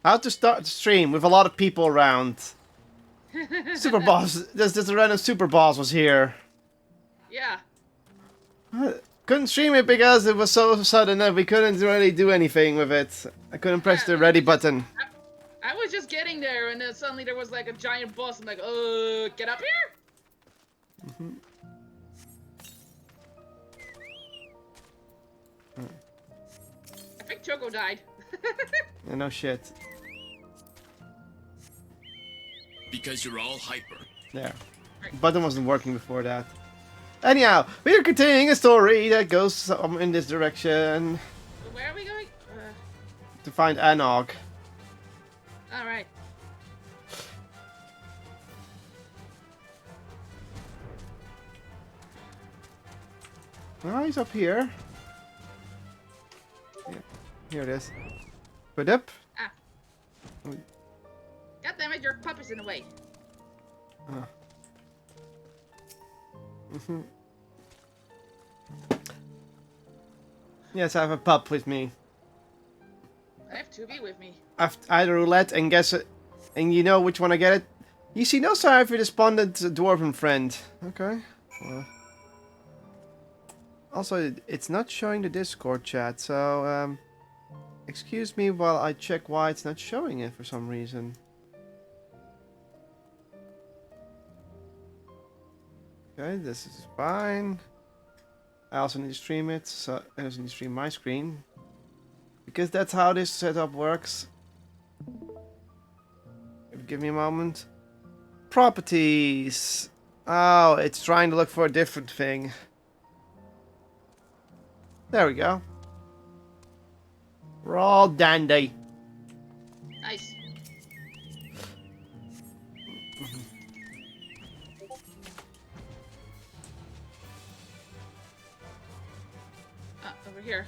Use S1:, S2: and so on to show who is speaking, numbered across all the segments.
S1: How to start the stream with a lot of people around. Super boss. This random super boss was here.
S2: Yeah.
S1: Couldn't stream it because it was so sudden that we couldn't really do anything with it. I couldn't press the ready button.
S2: I was just getting there, and then suddenly there was like a giant boss. I'm like, get up here! I think Choco died.
S1: Yeah, no shit.
S3: Because you're all hyper.
S1: There. Button wasn't working before that. Anyhow, we're continuing a story that goes in this direction.
S2: Where are we going?
S1: To find Anog.
S2: Alright.
S1: Oh, he's up here. Yeah, here it is. Put up.
S2: Ah. God damn it, your pup is in the way.
S1: Yes, I have a pup with me.
S2: I have 2B with me.
S1: I've either roulette and guess it, and you know which one I get it. You see no sign of your despondent dwarven friend. Okay. Well. Also, it's not showing the Discord chat, so excuse me while I check why it's not showing it for some reason. Okay, this is fine. I also need to stream it, so I also need to stream my screen. Because that's how this setup works. Give me a moment. Properties. Oh, it's trying to look for a different thing. There we go. We're all dandy.
S2: Nice. Over here.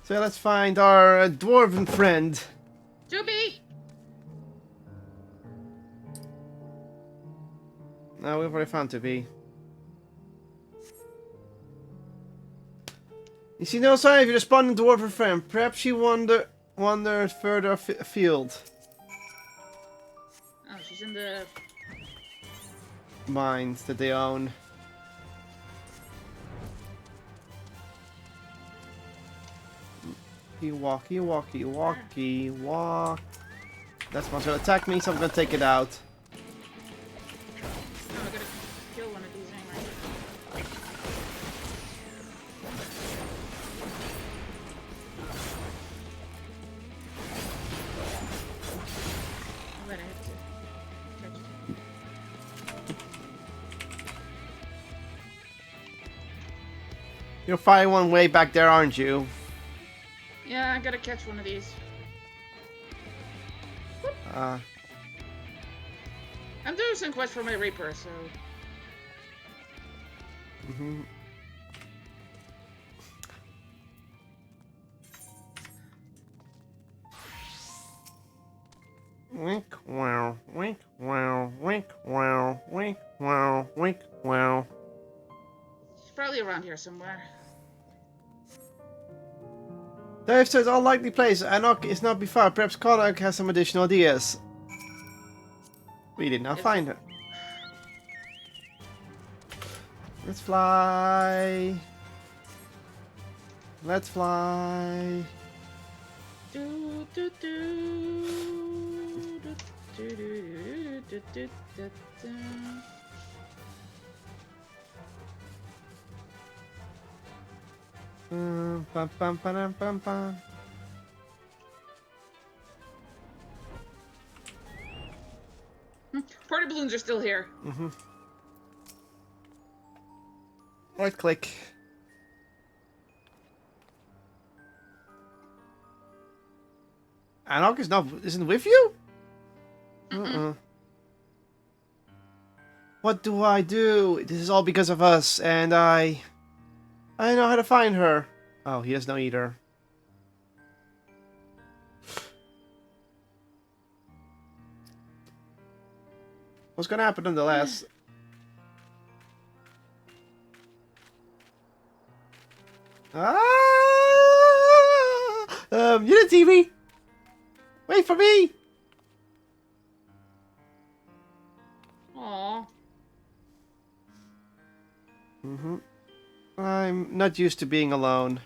S1: So let's find our dwarven friend.
S2: 2B!
S1: No, we've already found to be. You see no sign of your despondent dwarven friend. Perhaps she wandered further afield.
S2: Oh, she's in the...
S1: Mines that they own. Walkie, walkie, walkie, walk. That's one's gonna attack me, so I'm gonna take it out.
S2: Oh, I gotta kill one of these anyway. Wait, I have to catch it.
S1: You're firing one way back there, aren't you?
S2: Yeah, I gotta catch one of these. I'm doing some quests for my Reaper, so...
S1: Wink, wow, wink, wow, wink, wow, wink, wow, wink, wow.
S2: She's probably around here somewhere.
S1: Dave says all likely place. Anok is not before. Perhaps Kotlol has some additional ideas. We did not find her. Let's fly. Let's fly.
S2: Do, do, do, do, do, do, do, do, do, do.
S1: Bum, bum, bum, bum, bum.
S2: Party balloons are still here.
S1: Right click. Anok isn't with you? What do I do? This is all because of us, and I know how to find her. Oh, he doesn't know either. What's gonna happen nonetheless? Ah! You didn't see me. Wait for me.
S2: Aw.
S1: I'm not used to being alone.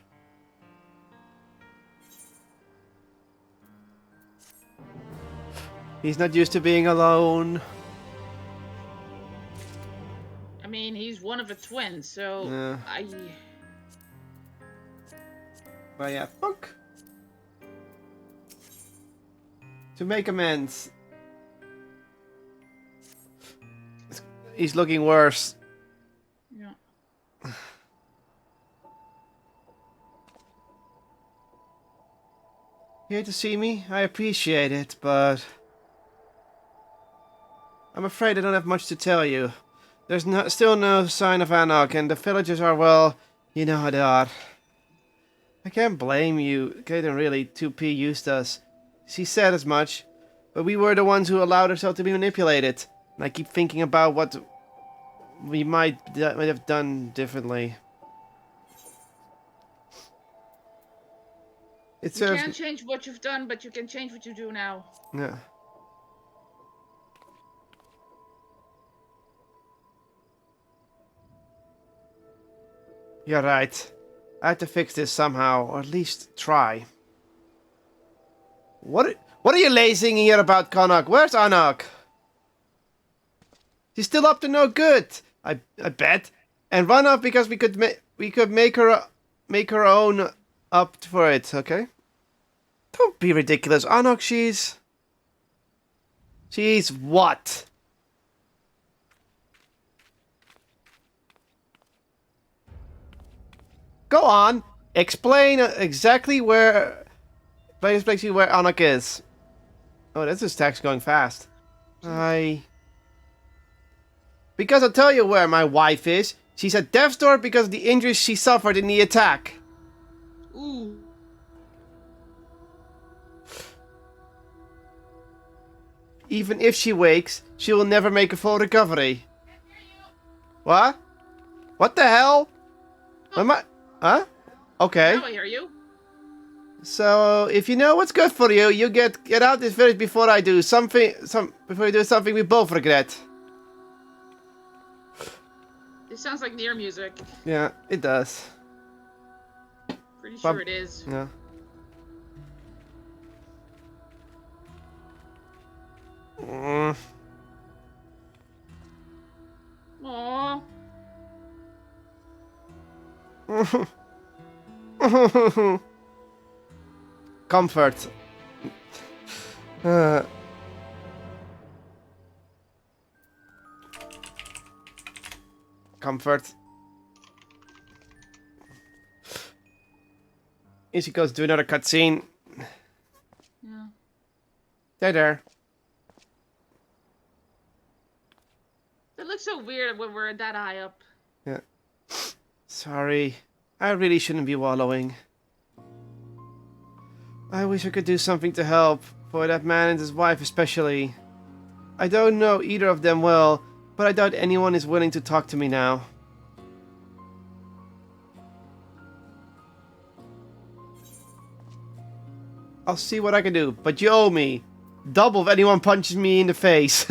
S1: He's not used to being alone.
S2: I mean, he's one of a twin, so
S1: Yeah. But yeah, fuck. To make amends. He's looking worse.
S2: Yeah.
S1: Here to see me? I appreciate it, but I'm afraid I don't have much to tell you. There's still no sign of Anarch, and the villagers are, well, you know how they are. I can't blame you. Kaden really 2P used us. She said as much, but we were the ones who allowed ourselves to be manipulated. And I keep thinking about what we might have done differently. It
S2: You
S1: serves.
S2: can't change what you've done, but you can change what you do now.
S1: Yeah. You're right. I have to fix this somehow, or at least try. What are you lazing here about, Connacht? Where's Anarch? She's still up to no good, I bet. And run off because we could make her own up for it, okay? Don't be ridiculous, Anarch. She's what? Go on, explain exactly where. Basically where Anarch is. Oh, that's his text going fast. Because I'll tell you where my wife is. She's at death's door because of the injuries she suffered in the attack.
S2: Ooh.
S1: Even if she wakes, she will never make a full recovery. What? What the hell? Am I? Huh? Okay.
S2: Now I hear you.
S1: So if you know what's good for you, you get out this village before I do before you do something we both regret.
S2: This sounds like NIER music.
S1: Yeah, it does.
S2: Pretty sure it is.
S1: Yeah.
S2: Aww.
S1: Comfort. Comfort. Here she goes to another cutscene.
S2: Yeah.
S1: There.
S2: It looks so weird when we're that high up.
S1: Yeah. Sorry. I really shouldn't be wallowing. I wish I could do something to help. For that man and his wife especially. I don't know either of them well, but I doubt anyone is willing to talk to me now. I'll see what I can do, but you owe me. Double if anyone punches me in the face.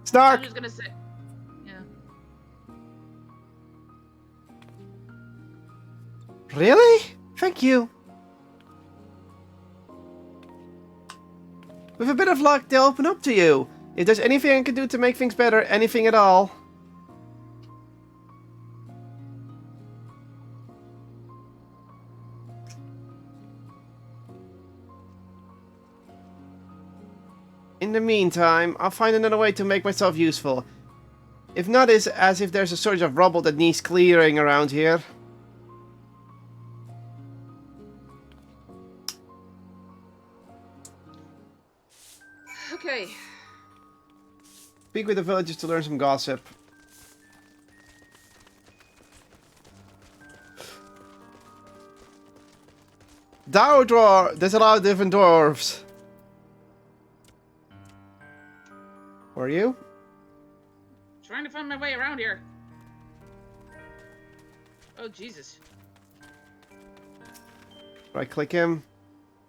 S1: Snark!
S2: I'm just gonna say... Yeah.
S1: Really? Thank you. With a bit of luck, they'll open up to you. If there's anything I can do to make things better, anything at all. In the meantime, I'll find another way to make myself useful. If not, it's as if there's a surge of rubble that needs clearing around here.
S2: Okay.
S1: Speak with the villagers to learn some gossip. Dow drawer! There's a lot of different dwarves. Who are you?
S2: Trying to find my way around here. Oh, Jesus.
S1: Right click him.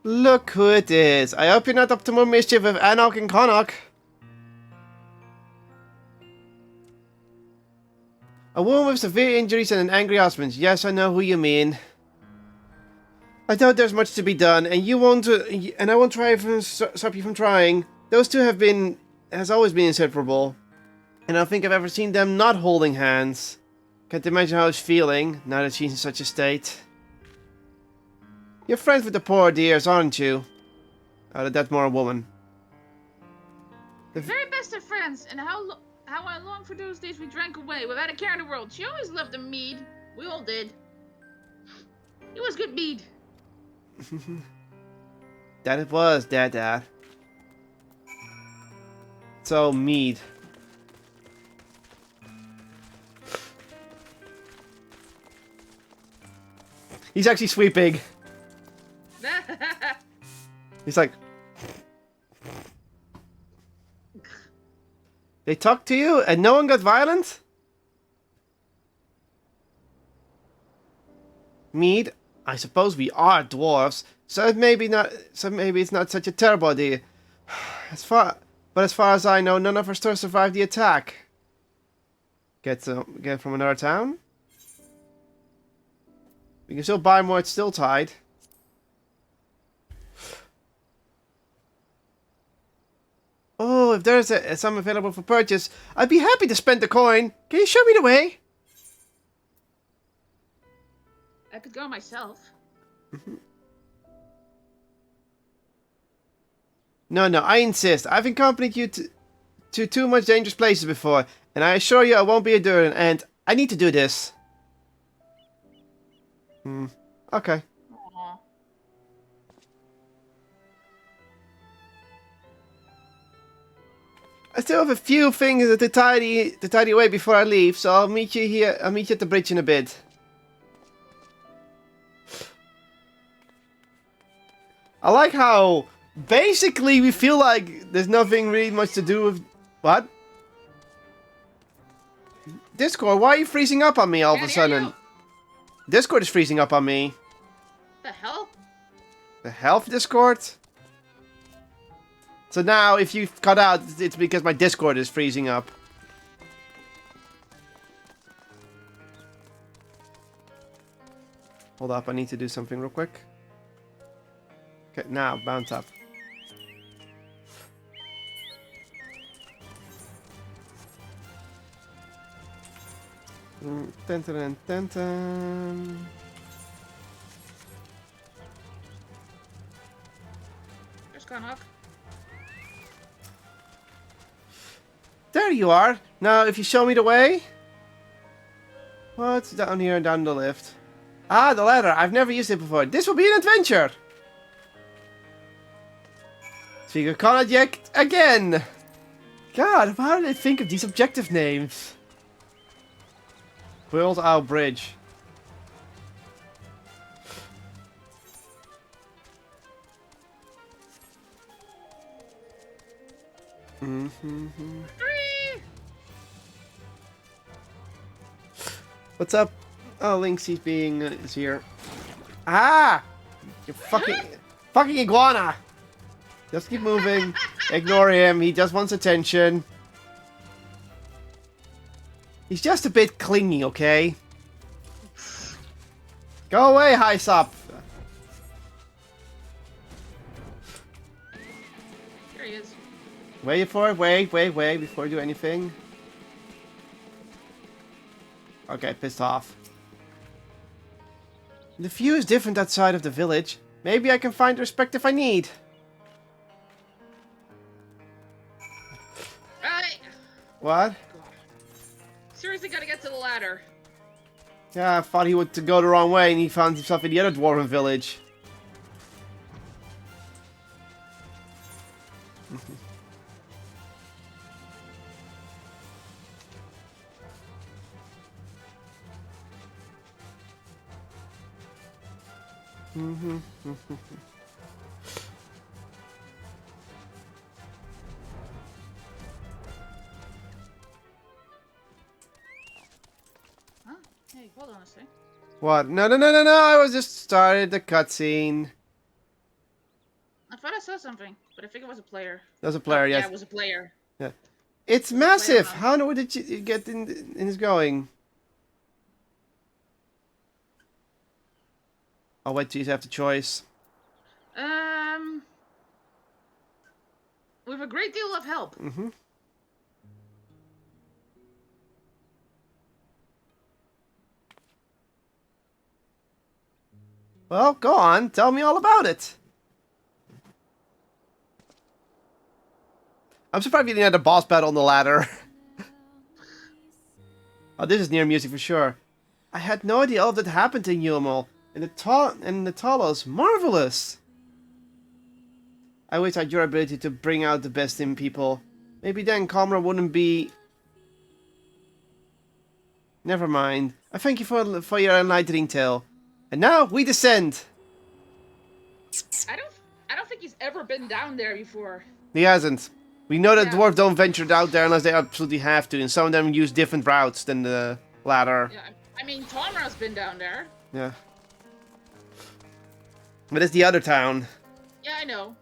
S1: Look who it is. I hope you're not up to more mischief with Anok and Connacht. A woman with severe injuries and an angry husband. Yes, I know who you mean. I doubt there's much to be done, and you won't, and I won't try to stop you from trying. Those two has always been inseparable, and I don't think I've ever seen them not holding hands. Can't imagine how she's feeling now that she's in such a state. You're friends with the poor dears, aren't you? Oh, that's more a woman.
S2: The very best of friends, and how I long for those days we drank away without a care in the world. She always loved the mead. We all did. It was good mead.
S1: That it was, Dad. So, mead. He's actually sweeping. He's like... They talked to you and no one got violent? Mead, I suppose we are dwarves, so maybe it's not such a terrible idea. As far as I know, none of our stores survived the attack. Get from another town? We can still buy more, it's still tied. Oh, if there's some available for purchase, I'd be happy to spend the coin. Can you show me the way?
S2: I could go myself.
S1: No, I insist. I've accompanied you to too much dangerous places before, and I assure you I won't be a Durin, and I need to do this. Okay.
S2: Aww.
S1: I still have a few things to tidy away before I leave, so I'll meet you here. I'll meet you at the bridge in a bit. I like how basically we feel like there's nothing really much to do with what? Discord, why are you freezing up on me all of a sudden? Discord is freezing up on me.
S2: The hell?
S1: The health Discord? So now, if you cut out, it's because my Discord is freezing up. Hold up, I need to do something real quick. Okay, now, bounce up. Dun, dun, dun, dun.
S2: There's Connacht.
S1: There you are. Now, if you show me the way. What's down here, down the lift? Ah, the ladder. I've never used it before. This will be an adventure. Speak of Connacht again. God, how did I think of these objective names? Build our bridge. What's up? Oh, Lynx, he's is here. Ah! You fucking iguana! Just keep moving. Ignore him. He just wants attention. He's just a bit clingy, okay? Go away, Hyssop!
S2: Here he is.
S1: Wait for it. Wait, before you do anything. Okay, pissed off. The view is different outside of the village. Maybe I can find respect if I need.
S2: Right.
S1: What?
S2: Seriously gotta get to the ladder.
S1: Yeah, I thought he would to go the wrong way and he found himself in the other dwarven village.
S2: Huh? Hey, hold on a sec.
S1: What? No, I was just started the cutscene.
S2: I thought I saw something, but I think it was a player.
S1: There's a player,
S2: Yeah,
S1: yes.
S2: it was a player.
S1: Yeah. It's massive!
S2: now.
S1: How did you get in this going? I'll wait till you have the choice.
S2: With a great deal of help.
S1: Mm-hmm. Well, go on. Tell me all about it. I'm surprised you didn't have the boss battle on the ladder. Oh, this is NIER music for sure. I had no idea all of that happened in Yulmul. And the Talos, marvelous. I wish I had your ability to bring out the best in people. Maybe then Comra wouldn't be... Never mind. I thank you for your enlightening tale. And now we descend.
S2: I don't think he's ever been down there before.
S1: He hasn't. We know that
S2: Yeah.
S1: dwarves don't venture out there unless they absolutely have to, and some of them use different routes than the ladder.
S2: Yeah, I mean, Tomra's been down there.
S1: Yeah. But it's the other town.
S2: Yeah, I know.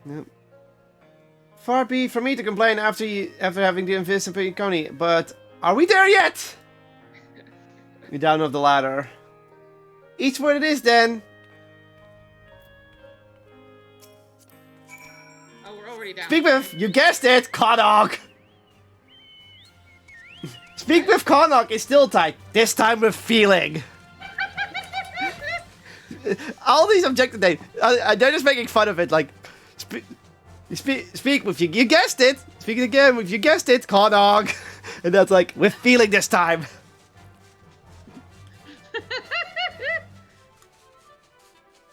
S1: Yep. Far be from me to complain after having the invisible Coney, but are we there yet? You're down off the ladder. Each word it is then.
S2: Oh, we're already down.
S1: Speak with, you guessed it, Connaught. Speak with Connaught is still tight. This time with feeling. All these objective names, they're just making fun of it. Like, speak with you. You guessed it. Speak it again with you guessed it, Connaught. And that's like with feeling this time.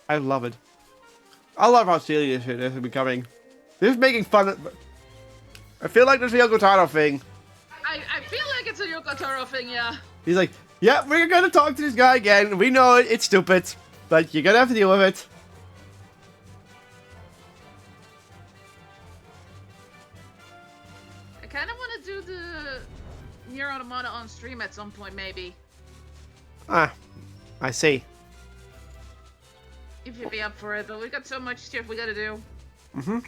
S1: I love it. I love how silly this shit is becoming. This is making fun of... I feel like this is a Yoko Taro thing.
S2: I feel like it's a Yoko Taro thing, yeah.
S1: He's like, yeah, we're gonna talk to this guy again. We know it's stupid, but you're gonna have to deal with it.
S2: I kind of want to do the NIER AUTOMATA on stream at some point, maybe.
S1: Ah, I see.
S2: If you'd be up for it, but we got so much stuff we gotta do.
S1: Mm-hmm.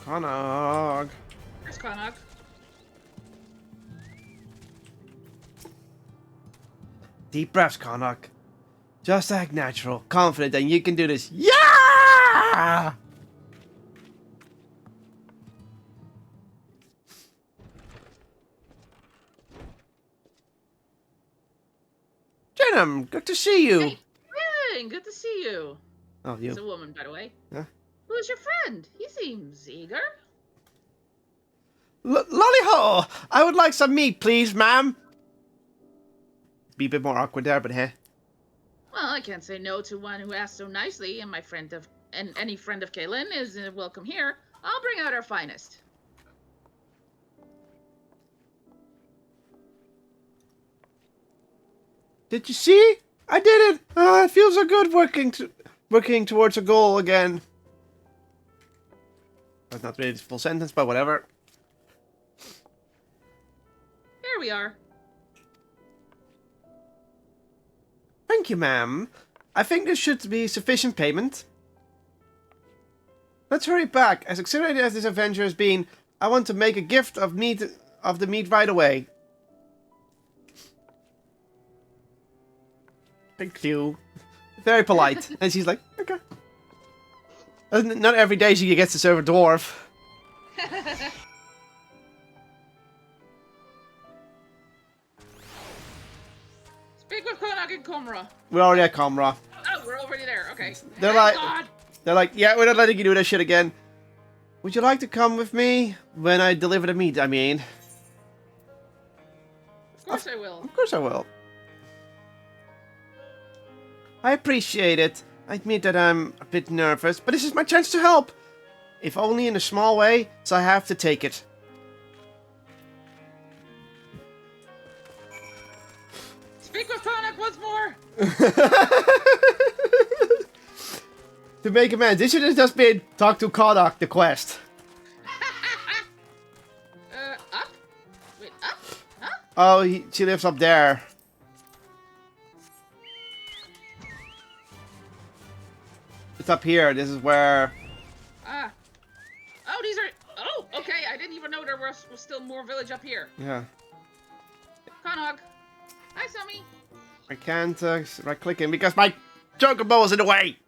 S1: Connaught.
S2: There's Connaught.
S1: Deep breaths, Connaught. Just act natural, confident that you can do this. Yeah! Jenum, good to see you.
S2: Hey, Ring, good to see you.
S1: Oh, you.
S2: It's a woman, by the way.
S1: Huh?
S2: Who's your friend? He seems eager.
S1: Lolly-ho! I would like some meat, please, ma'am. Be a bit more awkward there, but hey.
S2: Well, I can't say no to one who asks so nicely, and any friend of Kaylin is welcome here. I'll bring out our finest.
S1: Did you see? I did it! It feels so good working towards a goal again. That's not really the full sentence, but whatever.
S2: Here we are.
S1: Thank you, ma'am. I think this should be sufficient payment. Let's hurry back. As exhilarated as this adventure has been, I want to make a gift of the meat right away. Thank you. Very polite. And she's like, okay. Not every day she gets to serve a dwarf.
S2: Speak with Konak and Komra.
S1: We're already at Comra.
S2: Oh, we're already there. Okay.
S1: They're
S2: Thank
S1: like-
S2: God.
S1: They're like, yeah, we're not letting you do that shit again. Would you like to come with me? When I deliver the meat, I mean.
S2: Of course I will.
S1: Of course I will. I appreciate it. I admit that I'm a bit nervous, but this is my chance to help. If only in a small way, so I have to take it.
S2: Speak with Konak once more.
S1: To make amends, this should have just been talk to Kodak, the quest.
S2: Up? Wait, up? Huh?
S1: Oh, she lives up there. It's up here. This is where...
S2: Ah. Oh, these are... Oh, okay. I didn't even know there was still more village up here.
S1: Yeah.
S2: Conog. Hi, Sammy.
S1: I can't right-click him because my chocobo is in the way.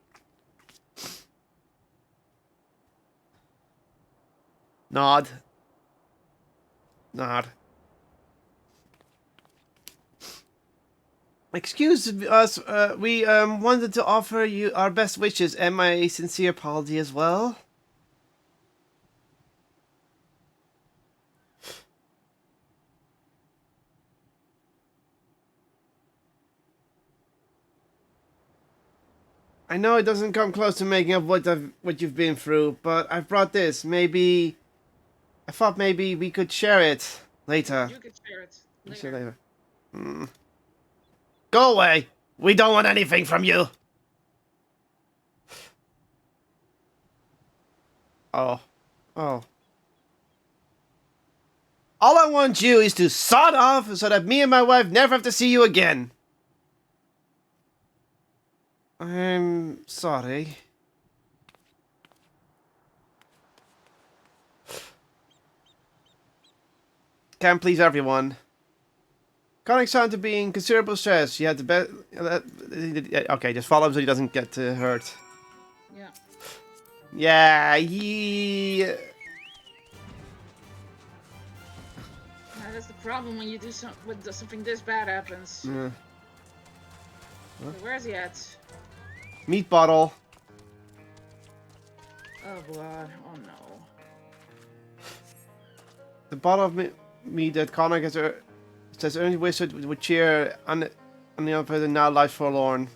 S1: Nod. Nod. Excuse us, we wanted to offer you our best wishes and my sincere apology as well. I know it doesn't come close to making up what you've been through, but I've brought this. Maybe... I thought maybe we could share it later.
S2: You could share it
S1: Share
S2: later.
S1: later. Go away! We don't want anything from you! Oh. Oh. All I want you is to sod off so that me and my wife never have to see you again. I'm sorry. Can't please everyone. Connick's sound to be in considerable stress. You had the best. Okay, just follow him so he doesn't get hurt.
S2: Yeah.
S1: Yeah, he.
S2: That's the problem when you do something this bad happens.
S1: Huh?
S2: Where's he at?
S1: Meat bottle.
S2: Oh blood. Oh no.
S1: The bottle of meat that Connick has. Says only wish it would cheer on the other person now lies forlorn.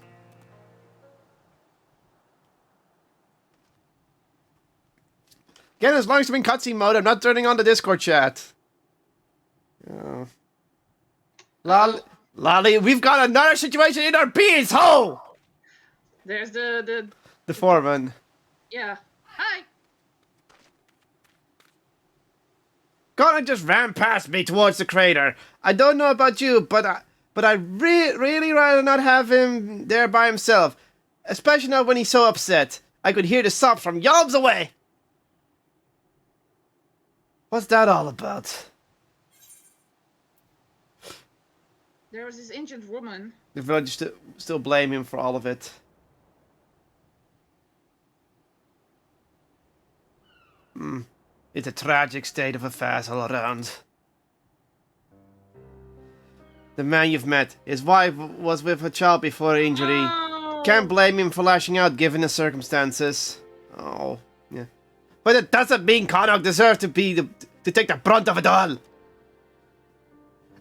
S1: Again, as long as I'm in cutscene mode, I'm not turning on the Discord chat. Oh. Lolly, we've got another situation in our beans hole!
S2: There's
S1: the foreman.
S2: Yeah. Hi!
S1: Connor just ran past me towards the crater. I don't know about you, but I really rather not have him there by himself. Especially not when he's so upset. I could hear the sobs from yobs away. What's that all about?
S2: There was this injured woman.
S1: The village still blame him for all of it. It's a tragic state of affairs all around. The man you've met, his wife was with her child before her injury.
S2: Oh.
S1: Can't blame him for lashing out given the circumstances. Oh, yeah. But it doesn't mean Connacht deserves to take the brunt of it all.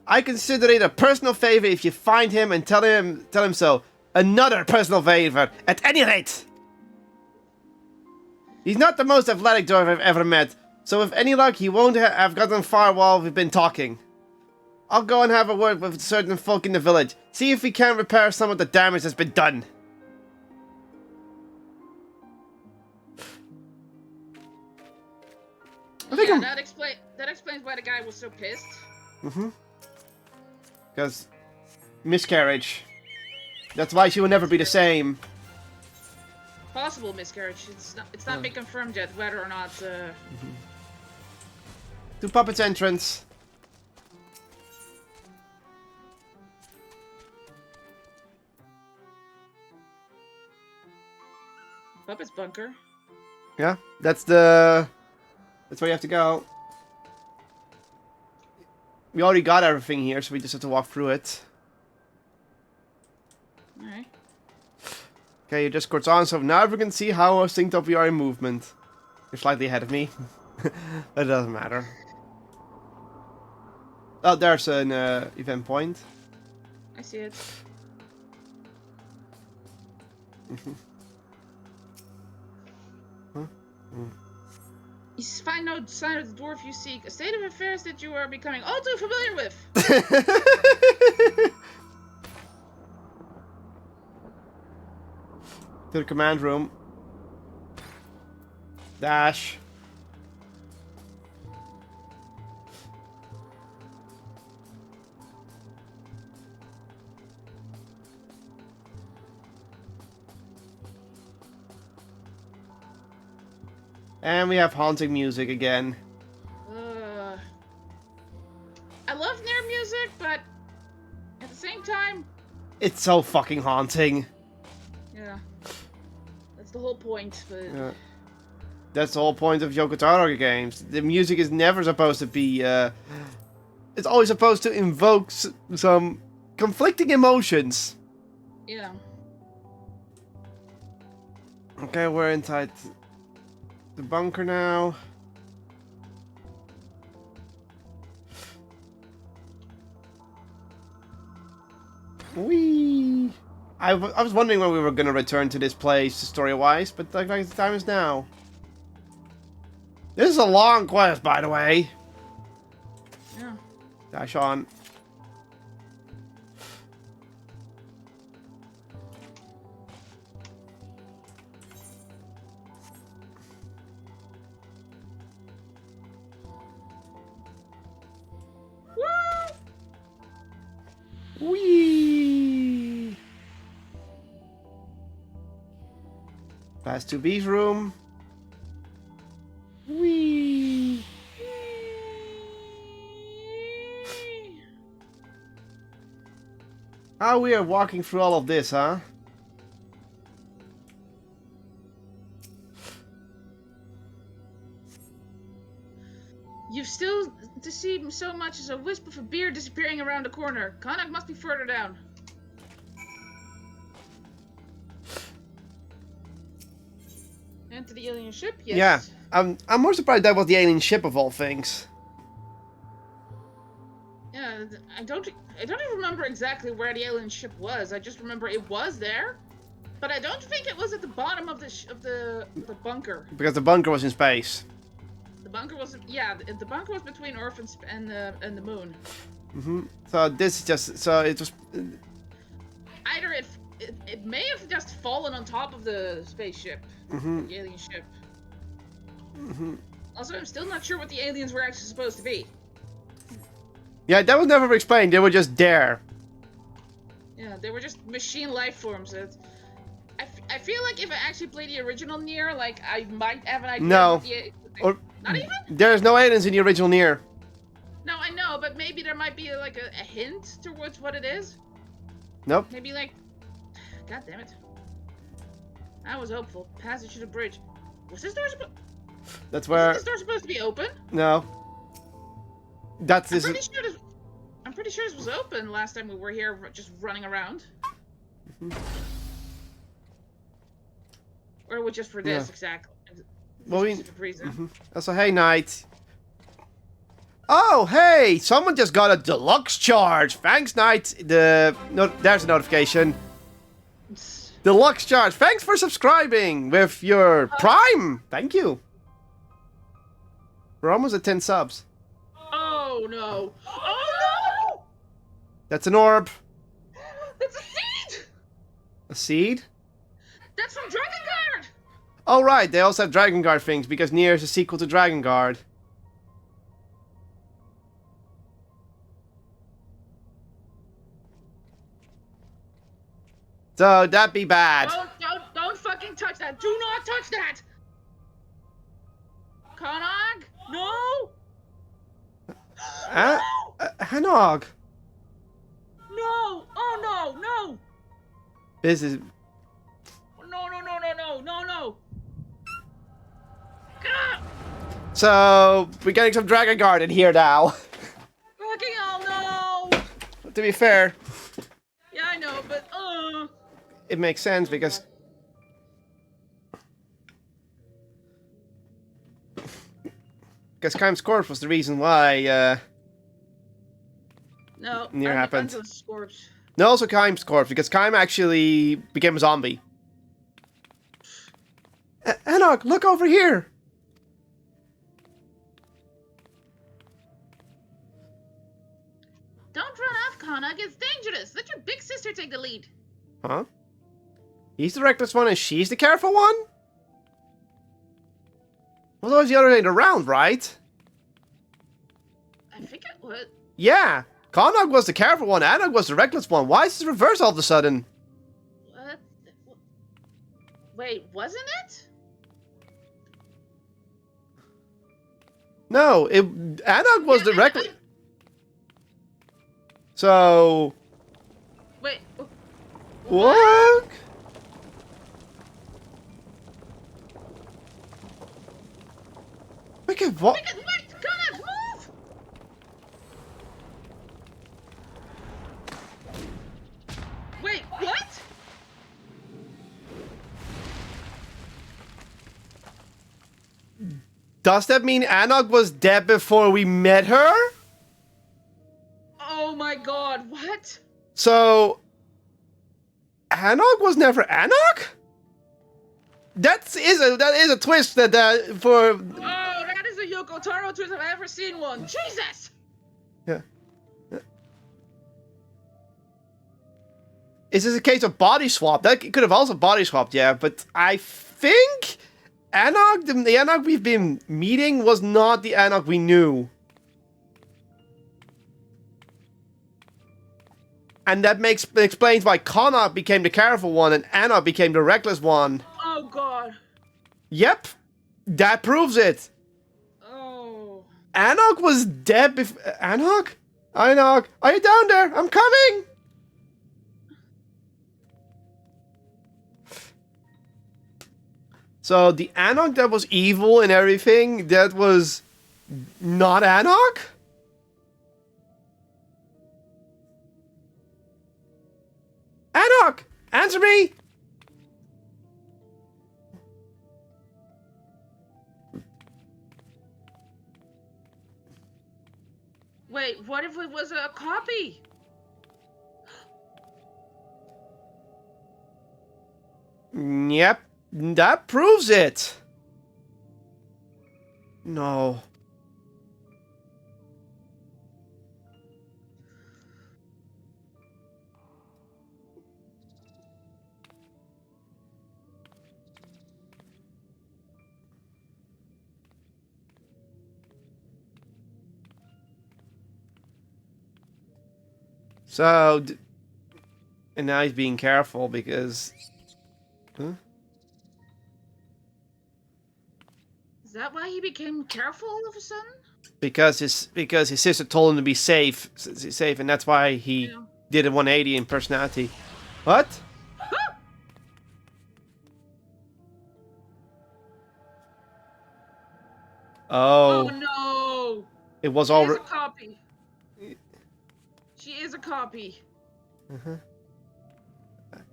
S1: I consider it a personal favor if you find him and tell him so. Another personal favor, at any rate. He's not the most athletic dwarf I've ever met, so with any luck he won't have gotten far while we've been talking. I'll go and have a word with certain folk in the village, see if we can repair some of the damage that's been done.
S2: Yeah, that explains why the guy was so pissed.
S1: Because miscarriage. That's why she will never be the same.
S2: Possible miscarriage. It's not been confirmed yet whether or not.
S1: To Puppet's entrance.
S2: Puppet's bunker.
S1: Yeah, that's where you have to go. We already got everything here, so we just have to walk through it.
S2: Alright.
S1: Okay, your Discord's on, so now we can see how synced up we are in movement. You're slightly ahead of me. But it doesn't matter. Oh, there's an event point.
S2: I see it. You find no sign of the dwarf you seek. A state of affairs that you are becoming all too familiar with.
S1: To the command room. Dash. And we have haunting music again.
S2: I love NIER music, but at the same time,
S1: It's so fucking haunting.
S2: yeah, that's the whole point. But
S1: Yeah. That's the whole point of Yoko Taro games. The music is never supposed to be, it's always supposed to invoke some conflicting emotions.
S2: yeah,
S1: Okay, we're inside the bunker now. Whee! I was wondering when we were gonna return to this place, story-wise, but like the time is now. This is a long quest, by the way.
S2: yeah.
S1: Dash on. Whee! Pass to B's room. Whee! How we are walking through all of this, huh?
S2: You've still to see so much as a wisp of a beard disappearing around a corner. Konak must be further down. Enter the alien ship? Yes.
S1: Yeah. I'm more surprised that was the alien ship of all things.
S2: Yeah, I don't even remember exactly where the alien ship was. I just remember it was there, but I don't think it was at the bottom of the bunker.
S1: Because the bunker was in space.
S2: The bunker was, yeah, the bunker was between Earth and the moon.
S1: So this is just, so it was...
S2: Either it may have just fallen on top of the spaceship, the alien ship. Also, I'm still not sure what the aliens were actually supposed to be.
S1: Yeah, that was never explained. They were just there.
S2: Yeah, they were just machine life forms. I feel like if I actually played the original NIER, like, I might have an idea.
S1: No. Or,
S2: not even?
S1: there's no aliens in the original NIER.
S2: No, I know, but maybe there might be like a hint towards what it is.
S1: Nope.
S2: Maybe like, god damn it. I was hopeful. Passage to the bridge. Was this door supposed?
S1: That's where...
S2: Was this door supposed to be open?
S1: No. That's this...
S2: I'm pretty sure this was open last time we were here, just running around. Or was just for this,
S1: Yeah.
S2: exactly.
S1: Well, we...
S2: Specific reason.
S1: So, hey, Knight. Oh, hey! Someone just got a deluxe charge. Thanks, Knight. There's a notification. Deluxe charge. Thanks for subscribing with your Prime. Thank you. We're almost at 10 subs.
S2: Oh no! Oh no!
S1: That's an orb.
S2: That's a seed!
S1: A seed?
S2: That's from Dragon Guard!
S1: Oh, right. They also have Dragon Guard things because NIER is a sequel to Dragon Guard. So, that'd be bad.
S2: Don't fucking touch that! Do not touch that! Konog? No!
S1: Hanog.
S2: No! Oh no! No!
S1: This is...
S2: No! Ah!
S1: So, we're getting some Dragon Guard in here now.
S2: Fucking hell, no!
S1: To be fair,
S2: Yeah, I know, but
S1: it makes sense because... Because Kaim's corpse was the reason why,
S2: no.
S1: NIER happened.
S2: Scorch.
S1: No, also Kaim's corpse, because Kaim actually became a zombie. Enoch, look over here!
S2: Don't run off, Konog. It's dangerous. Let your big sister take the lead.
S1: Huh? He's the reckless one and she's the careful one? Well, always the other way around, right?
S2: I think it would.
S1: Yeah! Konog was the careful one, Anog was the reckless one. Why is this reverse all of a sudden?
S2: What? Wait, wasn't it?
S1: No, Anog was the reckless. So
S2: Wait.
S1: what? Wait, what?
S2: Wait, come on, move! Wait, what?
S1: Does that mean Anog was dead before we met her?
S2: Oh my god, what?
S1: So Anog was never Anog? That is a twist that for
S2: Oh, that is a Yoko Taro twist if I've ever seen one. Jesus!
S1: yeah. Is this a case of body swap? That could have also body swapped, yeah, but I think Anog, the Anog we've been meeting was not the Anog we knew. And that explains why Connacht became the careful one and Anog became the reckless one.
S2: Oh god.
S1: Yep, that proves it.
S2: Oh.
S1: Anog was dead before... Anog? Anog, are you down there? I'm coming! So the Anog that was evil and everything, that was not Anog? Anog! Answer me!
S2: Wait, what if it was a copy?
S1: Yep, that proves it. No. So, and now he's being careful because... Huh?
S2: Is that why he became careful all of a sudden?
S1: Because his sister told him to be safe, and that's why he did a 180 in personality. What?
S2: Oh
S1: Oh,
S2: no!
S1: it was
S2: She is
S1: all.
S2: a copy. She is a copy.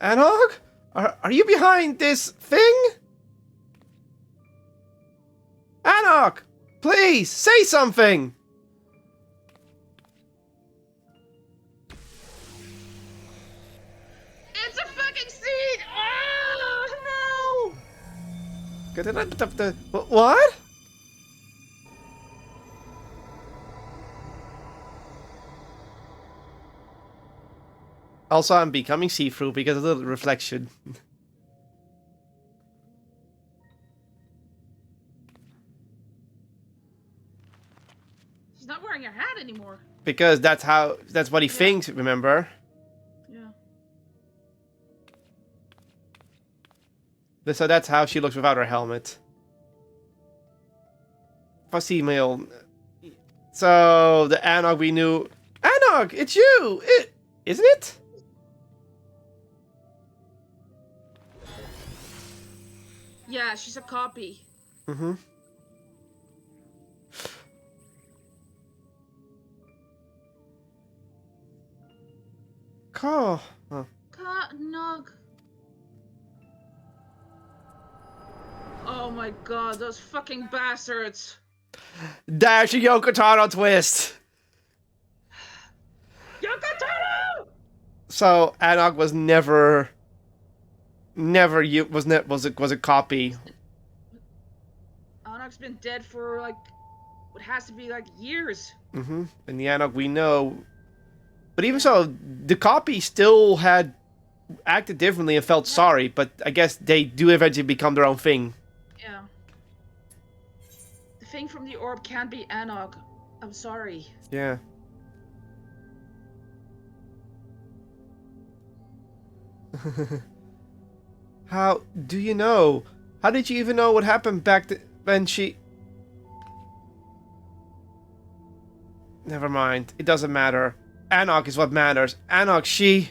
S1: Anog, are you behind this thing? Anog, please say something.
S2: It's a fucking seed! Oh no!
S1: What? Also, I'm becoming see-through because of the reflection.
S2: She's not wearing her hat anymore.
S1: Because that's what he thinks, remember?
S2: Yeah.
S1: So that's how she looks without her helmet. Facsimile. So, the Anog we knew... Anog, it's you! Isn't it?
S2: Yeah, she's a copy.
S1: Mm-hmm. Cool. Oh.
S2: Nog. Oh my god, those fucking bastards.
S1: There's a Yoko Taro twist!
S2: Yoko Taro!
S1: So, Anog was never was a copy.
S2: Anok's been dead for like what has to be like years.
S1: Mm-hmm. And the Anog we know. But even so, the copy still had acted differently and felt sorry, but I guess they do eventually become their own thing.
S2: Yeah. The thing from the orb can't be Anog. I'm sorry.
S1: Yeah. How do you know? How did you even know what happened back when she... Never mind. It doesn't matter. Anok is what matters. Anok, she...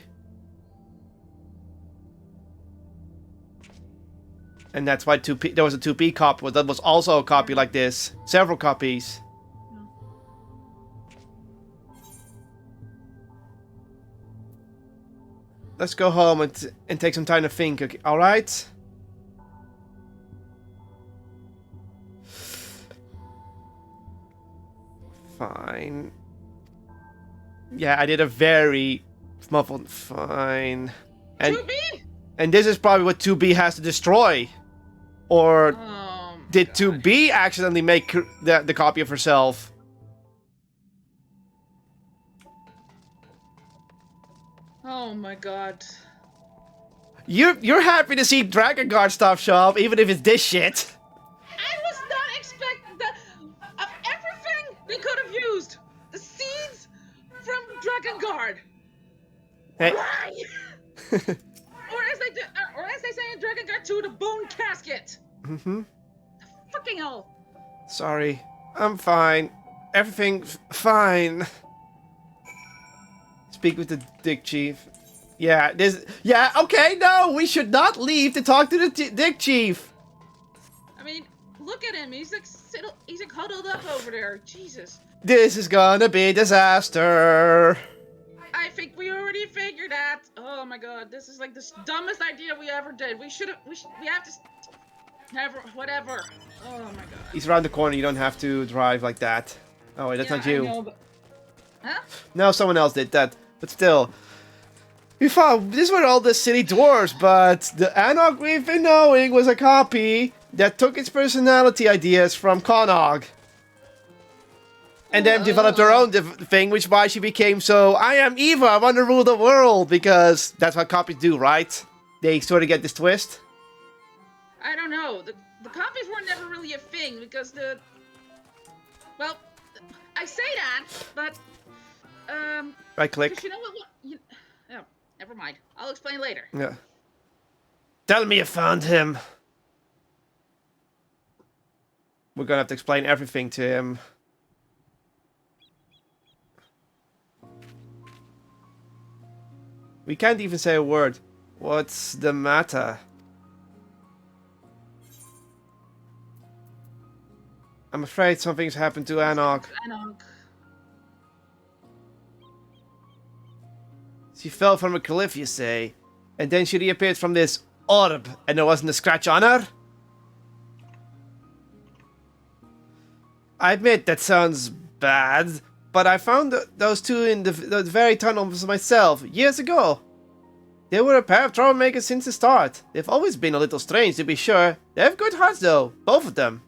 S1: And that's why 2P... There was a 2P copy. That was also a copy like this. Several copies. Let's go home and take some time to think, okay? Alright? Fine. Yeah, I did a very muffled fine. And
S2: 2B?
S1: and this is probably what 2B has to destroy. Or did 2B accidentally make the copy of herself?
S2: Oh my god.
S1: You're happy to see Dragon Guard stuff show up, even if it's this shit.
S2: I was not expecting that. Of everything they could have used, the seeds from Dragon Guard.
S1: Hey.
S2: Why? or as they say in Dragon Guard 2, the bone casket.
S1: Mm-hmm.
S2: Fucking hell.
S1: Sorry. I'm fine. Everything's fine. Speak with the Dick Chief. Yeah, okay, no, we should not leave to talk to the Dick Chief.
S2: I mean, look at him. He's like huddled up over there. Jesus.
S1: This is gonna be a disaster.
S2: I think we already figured that. Oh my god, this is like the dumbest idea we ever did. We have to... Never, whatever. Oh my god.
S1: He's around the corner, you don't have to drive like that. Oh wait, that's not you.
S2: I know, but... Huh?
S1: No, someone else did that. But still. We thought these were all the silly dwarves, but the Anok we've been knowing was a copy that took its personality ideas from Konog. And then developed her own thing, which is why she became so, I am evil, I want to rule the world, because that's what copies do, right? They sort of get this twist.
S2: I don't know. The copies were never really a thing, because the... Well, I say that, but...
S1: Right click.
S2: Because you know what... Oh, never mind. I'll explain later.
S1: Yeah. Tell me you found him. We're gonna have to explain everything to him. We can't even say a word. What's the matter? I'm afraid something's happened to Anok.
S2: Anok.
S1: She fell from a cliff, you say? And then she reappeared from this orb, and there wasn't a scratch on her? I admit that sounds bad, but I found those two in the very tunnels myself, years ago. They were a pair of troublemakers since the start. They've always been a little strange, to be sure. They have good hearts, though, both of them.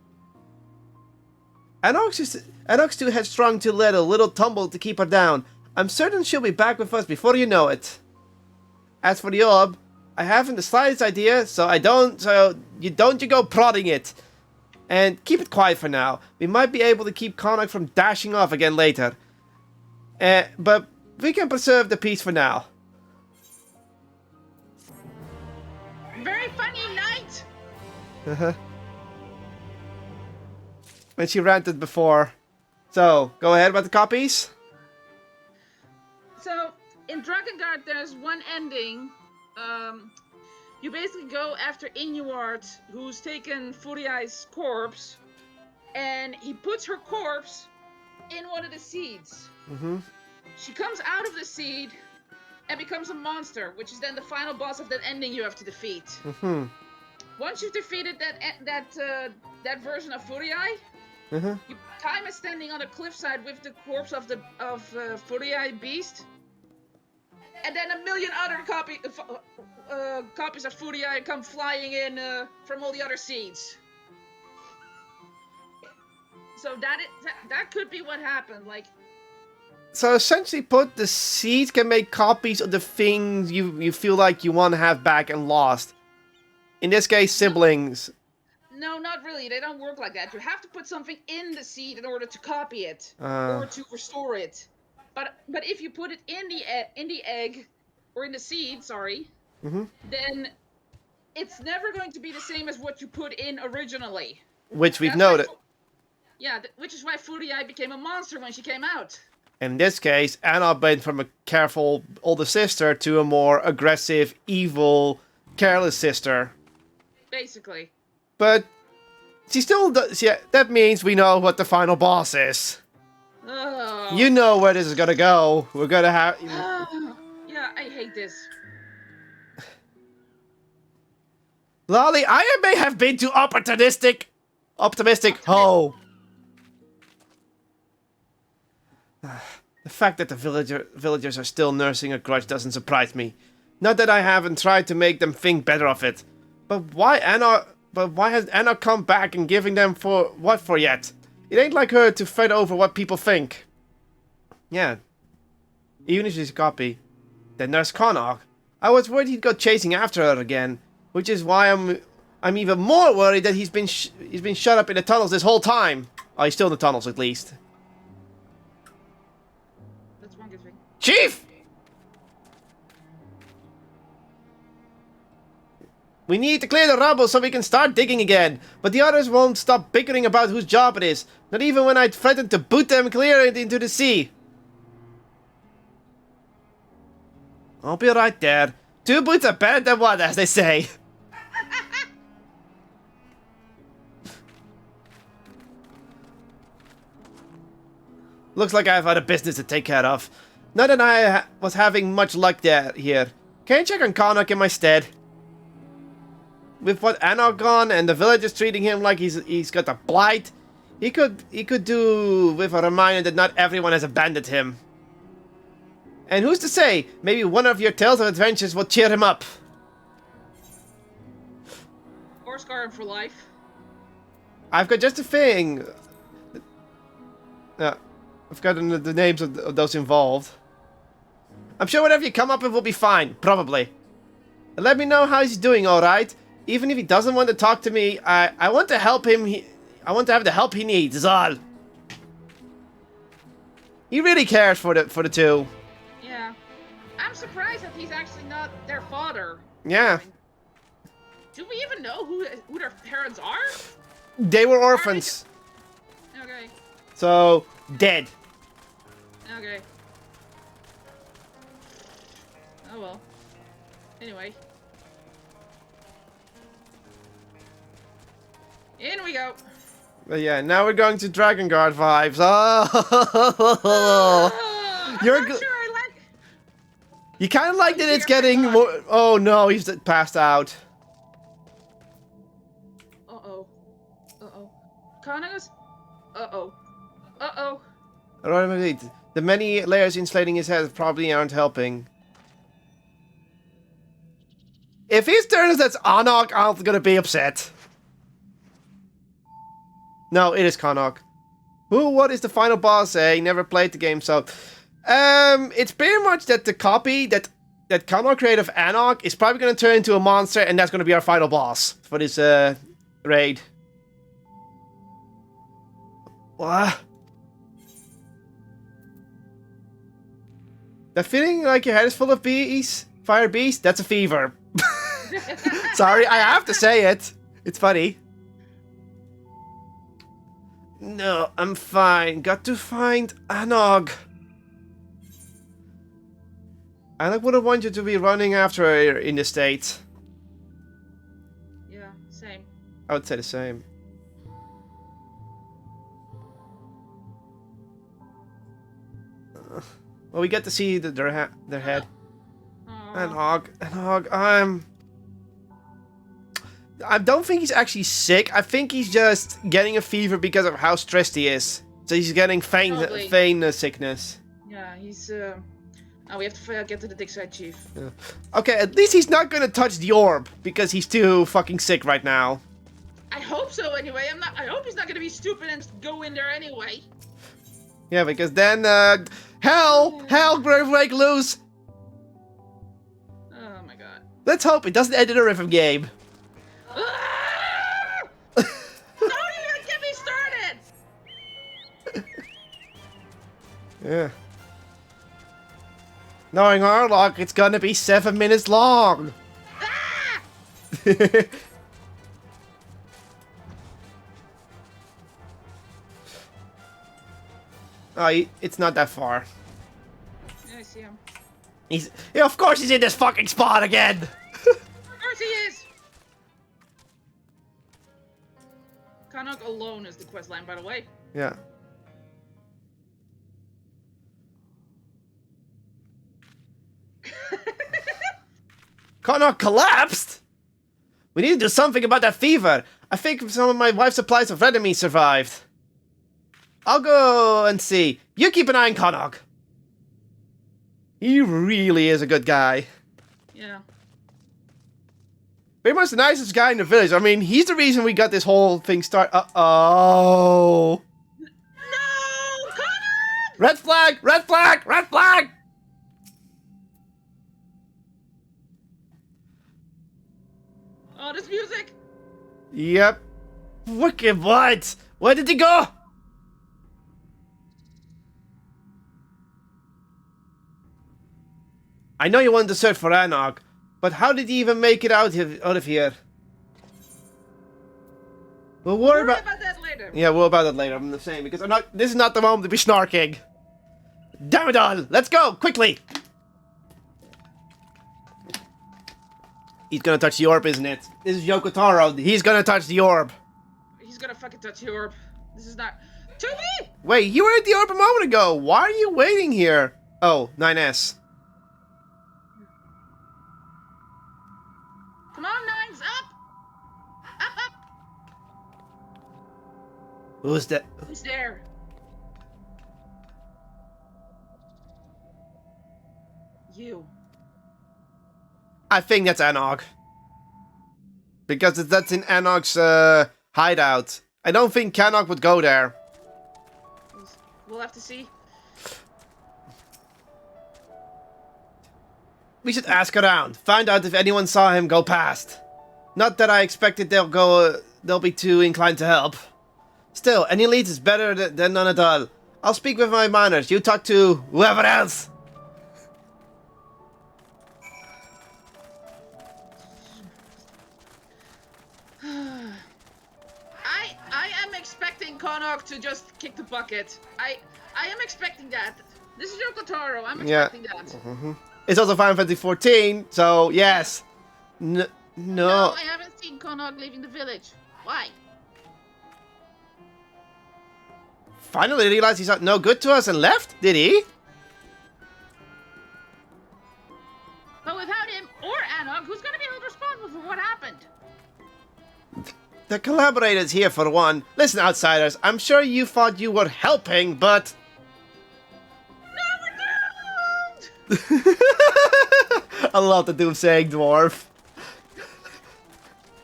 S1: Anok's too headstrong to let a little tumble to keep her down. I'm certain she'll be back with us before you know it. As for the orb, I haven't the slightest idea, so you go prodding it. And keep it quiet for now. We might be able to keep Konog from dashing off again later. But we can preserve the peace for now.
S2: Very funny night!
S1: Uh-huh. When she ranted before. So, go ahead about the copies.
S2: So, in Dragon Guard, there's one ending. You basically go after Inuart, who's taken Furiai's corpse, and he puts her corpse in one of the seeds.
S1: Mm-hmm.
S2: She comes out of the seed and becomes a monster, which is then the final boss of that ending you have to defeat.
S1: Mm-hmm.
S2: Once you've defeated that version of Furiai, Time is standing on a cliffside with the corpse of Furiai Beast. And then a million other copies of Furiai come flying in from all the other seeds. So that could be what happened. Like,
S1: so essentially, the seeds can make copies of the things you feel like you want to have back and lost. In this case, siblings.
S2: No, not really. They don't work like that. You have to put something in the seed in order to copy it or to restore it. But if you put it in the egg or in the seed, then it's never going to be the same as what you put in originally.
S1: Which we've noted.
S2: Which is why Furiai became a monster when she came out.
S1: In this case, Anna went from a careful older sister to a more aggressive, evil, careless sister.
S2: Basically.
S1: But she still does. Yeah, that means we know what the final boss is.
S2: Oh.
S1: You know where this is gonna go. We're gonna have.
S2: Yeah, I hate this.
S1: Lolly, I may have been too optimistic. Ho. The fact that the villagers are still nursing a grudge doesn't surprise me. Not that I haven't tried to make them think better of it. But why has Anna come back and giving them for what for yet? It ain't like her to fight over what people think. Yeah. Even if she's a copy. Then there's Connacht. I was worried he'd go chasing after her again. Which is why I'm even more worried that he's been shut up in the tunnels this whole time. Oh, he's still in the tunnels at least.
S2: That's one good thing.
S1: Chief! We need to clear the rubble so we can start digging again. But the others won't stop bickering about whose job it is. Not even when I threatened to boot them clear into the sea. I'll be right there. 2 boots are better than 1, as they say. Looks like I've had a business to take care of. Not that I was having much luck here. Can you check on Connacht in my stead? With what Anna gone and the villagers treating him like he's got a blight, he could do with a reminder that not everyone has abandoned him. And who's to say, maybe one of your tales of adventures will cheer him up.
S2: Or scar him for life.
S1: I've got just a thing. I've forgotten the names of those involved. I'm sure whatever you come up with will be fine, probably. And let me know how he's doing, alright? Even if he doesn't want to talk to me, I want to help him. I want to have the help he needs, is all. He really cares for the two.
S2: Yeah. I'm surprised that he's actually not their father.
S1: Yeah.
S2: Do we even know who their parents are?
S1: They were orphans.
S2: Okay.
S1: So, dead.
S2: Okay. Oh well. Anyway. In we go.
S1: But yeah, now we're going to Dragon Guard vibes. Oh,
S2: I'm not sure I like.
S1: You kind of like that it's getting more. Oh no, he's passed out.
S2: Uh-oh. Uh-oh. Connacht? Uh-oh. Uh-oh.
S1: Alright, the many layers insulating his head probably aren't helping. If his turn is that's Anok, I'm gonna be upset. No, it is Connacht. What is the final boss say? Never played the game, so... it's pretty much that the copy that Connacht created of Anok is probably going to turn into a monster, and that's going to be our final boss for this, raid. What? That feeling like your head is full of bees? Fire bees? That's a fever. Sorry, I have to say it. It's funny. No, I'm fine. Got to find Anog. Anog wouldn't want you to be running after her in the States.
S2: Yeah, same.
S1: I would say the same. Well, we get to see their head. Anog, I don't think he's actually sick. I think he's just getting a fever because of how stressed he is. So he's getting feign sickness.
S2: Yeah, he's we have to get to the dig site, Chief.
S1: Yeah. Okay, at least he's not gonna touch the orb because he's too fucking sick right now.
S2: I hope so. Anyway, I hope he's not gonna be stupid and go in there anyway.
S1: Yeah, because then hell will break loose.
S2: Oh my god.
S1: Let's hope it doesn't end in a rhythm game.
S2: Ah! Don't even get me started!
S1: Yeah. Knowing our luck, it's gonna be 7 minutes long.
S2: Ah!
S1: Oh, it's not that far.
S2: Yeah, I see him.
S1: Yeah, of course he's in this fucking spot again!
S2: Of course he is! Kanok alone is the quest line, by the way.
S1: Yeah. Connaught collapsed? We need to do something about that fever. I think some of my wife's supplies of Redemy survived. I'll go and see. You keep an eye on Connaught. He really is a good guy.
S2: Yeah.
S1: Pretty much the nicest guy in the village. I mean, he's the reason we got this whole thing started. Uh-oh.
S2: No! Kanok!
S1: Red flag! Red flag! Red flag!
S2: Oh, this music!
S1: Yep. Wicked what? Where did he go? I know you wanted to search for Anarch, but how did he even make it out of here? We'll worry about
S2: that later.
S1: Yeah, we'll about that later. I'm the same because this is not the moment to be snarking. Damn it all! Let's go quickly. He's gonna touch the orb, isn't it? This is Yoko Taro. He's gonna touch the orb.
S2: He's gonna fucking touch the orb. This is not... To me!
S1: Wait, you were at the orb a moment ago. Why are you waiting here? Oh, 9S.
S2: Come on, Nines, up! Up!
S1: Who's that?
S2: Who's there? You.
S1: I think that's Anarch. Because that's in Anarch's hideout. I don't think Kanok would go there.
S2: We'll have to see.
S1: We should ask around. Find out if anyone saw him go past. Not that I expected they'll be too inclined to help. Still, any leads is better than none at all. I'll speak with my miners. You talk to whoever else.
S2: I am expecting Konok to just kick the bucket. I am expecting that. This is Yoko Taro. I'm expecting that.
S1: Mm-hmm. It's also Final Fantasy 14, so yes. No.
S2: No, I haven't seen Konok leaving the village. Why?
S1: Finally realized he's not no good to us and left, did he?
S2: But without him or Anok, who's going to be held responsible for what happened?
S1: The collaborators here for one. Listen, outsiders, I'm sure you thought you were helping, but...
S2: No, we're doomed!
S1: I love the doomsaying dwarf.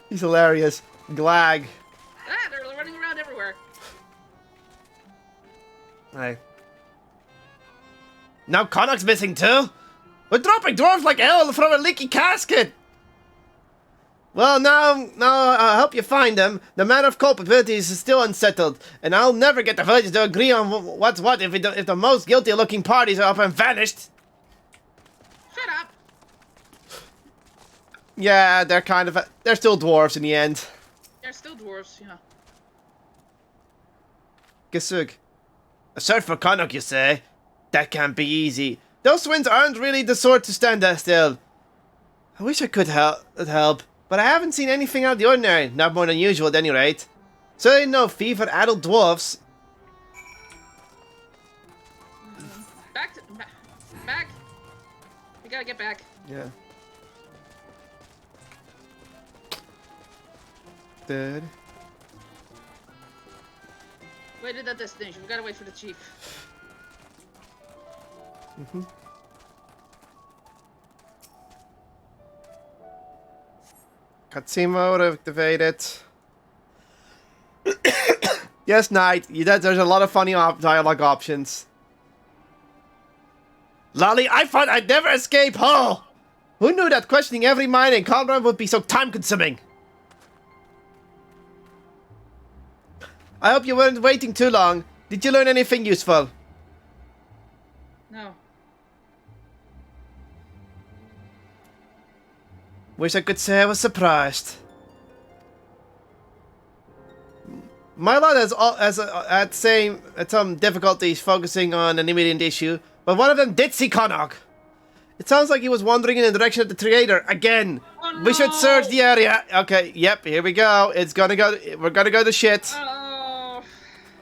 S1: He's hilarious. Glag.
S2: Ah, they're running around everywhere.
S1: Hey. Now Connacht's missing too? We're dropping dwarves like hell from a leaky casket! Well, now I'll help you find them. The matter of culpability is still unsettled, and I'll never get the villagers to agree on what's what if the most guilty-looking parties are up and vanished.
S2: Shut up.
S1: Yeah, they're still dwarves in the end.
S2: They're still dwarves, yeah.
S1: Gesug. A search for Connacht, you say? That can't be easy. Those twins aren't really the sort to stand there still. I wish I could help, but I haven't seen anything out of the ordinary. Not more than usual at any rate. Certainly no fever adult dwarfs.
S2: Back. We gotta get back.
S1: Yeah. Dead.
S2: Wait at that destination. We gotta wait for the chief.
S1: Cutscene mode activated. Yes, Knight. There's a lot of funny dialogue options. Lolly, I thought I'd never escape Hull! Who knew that questioning every mine in Colorado would be so time-consuming? I hope you weren't waiting too long. Did you learn anything useful?
S2: No.
S1: Wish I could say I was surprised. My lot had some difficulties focusing on an immediate issue, but one of them did see Connacht. It sounds like he was wandering in the direction of the trader again.
S2: Oh, no.
S1: We should search the area. Okay, yep, here we go. We're gonna go to shit.
S2: Oh.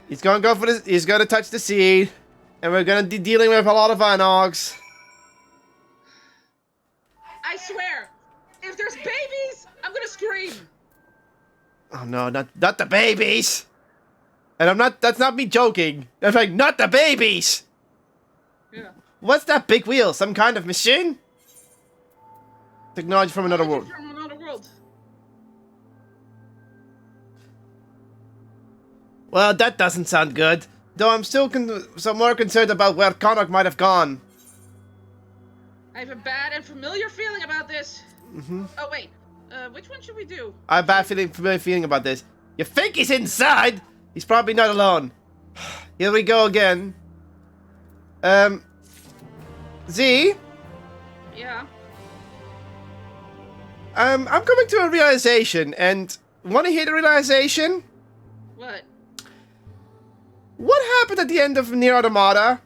S1: He's gonna go for this. He's gonna touch the seed, and we're gonna be dealing with a lot of Anogs.
S2: I swear, if there's babies, I'm gonna scream.
S1: Oh no, not the babies. And that's not me joking. I'm like, not the babies.
S2: Yeah.
S1: What's that big wheel? Some kind of machine? Technology from another world.
S2: From another world.
S1: Well, that doesn't sound good. Though I'm still some more concerned about where Connacht might have gone.
S2: I have a bad and familiar feeling about this.
S1: Mm-hmm.
S2: Oh wait, which one should we do?
S1: I have a bad familiar feeling about this. You think he's inside? He's probably not alone. Here we go again. Z?
S2: Yeah.
S1: I'm coming to a realization, and want to hear the realization?
S2: What?
S1: What happened at the end of NIER Automata?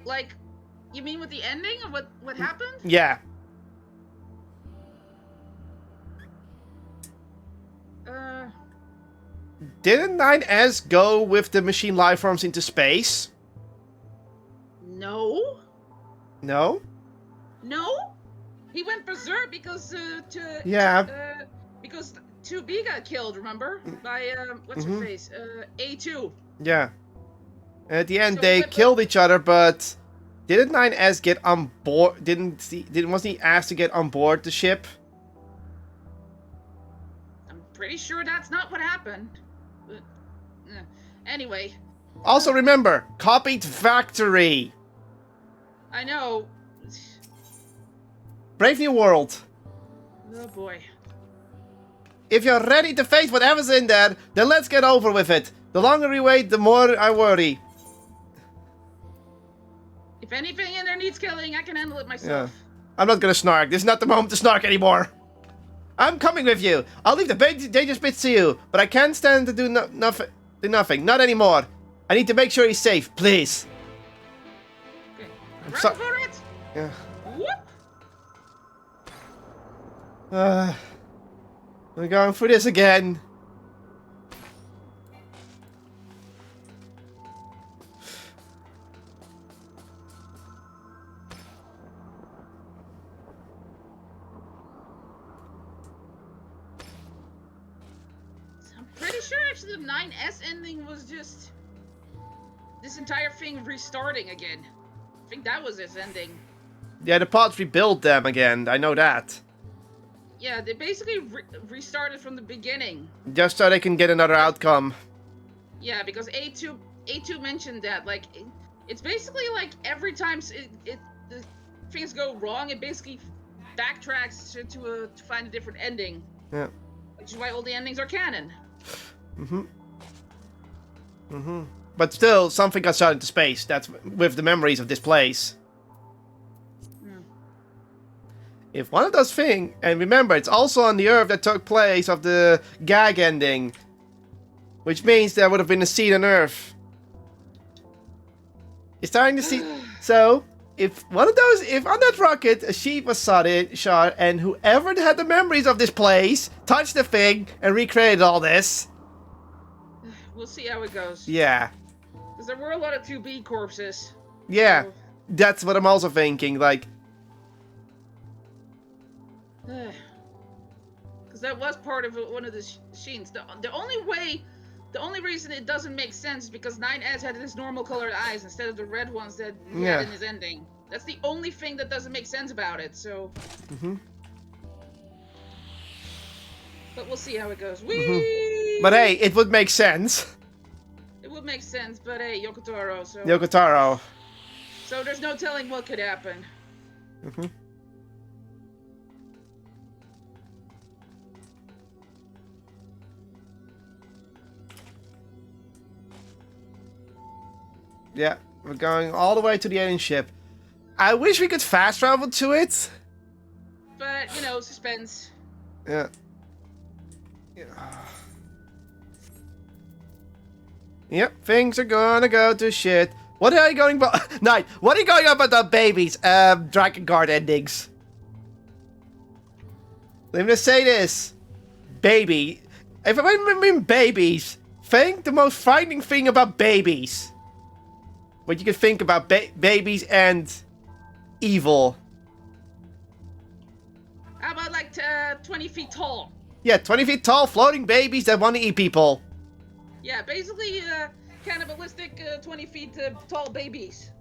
S2: Like, you mean with the ending of what happened?
S1: Yeah. Didn't 9S go with the machine life forms into space?
S2: No.
S1: No?
S2: No? He went berserk because because 2B got killed, remember? By what's her face? A2.
S1: Yeah. And at the end
S2: So
S1: they
S2: what-
S1: killed each other, but didn't 9S get on board? Wasn't he asked to get on board the ship?
S2: I'm pretty sure that's not what happened. Anyway,
S1: Also remember, copied factory.
S2: I know.
S1: Brave New World.
S2: Oh boy.
S1: If you're ready to face whatever's in there, then let's get over with it. The longer we wait, the more I worry.
S2: If anything in there needs killing, I can handle it myself.
S1: I'm not gonna snark. This is not the moment to snark anymore. I'm coming with you. I'll leave the dangerous bits to you, but I can't stand to do nothing. Not anymore. I need to make sure he's safe, please.
S2: Okay.
S1: I'm
S2: Run
S1: so-
S2: for it!
S1: Yeah.
S2: Whoop!
S1: We're going through this again.
S2: I'm pretty sure actually the 9S ending was just this entire thing restarting again. I think that was its ending.
S1: Yeah, the pods rebuild them again. I know that.
S2: Yeah, they basically restarted from the beginning.
S1: Just so they can get another outcome.
S2: Yeah, because A2 mentioned that like it's basically like every time the things go wrong, it basically backtracks to find a different ending.
S1: Yeah.
S2: Which is why all the endings are canon.
S1: But still, something got shot into space. That's with the memories of this place. If one of those things, and remember, it's also on the Earth that took place of the gag ending, which means there would have been a seed on Earth. It's starting to see. So, if on that rocket a sheep was shot, and whoever had the memories of this place touched the thing and recreated all this.
S2: We'll see how it goes.
S1: Yeah.
S2: Because there were a lot of 2B corpses.
S1: Yeah.
S2: So,
S1: That's what I'm also thinking. Like.
S2: because that was part of one of the scenes. The only reason it doesn't make sense is because 9S had his normal colored eyes instead of the red ones that he had in his ending. That's the only thing that doesn't make sense about it. So. But we'll see how it goes. Whee!
S1: But hey, it would make sense.
S2: It would make sense, but hey, Yoko Taro. So.
S1: Yoko Taro.
S2: So there's no telling what could happen.
S1: Yeah, we're going all the way to the alien ship. I wish we could fast travel to it.
S2: suspense.
S1: Yeah. Yep, things are gonna go to shit. What are you going about? Night, what are you going about the babies? Dragon Guard endings. Let me just say this. Baby. If I mean babies, think the most frightening thing about babies. What you can think about babies and evil.
S2: How about like 20 feet tall?
S1: Yeah, 20 feet tall, floating babies that want to eat people.
S2: Yeah, basically cannibalistic 20 feet tall babies.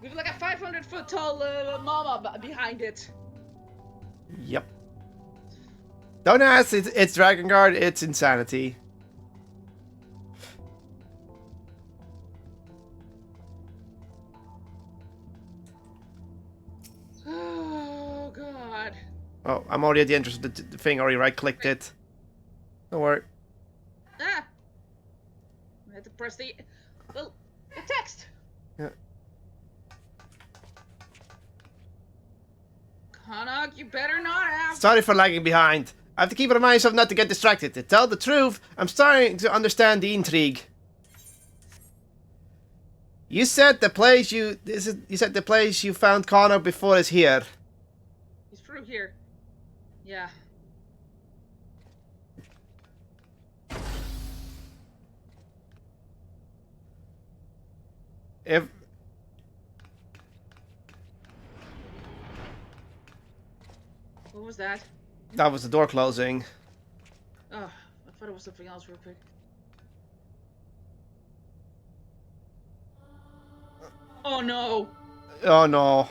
S2: With like a 500-foot tall mama behind it.
S1: Yep. Don't ask, it's Dragon Guard, it's insanity.
S2: Oh, God.
S1: Oh, I'm already at the entrance of the thing, already right-clicked it. Don't worry.
S2: Ah! I had to press the text.
S1: Yeah.
S2: Connaught, you better not have.
S1: Sorry for lagging behind. I have to keep reminding myself not to get distracted. To tell the truth, I'm starting to understand the intrigue. You said the place you found Connor before is here.
S2: He's through here. Yeah.
S1: If
S2: What was that?
S1: that was the door closing.
S2: Oh, I thought it was something else real quick. Oh no!
S1: Oh no.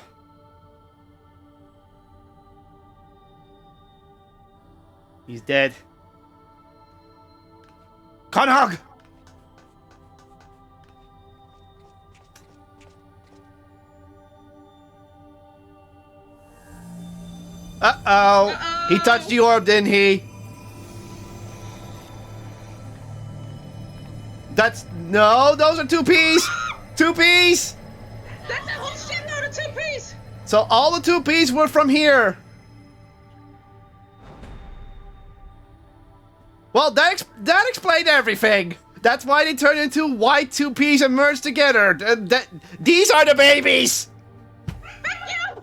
S1: He's dead. Conhog! Uh-oh. He touched the orb, didn't he? No, those are 2Ps! 2Ps!
S2: That's a whole shitload of 2Ps!
S1: So all the 2Ps were from here. Well, that explained everything. That's why they turned into white 2Ps and merged together. These are the babies!
S2: You!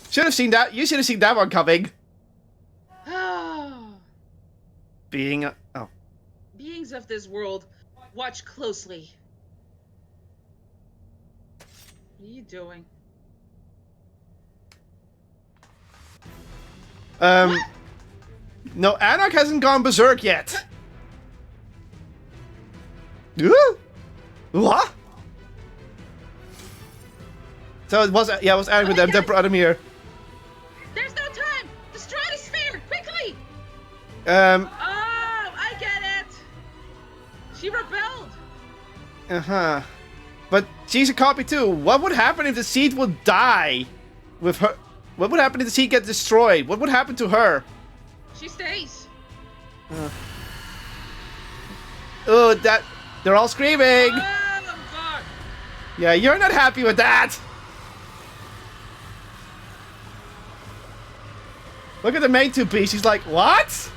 S1: Should have seen that. You should have seen that one coming. Beings
S2: of this world, watch closely. What are you doing? What?
S1: No, Anarch hasn't gone berserk yet. What? So it was Anarch with them that brought him here.
S2: There's no time! Destroy the sphere! Quickly!
S1: Oh,
S2: I get it! She rebelled!
S1: Uh-huh. But she's a copy too. What would happen if the seed would die with her? What would happen if the seed gets destroyed? What would happen to her?
S2: She stays.
S1: Oh, they're all screaming.
S2: Oh, God.
S1: Yeah, you're not happy with that. Look at the main 2P. She's like, what?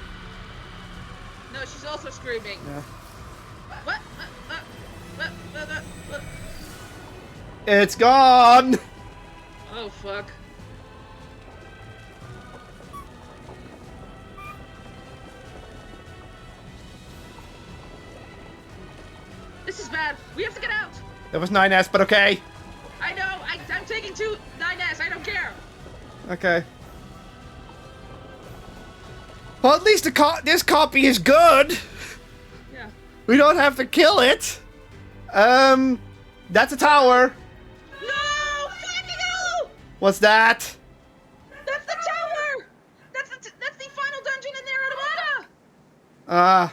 S2: No, she's also screaming.
S1: Yeah.
S2: What?
S1: It's gone.
S2: Oh, fuck. This is bad. We have to get out.
S1: That was 9S, but okay.
S2: I know. I'm taking 9S. I don't care.
S1: Okay. Well, at least this copy is good.
S2: Yeah.
S1: We don't have to kill it. That's a tower.
S2: No! Fucking hell!
S1: What's that?
S2: That's the tower! That's the final dungeon in NIER Automata!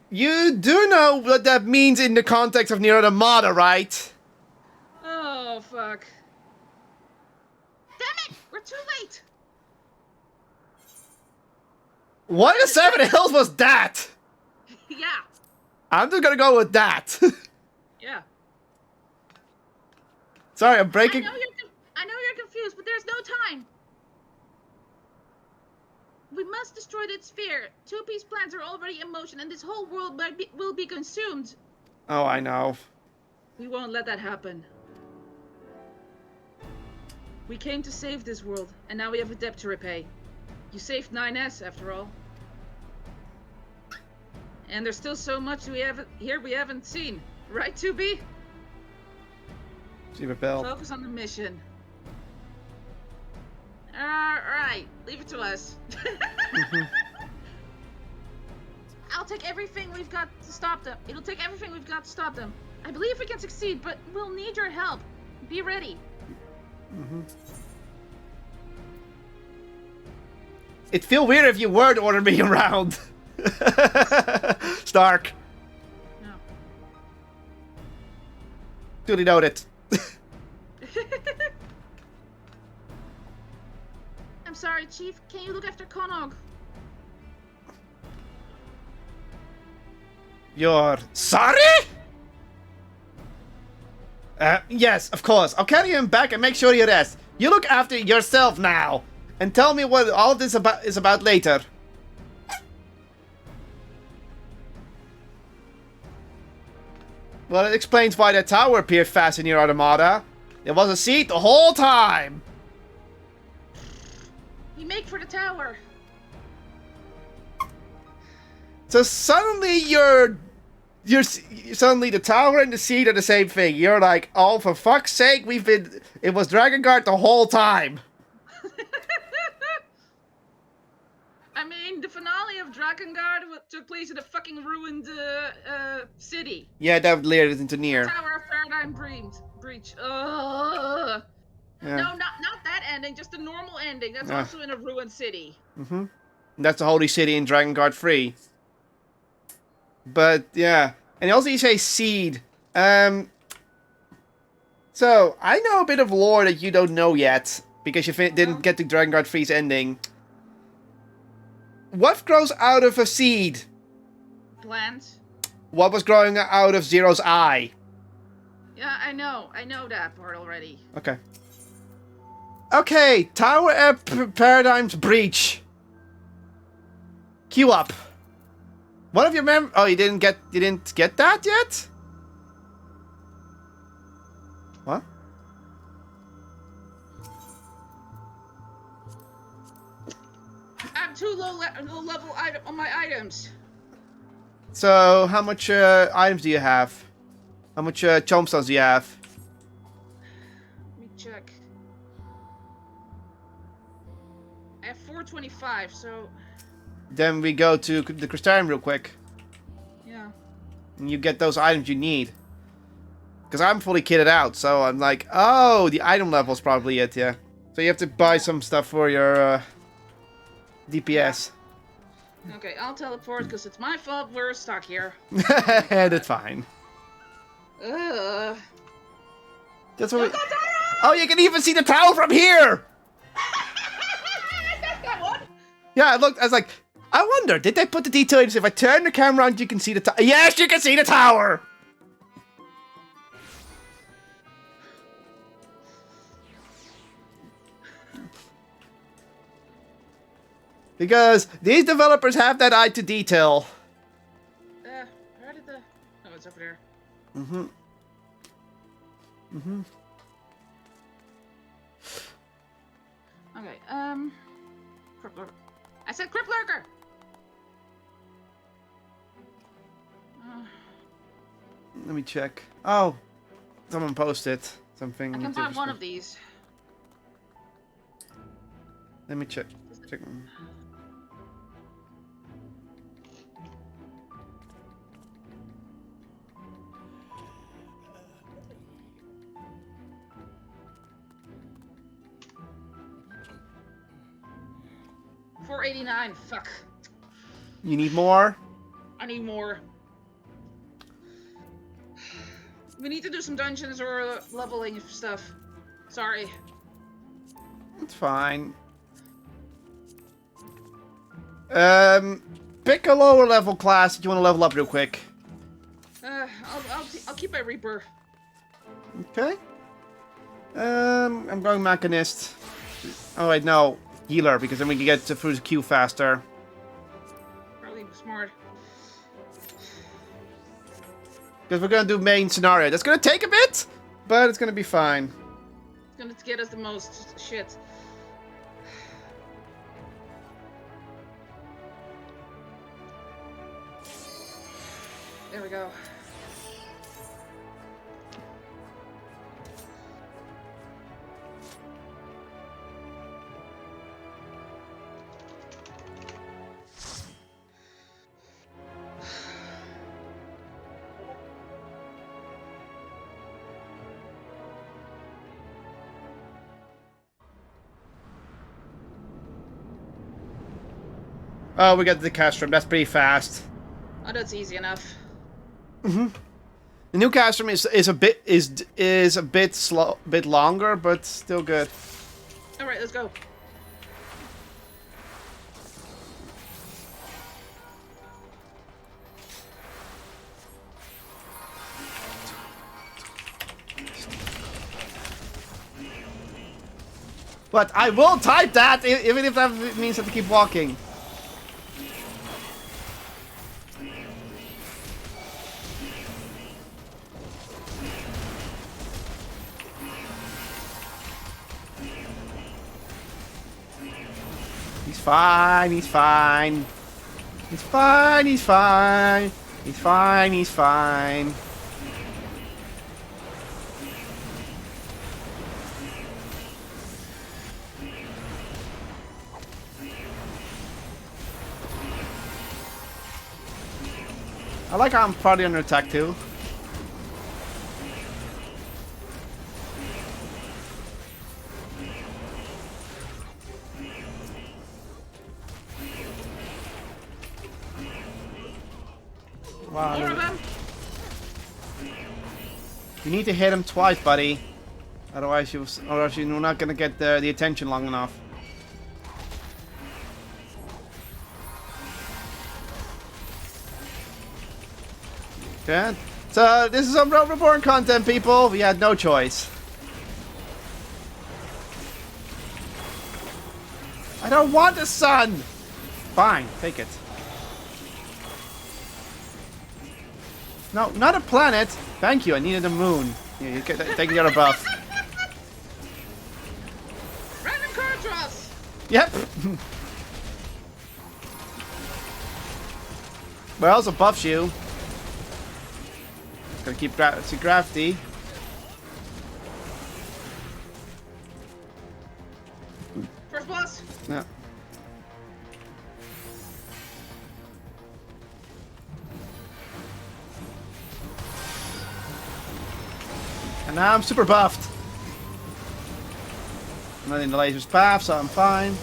S1: You do know what that means in the context of NIER Automata, right?
S2: Oh, fuck. Damn it! We're too late!
S1: What in the Seven Hills was that?
S2: Yeah.
S1: I'm just gonna go with that.
S2: Yeah.
S1: Sorry, I'm breaking...
S2: I know you're confused, but there's no time. We must destroy that sphere. 2P's plans are already in motion, and this whole world will be consumed.
S1: Oh, I know.
S2: We won't let that happen. We came to save this world, and now we have a debt to repay. You saved 9S, after all. And there's still so much we haven't seen. Right, 2B?
S1: See rebel.
S2: Focus on the mission. Alright, leave it to us. I'll take everything we've got to stop them. It'll take everything we've got to stop them. I believe we can succeed, but we'll need your help. Be ready.
S1: It'd feel weird if you weren't ordering me around. Stark.
S2: No.
S1: Duly noted.
S2: I'm sorry, Chief. Can you look after Konog?
S1: You're sorry? Yes, of course. I'll carry him back and make sure you rest. You look after yourself now. And tell me what all of this is about later. Well, it explains why that tower appeared fast in your automata. It was a seat the whole time.
S2: You make for the tower.
S1: So suddenly suddenly the tower and the seat are the same thing. You're like, oh, for fuck's sake, it was Dragon Guard the whole time.
S2: I mean, the finale of Drakengard took place in a fucking ruined city.
S1: Yeah, that layered it into NIER.
S2: Tower of Paradigm Breach. Ugh.
S1: Yeah.
S2: No, not that ending, just the normal ending. That's also in a ruined city.
S1: Mm-hmm. That's the holy city in Dragon Guard 3. But, yeah. And also you say seed. So, I know a bit of lore that you don't know yet. Because you didn't get to Dragon Guard 3's ending. What grows out of a seed?
S2: Plants.
S1: What was growing out of Zero's eye?
S2: Yeah, I know that part already.
S1: Okay. Okay, Tower Paradigm's Breach. Queue up. One of your oh, you didn't get that yet? What?
S2: I'm too low level on my items.
S1: So, how much items do you have? How much tombstones do you have?
S2: Let me check. I have 425, so...
S1: Then we go to the Crystarium real quick.
S2: Yeah.
S1: And you get those items you need. Because I'm fully kitted out, so I'm like, oh, the item level's probably it, yeah. So you have to buy some stuff for your DPS.
S2: Okay, I'll teleport because it's my fault we're stuck here.
S1: That's fine.
S2: Ugh.
S1: That's what we... Oh, you can even see the tower from here!
S2: That one?
S1: Yeah, I was like, I wonder, did they put the detail in? If I turn the camera on, you can see the tower. Yes, you can see the tower! Because these developers have that eye to detail.
S2: Where did the... Oh, it's over there.
S1: Mm-hmm. Mm-hmm.
S2: Okay, Crypt Lurker. I said Crypt Lurker!
S1: Let me check. Oh, someone posted something.
S2: I can buy one of these.
S1: Let me check. Check.
S2: $4.89. Fuck.
S1: You need more?
S2: I need more. We need to do some dungeons or leveling stuff. Sorry.
S1: It's fine. Pick a lower level class that you want to level up real quick.
S2: I'll keep my Reaper.
S1: Okay. I'm going Mechanist. Oh wait, no. Healer, because then we can get through the queue faster.
S2: Probably smart.
S1: Because we're gonna do main scenario. That's gonna take a bit, but it's gonna be fine.
S2: It's gonna get us the most shit. There we go.
S1: Oh, we got the castrum. That's pretty fast.
S2: Oh, that's easy enough.
S1: The new castrum is a bit slow, bit longer, but still good.
S2: All right, let's go.
S1: But I will type that, even if that means I have to keep walking. He's fine, he's fine. He's fine, he's fine. He's fine, he's fine. I like how I'm probably under attack too. Wow.
S2: More of them.
S1: You need to hit him twice, buddy. Otherwise you're not gonna get the attention long enough. Okay. So this is some Reborn content, people. We had no choice. I don't want the sun. Fine, take it. No, not a planet. Thank you. I needed a moon. Yeah, you can take the other buff.
S2: Random card draws.
S1: Yep. But also buffs you. Gotta keep crafty.
S2: First boss.
S1: Yeah. And now I'm super buffed. I'm not in the laser's path, so I'm fine.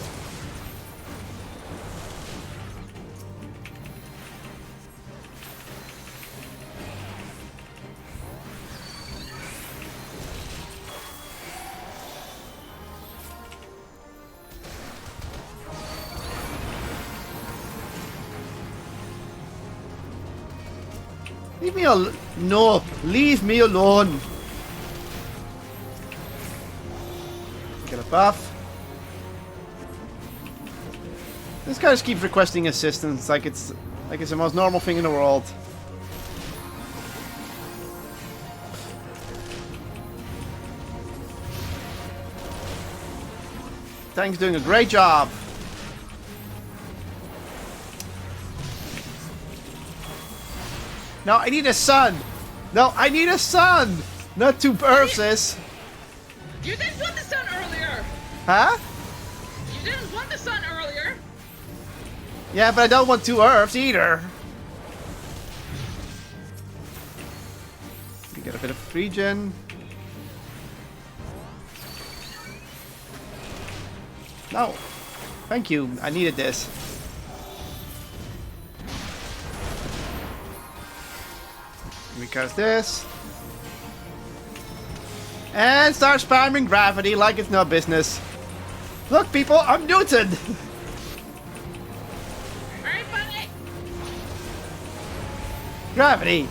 S1: Leave me alone. No, leave me alone. Get a buff. This guy just keeps requesting assistance like it's the most normal thing in the world. Tank's doing a great job. No, I need a sun. No, I need a sun. Not two Earths.
S2: You didn't want the sun earlier.
S1: Huh?
S2: You didn't want the sun earlier.
S1: Yeah, but I don't want two Earths either. You get a bit of regen. No. Thank you. I needed this. Because this. And start spamming gravity like it's no business. Look, people, I'm Newton.
S2: Alright, buddy.
S1: Gravity.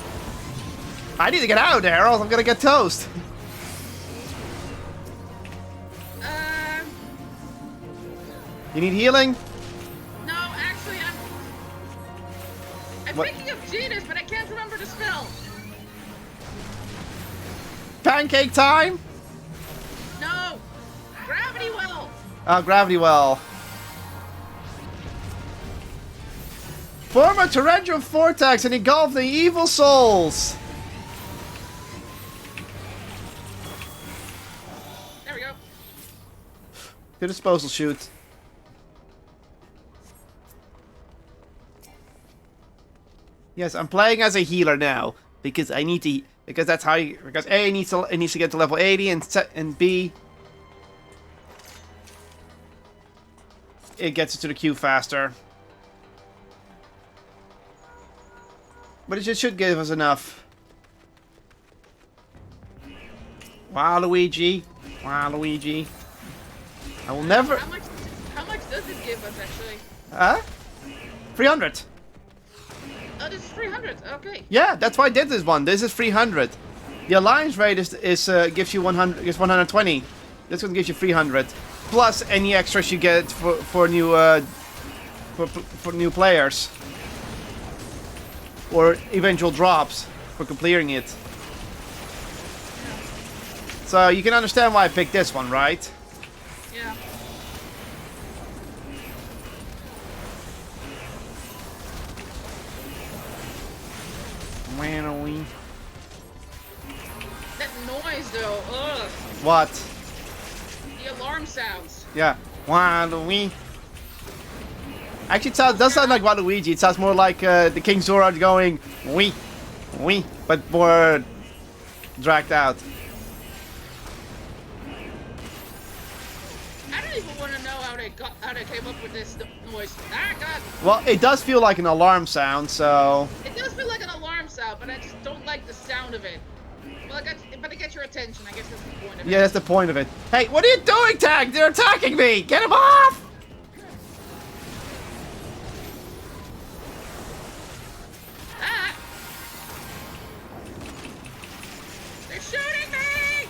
S1: I need to get out of there, or else I'm gonna get toast. You need healing?
S2: No, actually, I'm
S1: What?
S2: thinking of Genus, but I can't remember the spell.
S1: Pancake time?
S2: No, Gravity Well.
S1: Gravity well. Form a torrential vortex and engulf the evil souls.
S2: There we go.
S1: To disposal chute. Yes, I'm playing as a healer now because I need to. Because that's how. Because A needs to get to level 80 and B it gets it to the queue faster. But it just should give us enough. Wow, Luigi. Wow, Luigi. I will never.
S2: How much does it give us actually?
S1: Huh? 300.
S2: Oh, this is 300. Okay.
S1: Yeah, that's why I did this one. This is 300. The alliance rate gives you 100. Is 120. This one gives you 300. Plus any extras you get for new for new players. Or eventual drops for completing it. So you can understand why I picked this one, right?
S2: Yeah. That noise though, ugh.
S1: What?
S2: The alarm sounds.
S1: Yeah. Waluigi. Actually, it does sound like Waluigi. It sounds more like the King Zora going wee, wee, but more dragged out.
S2: I don't even want to know how they came up with this noise. Ah, God.
S1: Well, it does feel like an alarm sound, so.
S2: It does feel like an alarm sound, but I just don't like the sound of it. Well, but it gets your attention. I guess that's the point of it.
S1: Yeah, that's the point of it. Hey, what are you doing, Tag? They're attacking me! Get him off!
S2: Ah! They're shooting me!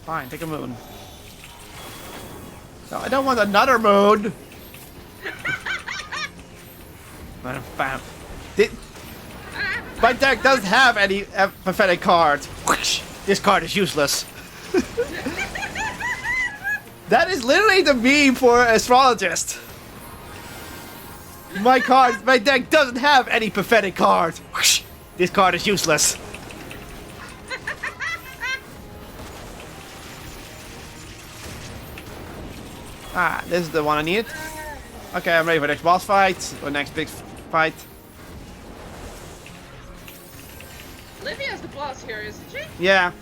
S1: Fine, take a moon. No, I don't want another moon! Bam. My deck doesn't have any pathetic cards. This card is useless. That is literally the meme for astrologist. My deck doesn't have any pathetic cards. This card is useless. This is the one I need. Okay, I'm ready for the next boss fight or next big fight.
S2: Livia's the boss here, isn't she?
S1: Yeah,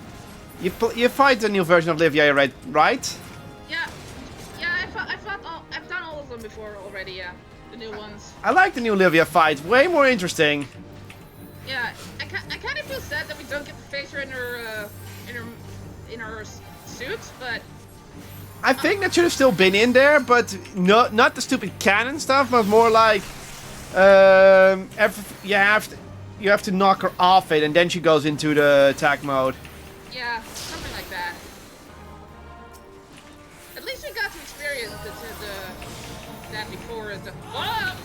S1: you fight the new version of Livia, right?
S2: Yeah, I've done all of them before already. Yeah, the new ones.
S1: I like the new Livia fight. Way more interesting.
S2: Yeah, I kind of feel sad that we don't get to face her in her suit, but
S1: I think that should have still been in there, but not the stupid cannon stuff, but more like you have to knock her off it, and then she goes into the attack mode.
S2: yeah, something like that. At least we got to experience that before. Oh!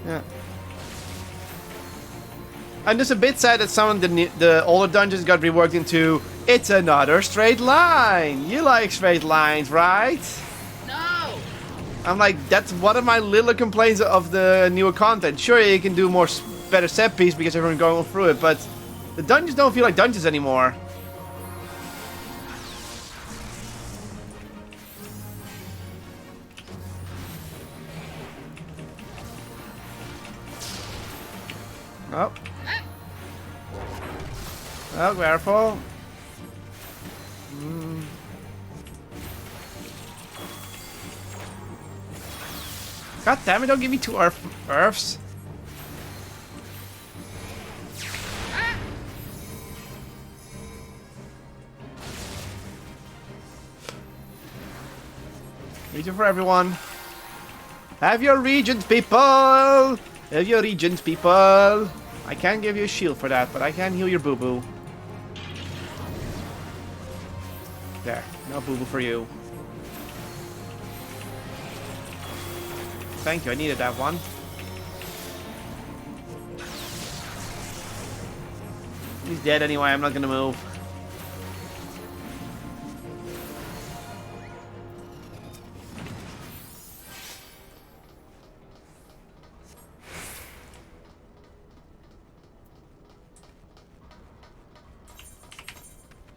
S1: Yeah. And it's a bit sad that some of the older dungeons got reworked into it's another straight line. You like straight lines, right?
S2: No!
S1: I'm like, that's one of my little complaints of the newer content. Sure, you can do better set piece because everyone's going through it, but the dungeons don't feel like dungeons anymore. Oh. Oh, careful. God damn it, don't give me two earths. Region for everyone. Have your regions, people! Have your regions, people. I can't give you a shield for that, but I can heal your boo-boo. There, no boo-boo for you. Thank you, I needed that one. He's dead anyway, I'm not gonna move.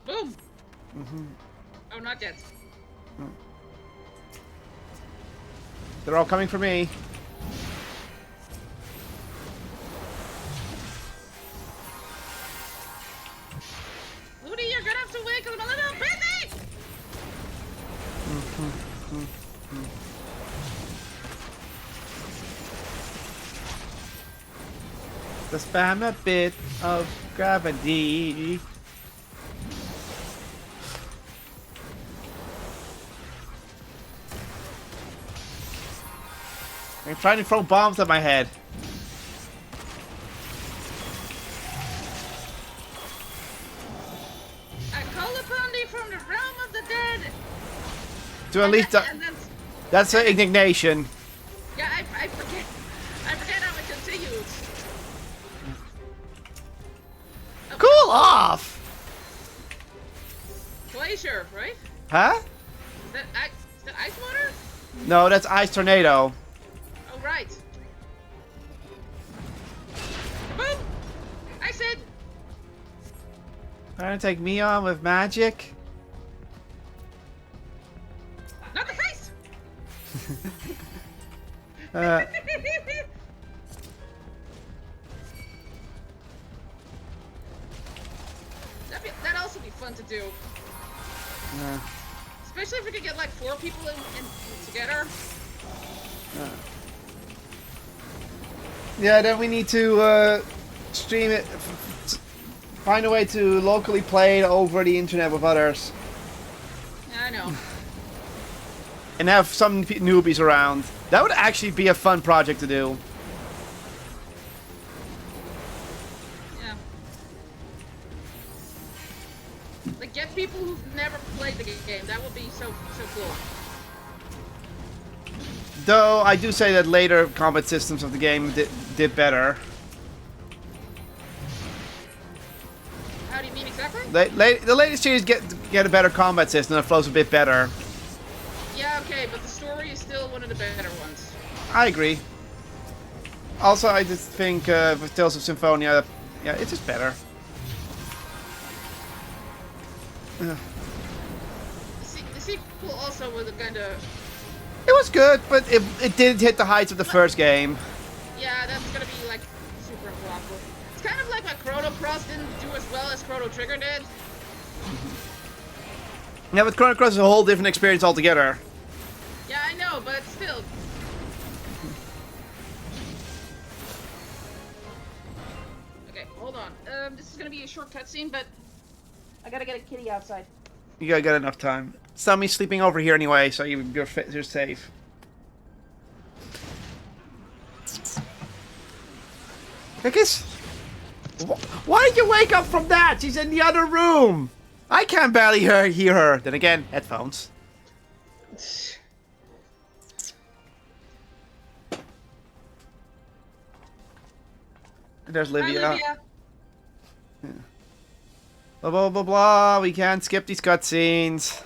S2: Boom! Oh, not yet.
S1: They're all coming for me.
S2: Moody, you're gonna have to wait 'cause I'm a little busy!
S1: The spam a bit of gravity. I'm trying to throw bombs at my head.
S2: I call upon thee from the realm of the dead!
S1: To at least that's an indignation.
S2: Yeah, I forget. I forget how it continues. Oh,
S1: Cool off!
S2: glacier, right?
S1: Huh?
S2: Is that ice water?
S1: No, that's ice tornado.
S2: Oh, right. Boom! I said.
S1: Trying to take me on with magic.
S2: Not the face!
S1: Uh,
S2: That'd also be fun to do. Especially if we could get like 4 people in together.
S1: yeah, then we need to stream it. Find a way to locally play it over the internet with others.
S2: Yeah, I know.
S1: And have some newbies around. That would actually be a fun project to do.
S2: Yeah. Like, get people who've never played the game. That would be so cool.
S1: Though, I do say that later combat systems of the game did better.
S2: How do you mean exactly?
S1: The latest series get a better combat system that flows a bit better.
S2: Yeah, okay, but the story is still one of the better ones.
S1: I agree. Also, I just think with Tales of Symphonia, yeah, it's just better.
S2: The sequel also was a kind of...
S1: It was good, but it didn't hit the heights of the first game.
S2: Yeah, that's gonna be like super improbable. It's kind of like what Chrono Cross didn't do as well as Chrono Trigger did.
S1: Yeah, but Chrono Cross is a whole different experience altogether.
S2: Yeah, I know, but still. Okay, hold on. This is gonna be a short cutscene, but I gotta get a kitty outside.
S1: You gotta get enough time. Sammy's sleeping over here anyway, so you're safe. I guess. Why did you wake up from that? She's in the other room. I can barely hear her. Then again, headphones. There's Livia.
S2: Hi, Livia.
S1: Yeah. Blah blah blah blah. We can't skip these cutscenes.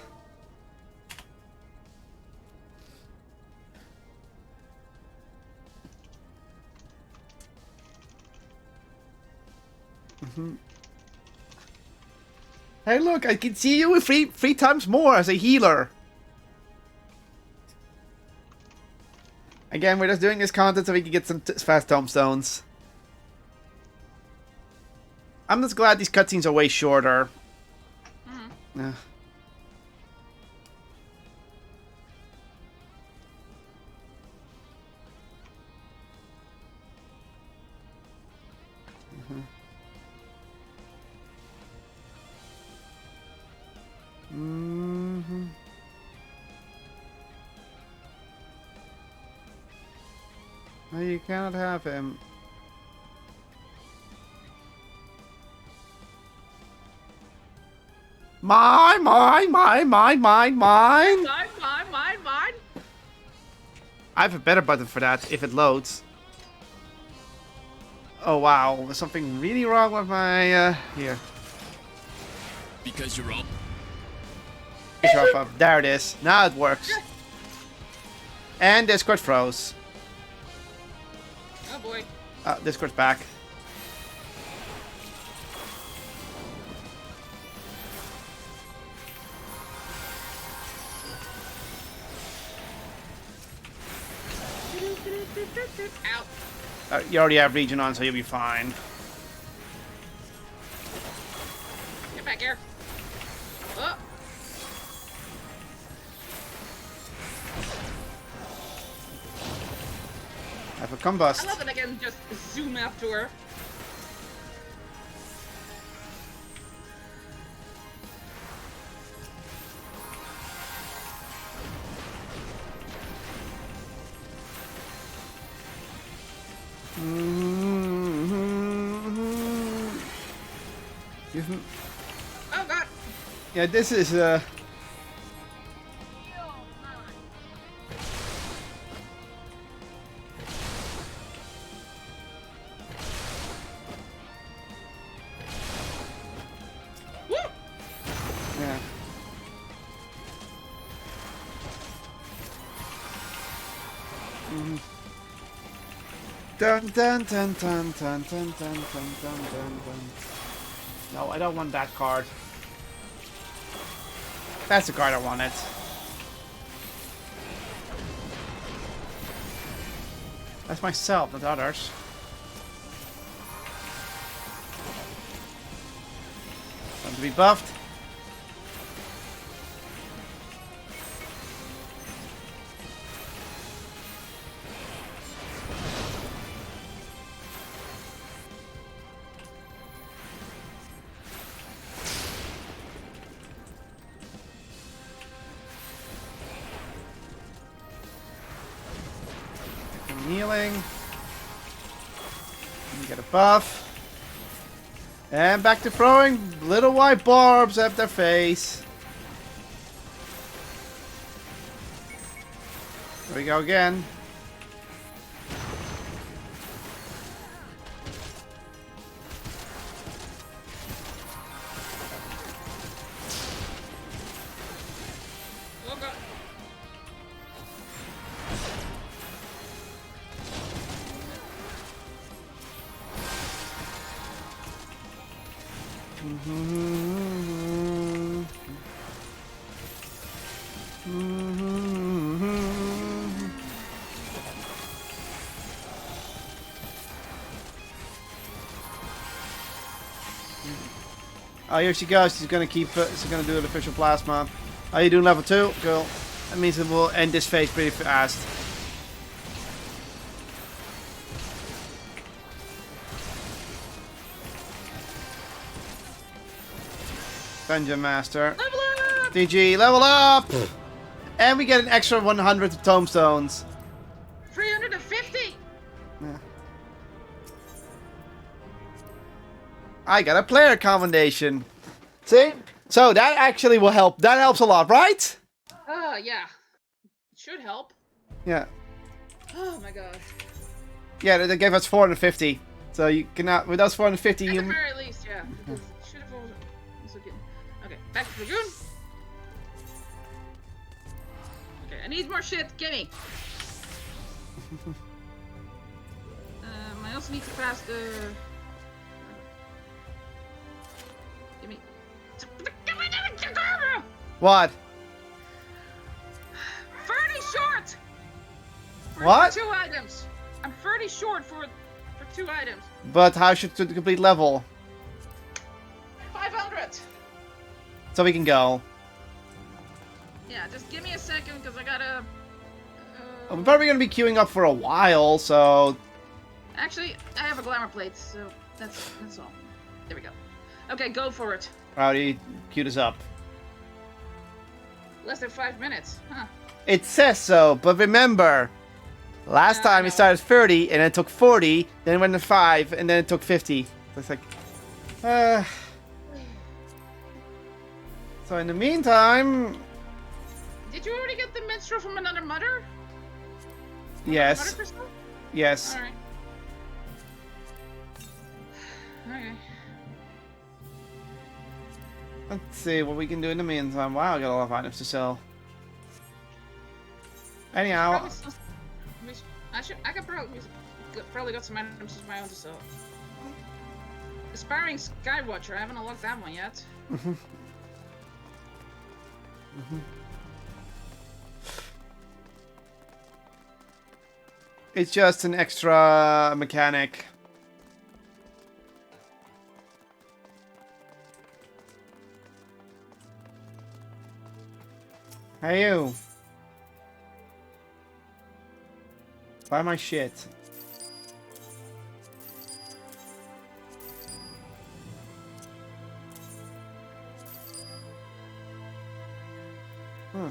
S1: Hey, look! I can see you with three times more as a healer. Again, we're just doing this content so we can get some fast tombstones. I'm just glad these cutscenes are way shorter. Yeah. No, you cannot have him. Mine!
S2: Mine.
S1: I have a better button for that if it loads. Oh wow, there's something really wrong with my here.
S3: Because you're all.
S1: There it is. Now it works. And Discord froze.
S2: Oh boy.
S1: Discord's back.
S2: Ow.
S1: You already have region on, so you'll be fine.
S2: Get back here. Oh.
S1: I have a combust.
S2: I love that I can just zoom after her. Oh god.
S1: Yeah, this is
S2: Woo!
S1: yeah. Dun dun dun dun dun dun dun dun dun dun dun. No, I don't want that card. That's the card I wanted. That's myself, not others. Want to be buffed? Healing. Get a buff. And back to throwing little white barbs at their face. There we go again.
S2: Oh god.
S1: Oh, here she goes. She's gonna keep. She's gonna do an official plasma. Are you doing level 2? Cool. That means it will end this phase pretty fast. Dungeon Master.
S2: Level up!
S1: DG, level up! And we get an extra 100 tombstones.
S2: 350!
S1: Yeah. I got a player commendation. See? So that actually will help. That helps a lot, right?
S2: Yeah. It should help.
S1: Yeah.
S2: Oh my god.
S1: Yeah, they gave us 450. So you cannot, with those 450,
S2: At the
S1: you...
S2: very least, yeah. Because it should have also good. Okay, back to Dragoon. Okay, I need more shit. Gimme. I also need to pass the... Gimme.
S1: What?
S2: 30 short! For
S1: What?
S2: 2 items. I'm 30 short for 2 items.
S1: But how should the complete level?
S2: 500!
S1: So we can go.
S2: Yeah, just give me a second, because I gotta...
S1: We're probably going to be queuing up for a while, so...
S2: Actually, I have a glamour plate, so that's all. There we go. Okay, go for it.
S1: Already queued us up.
S2: Less than 5 minutes, huh?
S1: It says so, but remember, Last time it started 30, and then it took 40, then it went to 5, and then it took 50. So it's like... So in the meantime...
S2: Did you already get the minstrel from another mother?
S1: Yes.
S2: Mother crystal?
S1: Yes.
S2: Alright. Okay.
S1: Let's see what we can do in the meantime. Wow, I got a lot of items to sell. Anyhow...
S2: I could probably got some items of my own to sell. Aspiring Skywatcher, I haven't unlocked that one yet.
S1: It's just an extra mechanic. Hey you! Buy my shit. Huh.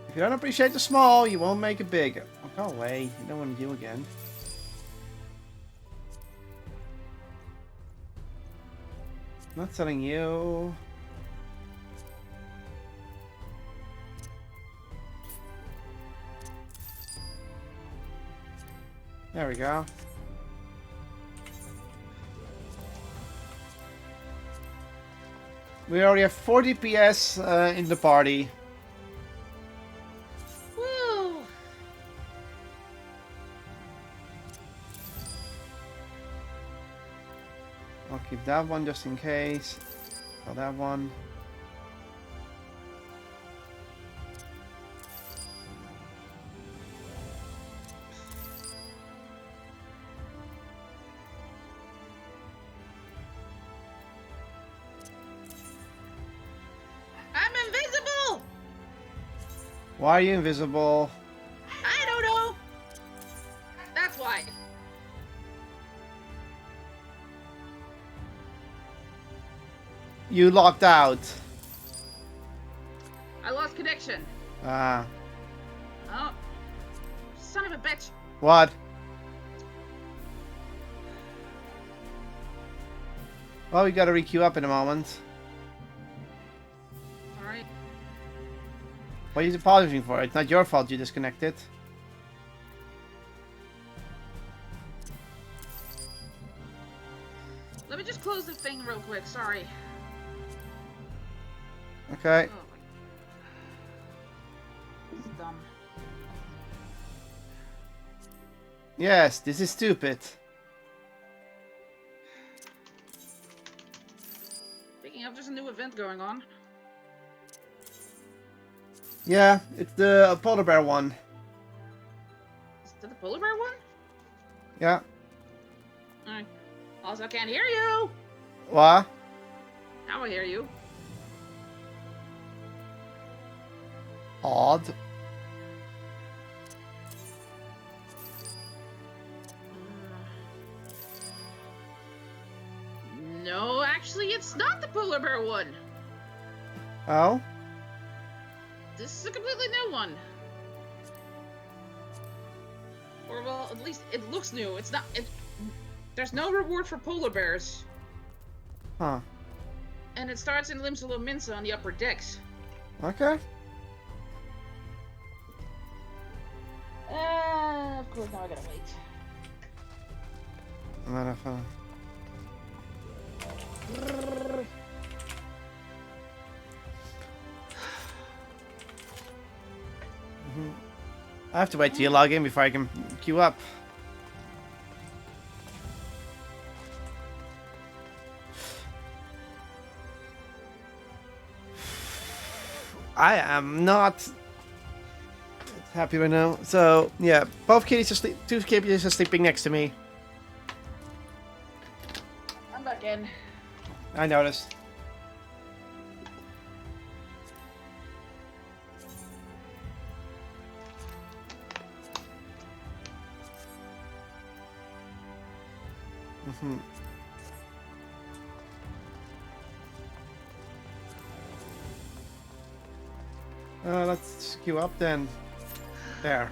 S1: If you don't appreciate the small, you won't make it big. Oh, go away. I don't want you again. Not selling you. There we go. We already have 40 PS in the party.
S2: Woo!
S1: I'll keep that one just in case. Sell that one.
S2: I'm invisible!
S1: Why are you invisible?
S2: I don't know! That's why.
S1: You locked out.
S2: I lost connection.
S1: Ah.
S2: Oh. Son of a bitch.
S1: What? Well, we gotta re-queue up in a moment.
S2: Alright.
S1: What are you apologizing for? It's not your fault you disconnected.
S2: Let me just close the thing real quick, sorry.
S1: Okay.
S2: Oh. This is dumb.
S1: Yes, this is stupid.
S2: Speaking of, there's a new event going on.
S1: Yeah, it's the polar bear one.
S2: Is that the polar bear one?
S1: Yeah.
S2: Alright. Also, can't hear you!
S1: What?
S2: Now I hear you.
S1: Odd.
S2: No, actually, it's not the polar bear one.
S1: Oh?
S2: This is a completely new one. Or, well, at least it looks new. It's not... There's no reward for polar bears.
S1: Huh.
S2: And it starts in Limsalo Minsa on the upper decks.
S1: Okay.
S2: Of course, now I gotta wait.
S1: Not a fun. I have to wait till you log in before I can queue up. I am not happy right now. So, yeah, both kitties are sleep. Two kitties are sleeping next to me.
S2: I'm back in.
S1: I noticed. Let's queue up then. There.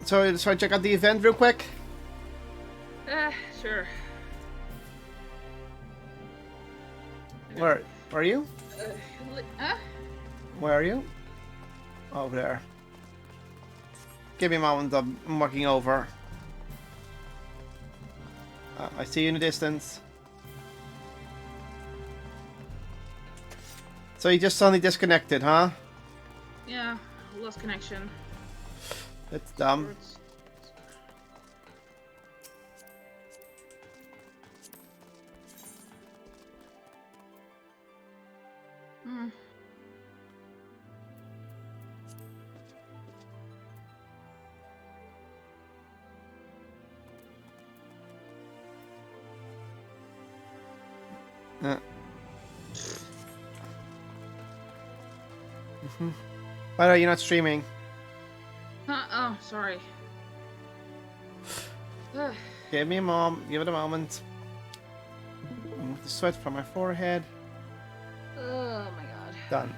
S1: So I check out the event real quick?
S2: Sure.
S1: Where are you?
S2: Huh?
S1: Where are you? Over there. Give me a moment, I'm walking over. I see you in the distance. So you just suddenly disconnected, huh?
S2: Yeah, lost connection.
S1: That's dumb. By the way, you're not streaming.
S2: Oh, sorry.
S1: Give me a moment. Give it a moment. Remove the sweat from my forehead.
S2: Oh my god.
S1: Done.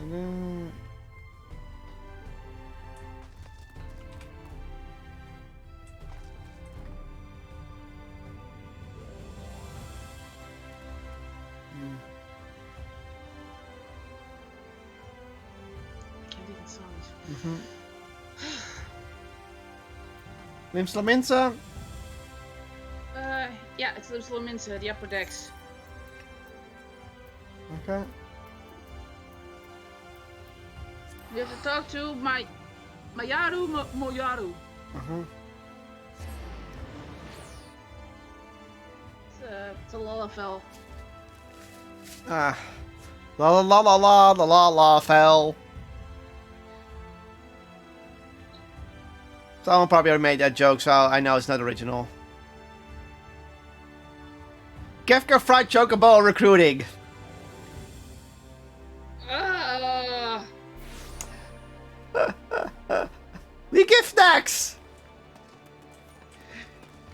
S1: And then...
S2: Can't even songs.
S1: Limsla Minsa?
S2: Yeah, it's Limsla Minsa, the upper decks.
S1: Okay.
S2: You have to talk to Mayaru Moyaru. It's a Lalafell.
S1: Ah. La la la la la la la la fell. Someone probably already made that joke, so I know it's not original. Kefka Fried Chocobo recruiting. The gift snacks!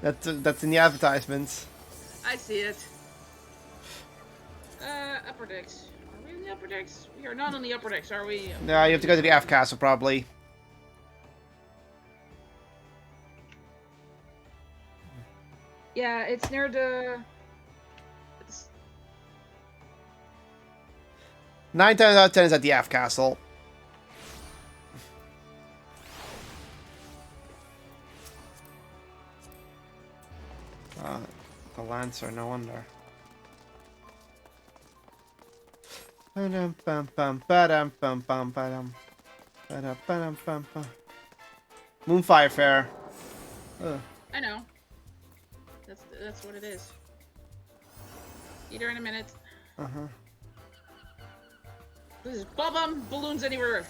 S1: That's in the advertisements.
S2: I see it. Upper decks. Are we in the upper decks? We are not on the upper decks, are we?
S1: No, you have to go to the F castle probably.
S2: Yeah, it's near the...
S1: 9 times out of 10 is at the F castle. The Lancer, no wonder. Moonfire Fair.
S2: I know. That's what it is. Either in a minute. This is Bum Balloons Anywhere.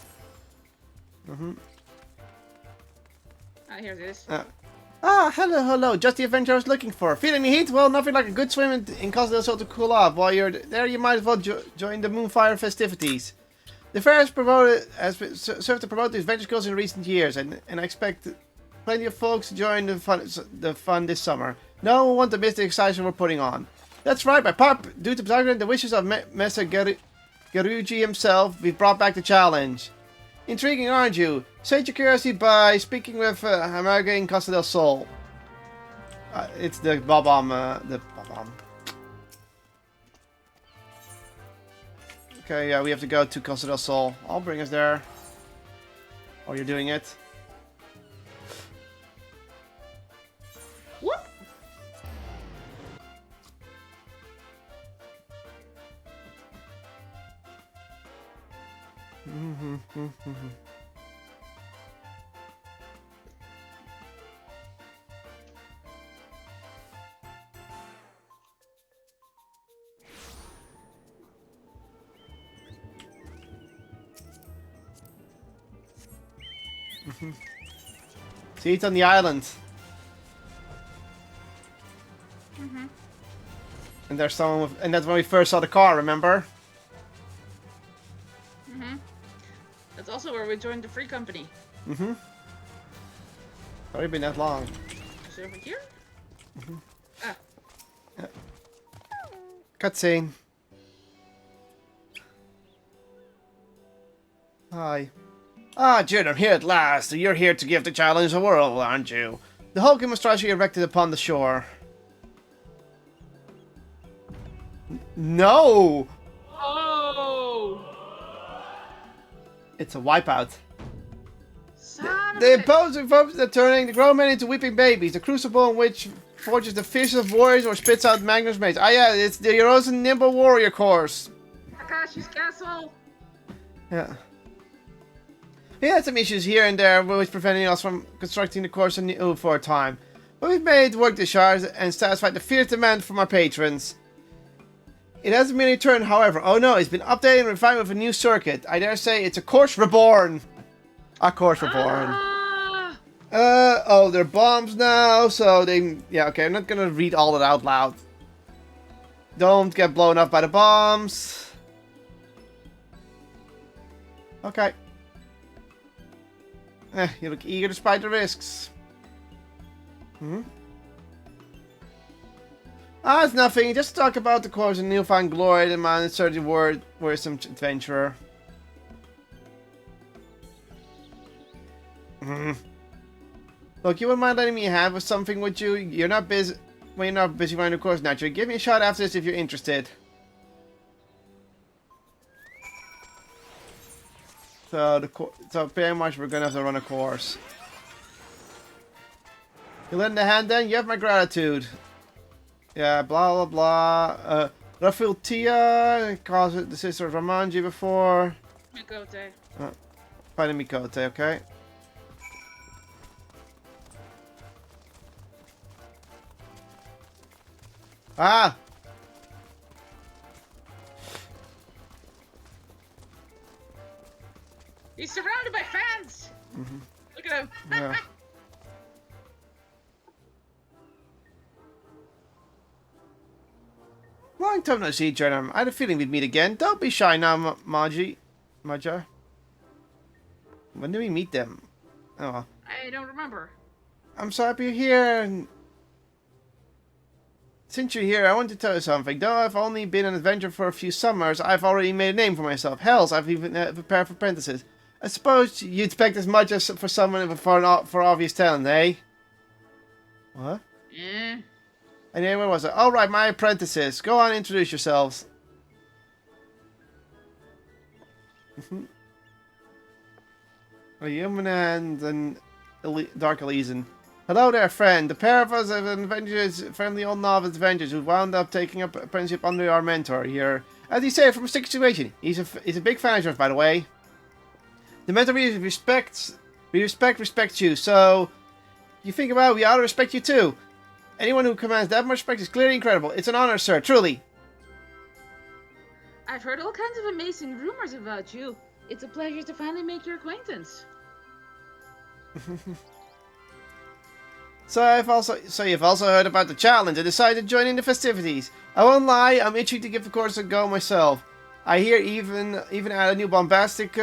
S2: Here's this.
S1: Hello. Just the adventure I was looking for. Feeling the heat? Well, nothing like a good swim in Kotlol to cool off. While you're there, you might as well join the Moonfire festivities. The fair has served to promote the adventure skills in recent years, and I expect plenty of folks to join the fun this summer. No one wants to miss the excitement we're putting on. That's right, my pop. Due to the wishes of Mr. Garuji himself, we've brought back the challenge. Intriguing, aren't you? Sate your curiosity by speaking with America in Costa del Sol. It's the Bob-omb, Okay, yeah, we have to go to Costa del Sol. I'll bring us there. Oh, you're doing it?
S2: Whoop!
S1: See, it's on the island. And there's someone with, and that's when we first saw the car, remember?
S2: Mm-hmm. That's also where we joined the free company.
S1: Mm-hmm. Already been that long.
S2: Is it over here?
S1: Mm-hmm.
S2: Ah.
S1: Yeah. Cutscene. Hi. Ah, Jin, I'm here at last. You're here to give the challenge a whirl, aren't you? The whole monstrosity erected upon the shore. No!
S2: Oh!
S1: It's a wipeout.
S2: The
S1: opposing foes are turning the grown men into weeping babies. The crucible in which forges the fiercest of warriors or spits out Magnus mates. Ah yeah, it's the Heroes and Nimble Warrior course.
S2: Takashi's castle!
S1: Yeah. We had some issues here and there which preventing us from constructing the course anew for a time. But we've made work this shards and satisfied the fierce demand from our patrons. It hasn't been returned, however. Oh no, it's been updated and refined with a new circuit. I dare say it's a course reborn. A course reborn. Oh, they're bombs now, so they... Yeah, okay, I'm not gonna read all that out loud. Don't get blown up by the bombs. Okay. You look eager despite the risks. Hmm? Ah, it's nothing. Just talk about the course and you'll find glory, the man is certainly worth some adventurer. Hmm. Look, you wouldn't mind letting me have with something, would you? You're not busy when you're not busy running the course naturally. Give me a shot after this if you're interested. So pretty much we're gonna have to run a course. You lend a hand then? You have my gratitude. Yeah, blah blah blah. Rafael Tia calls it the sister of Ramanji before.
S2: Mikote.
S1: Finding Mikote, okay. Ah!
S2: He's surrounded by fans!
S1: Mm-hmm.
S2: Look at him!
S1: Yeah. Long time no see, Jernam. I had a feeling we'd meet again. Don't be shy now, Maja. When did we meet them? Oh.
S2: I don't remember.
S1: I'm so happy you're here. And since you're here, I want to tell you something. Though I've only been an adventurer for a few summers, I've already made a name for myself. Hells, I've even prepared for apprentices. I suppose you'd expect as much as for someone for obvious talent, eh? What?
S2: Yeah.
S1: Anyway, where was it? All right, my apprentices. Go on, introduce yourselves. A human and Dark Elysian. Hello there, friend. The pair of us have adventures, friendly old novice adventurers who wound up taking up apprenticeship under our mentor here. As you say, from a stick situation. He's a big fan of yours, by the way. The mentor respects you. So, you think about it, we ought to respect you too. Anyone who commands that much respect is clearly incredible. It's an honor, sir, truly.
S2: I've heard all kinds of amazing rumors about you. It's a pleasure to finally make your acquaintance.
S1: So you've also heard about the challenge and decided to join in the festivities. I won't lie, I'm itching to give the course a go myself. I hear even add a new bombastic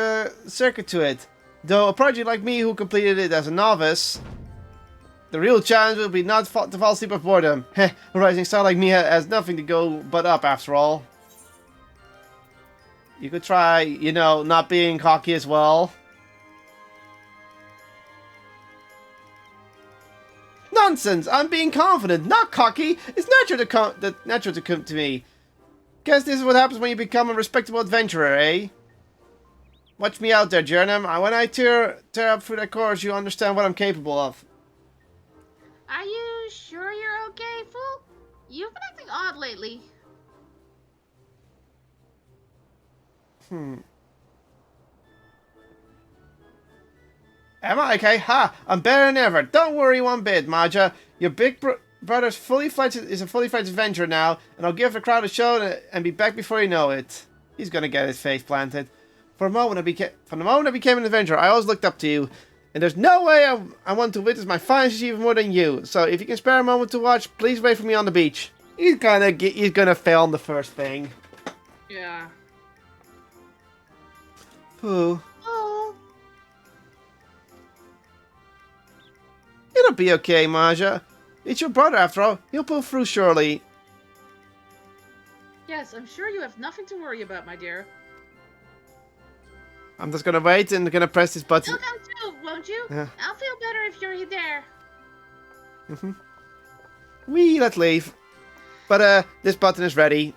S1: circuit to it. Though a project like me who completed it as a novice, the real challenge will be not to fall asleep of boredom. Heh, a rising star like me has nothing to go but up after all. You could try, you know, not being cocky as well. Nonsense! I'm being confident, not cocky. It's natural to come to me. Guess this is what happens when you become a respectable adventurer, eh? Watch me out there, Jernam. When I tear up through that course, you understand what I'm capable of.
S2: Are you sure you're okay, fool? You've been acting odd lately.
S1: Am I okay? Ha! I'm better than ever. Don't worry one bit, Maja. Your big brother's is a fully fledged adventurer now, and I'll give the crowd a show and be back before you know it. He's gonna get his face planted. From the moment I became an adventurer, I always looked up to you, and there's no way I want to witness my finest achievement more than you. So if you can spare a moment to watch, please wait for me on the beach. He's gonna fail on the first thing.
S2: Yeah.
S1: Ooh.
S2: Oh.
S1: It'll be okay, Maja. It's your brother after all. He'll pull through surely.
S2: Yes, I'm sure you have nothing to worry about, my dear.
S1: I'm just gonna wait and gonna press this button.
S2: You'll come too, won't you?
S1: Yeah.
S2: I'll feel better if you're there.
S1: Let's leave. But this button is ready.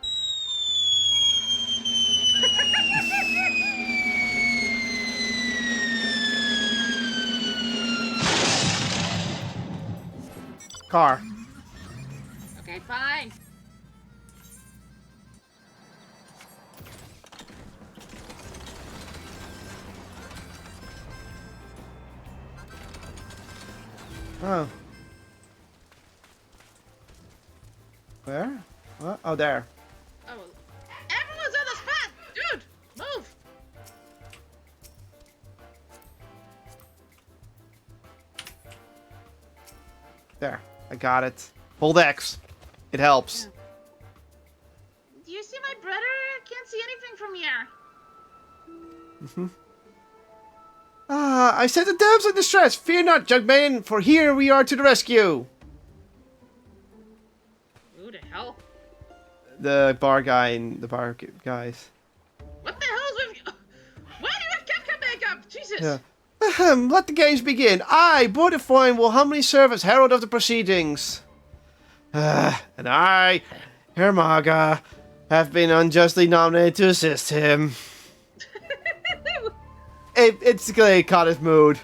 S1: Car.
S2: Okay, fine.
S1: Oh. Where? What? Oh, there.
S2: Oh, everyone's on the spot! Dude, move!
S1: There. I got it. Hold X. It helps.
S2: Yeah. Do you see my brother? I can't see anything from here.
S1: I said the damsel in distress. Fear not, Jugman, for here we are to the rescue.
S2: Who the hell?
S1: The bar guy and the bar guys.
S2: What the hell is with you? Why do you have Kafka makeup? Jesus!
S1: Yeah. Ahem, let the games begin. I, Borderfoin, will humbly serve as herald of the proceedings. And I, Hermaga, have been unjustly nominated to assist him. It's gonna caught his mood.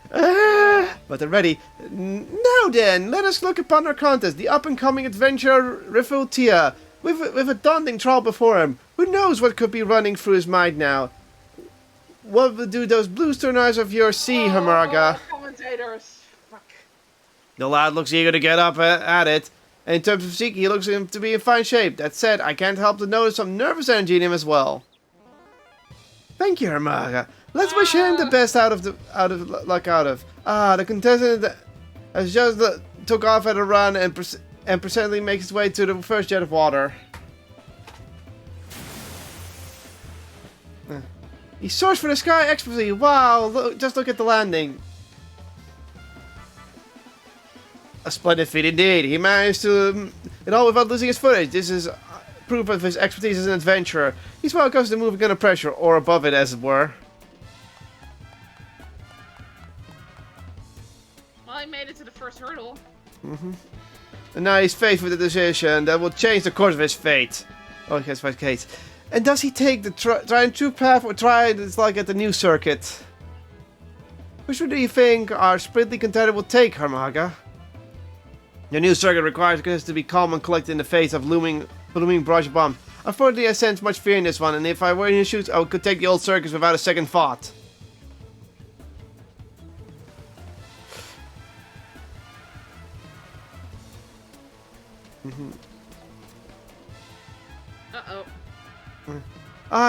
S1: But they're ready. Now then, let us look upon our contest. The up-and-coming adventurer Rifutia, with a daunting trial before him. Who knows what could be running through his mind now? What will do those blue-stern eyes of yours see, Hermaga?
S2: Commentators. Fuck.
S1: The lad looks eager to get up at it. And in terms of physique, he looks to be in fine shape. That said, I can't help to notice some nervous energy in him as well. Thank you, Hermaga. Let's wish him the best out of. The contestant that has just took off at a run and presently makes his way to the first jet of water. He soars for the sky expertly. Wow, just look at the landing. A splendid feat indeed. He managed to it all without losing his footage. This is proof of his expertise as an adventurer. He's well accustomed to moving under pressure, or above it as it were.
S2: Well, he made it to the first hurdle.
S1: And now he's faced with a decision that will change the course of his fate. Oh, he has five Kate. And does he take the try and true path or try it's like at the new circuit? Which one do you think our sprintly contender will take, Hermaga? The new circuit requires us to be calm and collected in the face of looming barrage bomb. Unfortunately, I sense much fear in this one, and if I were in your shoes, I could take the old circus without a second thought.
S2: Uh-oh.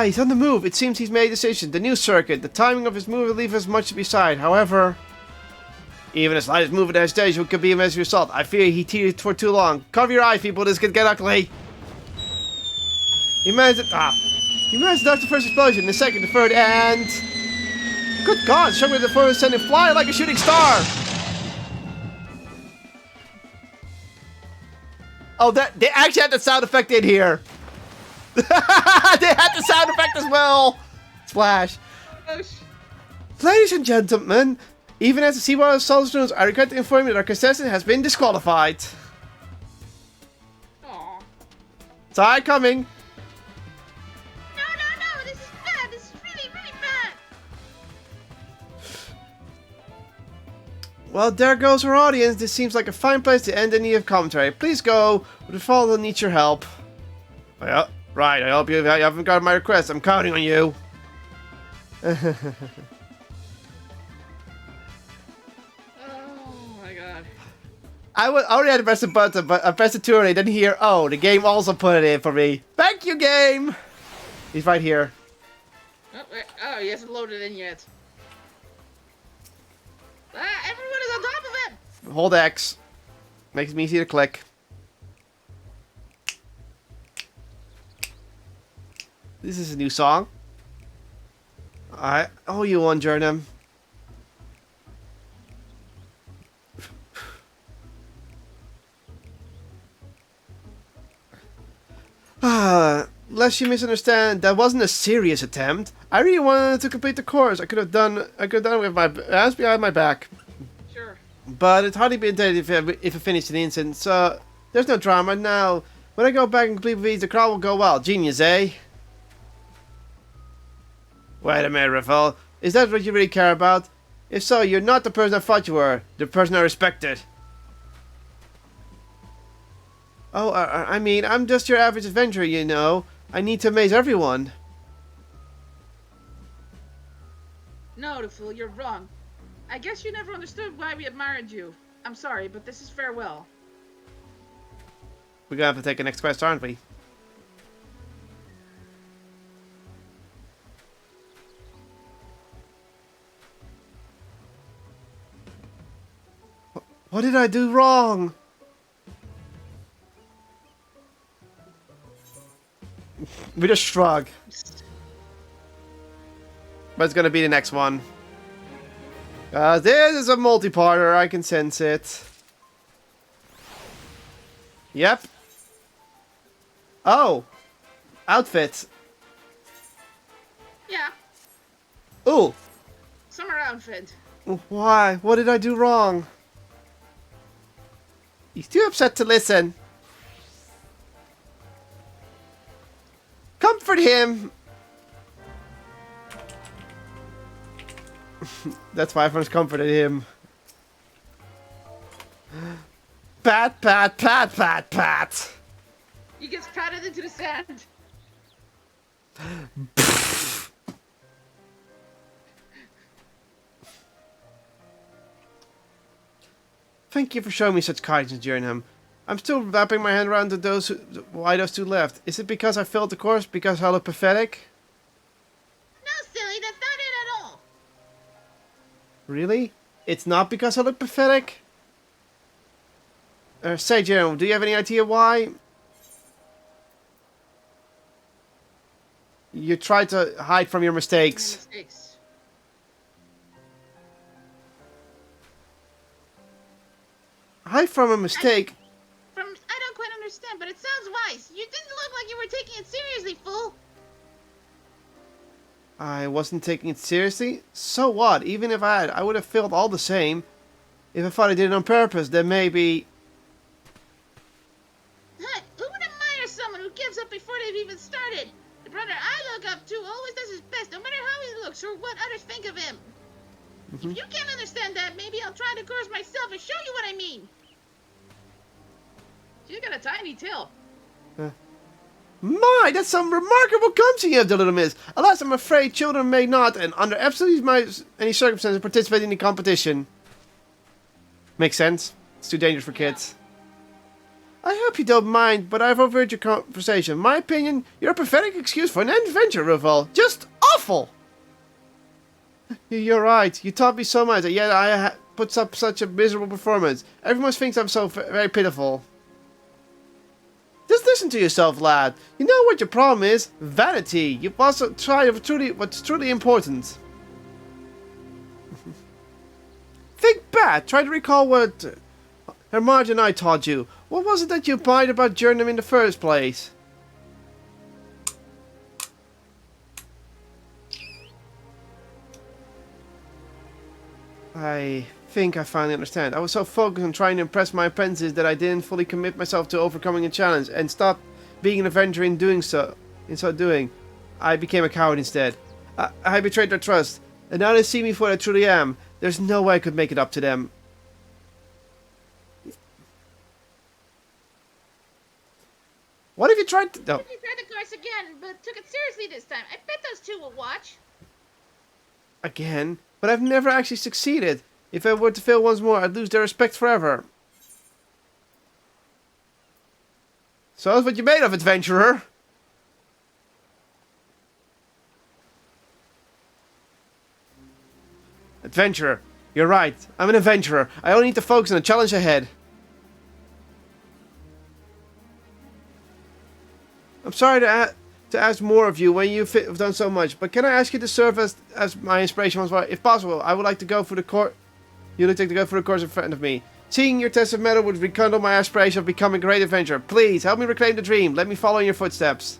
S1: He's on the move. It seems he's made a decision. The new circuit. The timing of his move will leave us much to be desired. However, even the slightest move at that stage could be a major result. I fear he teetered for too long. Cover your eye, people. This could get ugly. He managed to dodge the first explosion, the second, the third, and... Good God, show me the first send him fly like a shooting star! Oh, they actually had the sound effect in here! They had the sound effect as well! Splash.
S2: Oh,
S1: Ladies and gentlemen, even as the Seawater Soldiers, I regret to inform you that our contestant has been disqualified.
S2: Aw.
S1: Sorry, coming.
S2: No, this is bad. This is really, really bad.
S1: Well, there goes our audience. This seems like a fine place to end any of commentary. Please go. The fall will need your help. Oh, yeah, right. I hope you haven't got my request. I'm counting on you.
S2: Oh my god.
S1: I already had to press the button, but I pressed it too early. Didn't hear. Oh, the game also put it in for me. Thank you, game. He's right here.
S2: Oh, wait. Oh, he hasn't loaded in yet. Everyone is on top of it.
S1: Hold X. Makes me easy to click. This is a new song. I owe you one, Jernam. Lest you misunderstand, that wasn't a serious attempt. I really wanted to complete the course. I could have done it with my hands behind my back.
S2: Sure.
S1: But it'd hardly be a day if I finished the incident, so there's no drama now. When I go back and complete these, the crowd will go wild. Genius, eh? Wait a minute, Rafael. Is that what you really care about? If so, you're not the person I thought you were. The person I respected. Oh, I mean, I'm just your average adventurer, you know. I need to amaze everyone.
S2: No, the fool, you're wrong. I guess you never understood why we admired you. I'm sorry, but this is farewell.
S1: We're gonna have to take the next quest, aren't we? What did I do wrong? We just shrug. But it's gonna be the next one. This is a multi-parter, I can sense it. Yep. Oh. Outfit.
S2: Yeah,
S1: Ooh.
S2: summer outfit.
S1: Why? What did I do wrong? He's too upset to listen. Comfort him! That's why I first comforted him. Pat, pat, pat, pat, pat.
S2: He gets patted into the sand.
S1: Thank you for showing me such kindness during him. I'm still wrapping my hand around why those two left. Is it because I failed the course? Because I look pathetic?
S2: No, silly, that's not it at all.
S1: Really? It's not because I look pathetic? Say, Jerome, do you have any idea why? You tried to hide from your mistakes. Hide from a mistake?
S2: I don't quite understand, but it sounds wise. You didn't look like you were taking it seriously, fool.
S1: I wasn't taking it seriously? So what? Even if I had, I would have failed all the same. If I thought I did it on purpose, then maybe...
S2: Who would admire someone who gives up before they've even started? The brother I look up to always does his best, no matter how he looks or what others think of him. If you can't understand that, maybe I'll try the course myself and show you what I mean. She's got a tiny tail.
S1: My, that's some remarkable gumption you have, the little miss. Alas, I'm afraid children may not, and under absolutely any circumstances, participate in the competition. Makes sense. It's too dangerous for kids. I hope you don't mind, but I've overheard your conversation. My opinion, you're a pathetic excuse for an adventure, Raval. Just awful! You're right. You taught me so much, yet I put up such a miserable performance. Everyone thinks I'm so very pitiful. Just listen to yourself, lad. You know what your problem is? Vanity. You've also tried what's truly important. Think back. Try to recall what Hermarge and I taught you. What was it that you lied about Jernam in the first place? I think I finally understand. I was so focused on trying to impress my apprentices that I didn't fully commit myself to overcoming a challenge and stopped being an adventurer in doing so. In so doing, I became a coward instead. I betrayed their trust, and now they see me for what I truly am. There's no way I could make it up to them. What if you tried to... No.
S2: If you tried the course again, but took it seriously this time, I bet those two will watch.
S1: Again? But I've never actually succeeded. If I were to fail once more, I'd lose their respect forever. So that's what you're made of, adventurer. Adventurer. You're right. I'm an adventurer. I only need to focus on the challenge ahead. I'm sorry to to ask more of you when you've done so much, but can I ask you to serve as my inspiration once more? If possible, I would like to go for the course. You would like to go for the course in front of me. Seeing your test of metal would rekindle my aspiration of becoming a great adventurer. Please, help me reclaim the dream. Let me follow in your footsteps.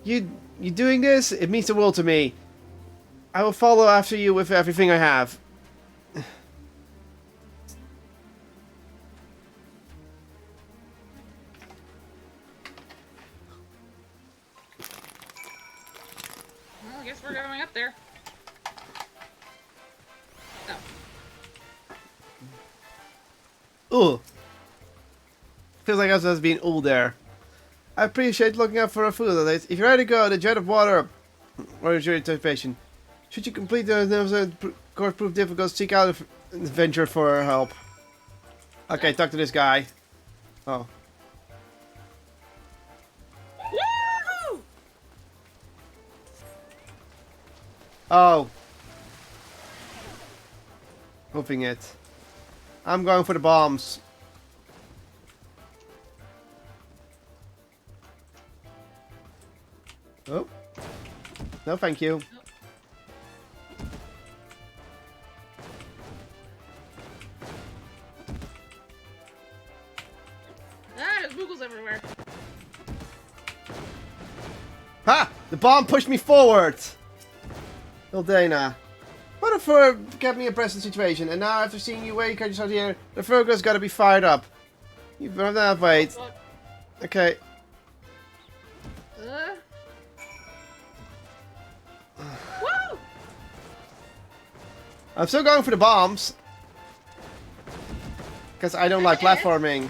S1: You doing this? It means the world to me. I will follow after you with everything I have.
S2: Well, I guess we're going up there.
S1: Ooh. Feels like I was being ooh there. I appreciate looking out for our food. If you're ready to go, the jet of water or your anticipation. Should you complete the course prove difficult, seek out an adventure for help. Okay, talk to this guy. Oh.
S2: Woo!
S1: Oh. Hoofing it. I'm going for the bombs. Oh. No, thank you.
S2: Ah, there's boogles everywhere.
S1: Ha! The bomb pushed me forward! Well, Dana. What if kept me a present situation, and now after seeing you wake up out here, the Virgo's gotta be fired up. You better not wait. Okay.
S2: Woo!
S1: I'm still going for the bombs. Because I don't like platforming.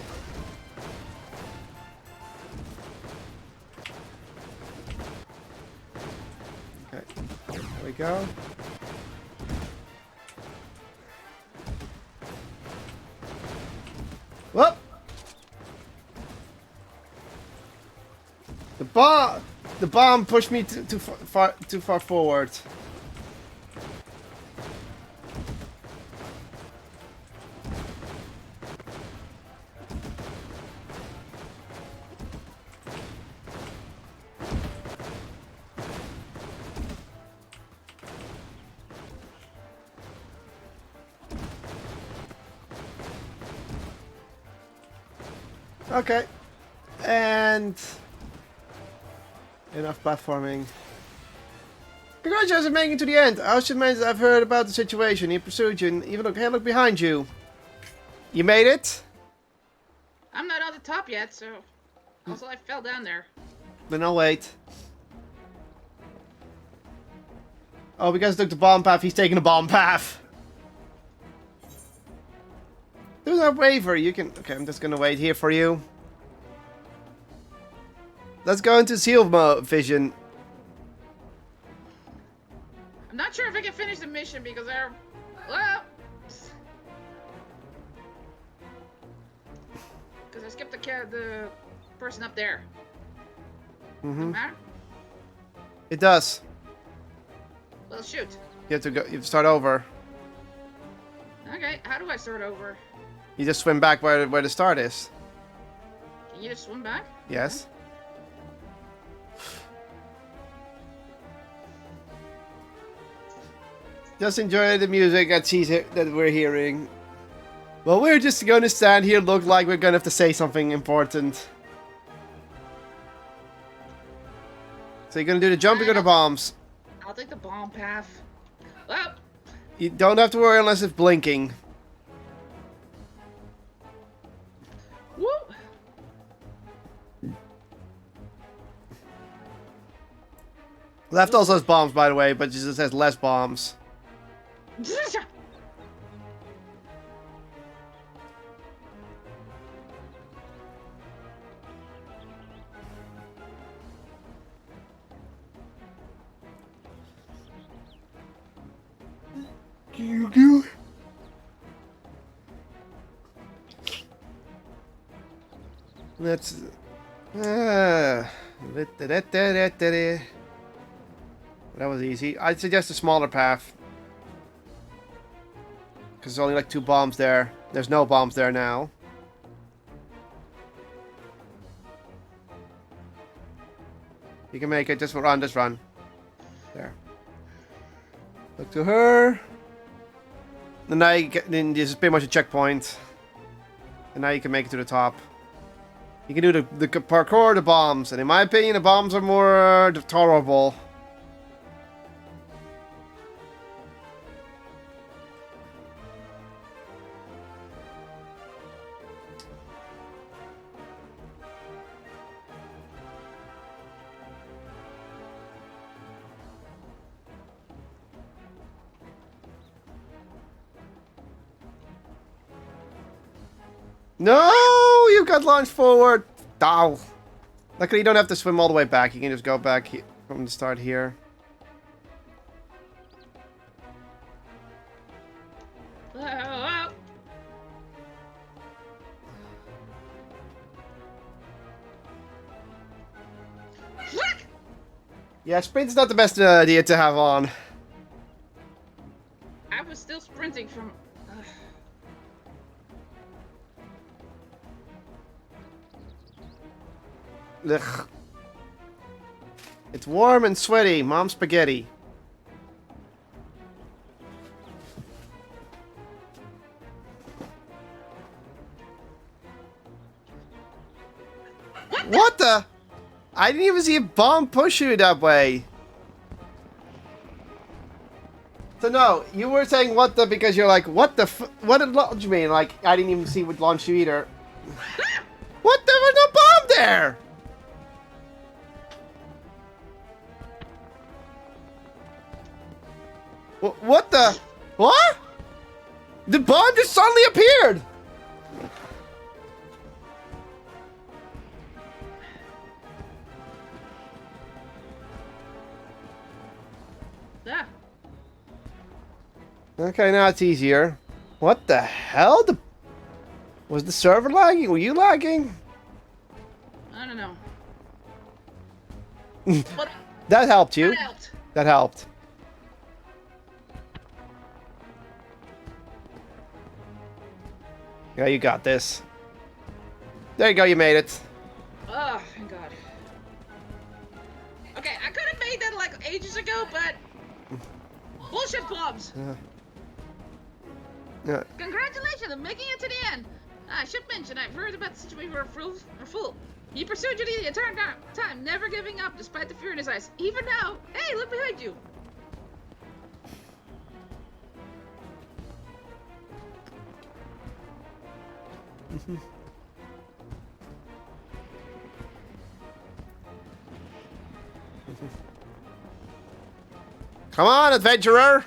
S1: Okay. There we go. Whoop! The bomb pushed me too far forward. Okay. And enough platforming. Congratulations on making it to the end. I should mention I've heard about the situation. He pursued you and even look behind you. You made it?
S2: I'm not on the top yet, so... Also, I fell down there.
S1: Then I'll wait. Oh, because I took the bomb path, he's taking the bomb path. There's no waiver. You can... Okay, I'm just gonna wait here for you. Let's go into seal vision.
S2: I'm not sure if I can finish the mission because they're... Well... Because I skipped the person up there.
S1: Mm-hmm.
S2: Matter?
S1: It does.
S2: Well, shoot.
S1: You have to go. You have to start over.
S2: Okay, how do I start over?
S1: You just swim back where the start is.
S2: Can you just swim back?
S1: Yes. Just enjoy the music that we're hearing. Well, we're just going to stand here, look like we're going to have to say something important. So you're going to do the jumping or the bombs?
S2: I'll take the bomb path. Well...
S1: You don't have to worry unless it's blinking.
S2: Woo!
S1: Left also has bombs, by the way, but it just has less bombs. Let's... That was easy. I'd suggest a smaller path. Because there's only like 2 bombs there. There's no bombs there now. You can make it. Just run, just run. There. Look to her. And now you get, then this is pretty much a checkpoint. And now you can make it to the top. You can do the parkour, the bombs. And in my opinion, the bombs are more tolerable. No, you got launched forward. Ow. Luckily, you don't have to swim all the way back. You can just go back from the start here. Yeah, sprint's not the best idea to have on.
S2: I was still sprinting from...
S1: Ugh. It's warm and sweaty. Mom spaghetti. What the? I didn't even see a bomb push you that way. So no, you were saying what the because you're like, what the what did launch mean? Like, I didn't even see what launched you either. What? There was no bomb there! What the? What? The bomb just suddenly appeared!
S2: Yeah.
S1: Okay, now it's easier. What the hell? Was the server lagging? Were you lagging?
S2: I don't know. But
S1: That helped you.
S2: that helped.
S1: That helped. Yeah, you got this. There you go, you made it.
S2: Oh, thank God. Okay, I could have made that like ages ago, but bullshit bombs.
S1: Yeah.
S2: Congratulations on making it to the end. I should mention I've heard about the situation where a fool. He pursued you the entire time, never giving up despite the fear in his eyes. Even now, hey, look behind you.
S1: Come on, adventurer!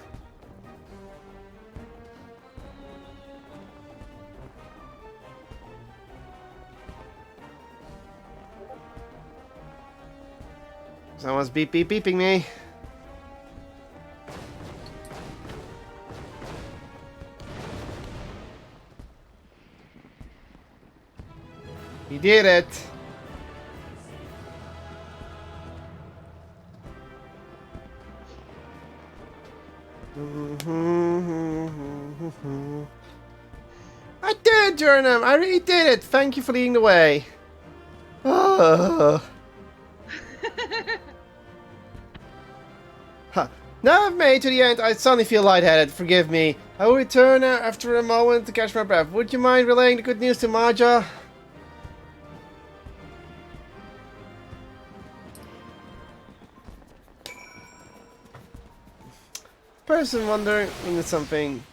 S1: Someone's beeping me. He did it. I did, Jernam. I really did it. Thank you for leading the way. Huh. Now I've made it to the end, I suddenly feel lightheaded. Forgive me. I will return after a moment to catch my breath. Would you mind relaying the good news to Maja? Person wondering something.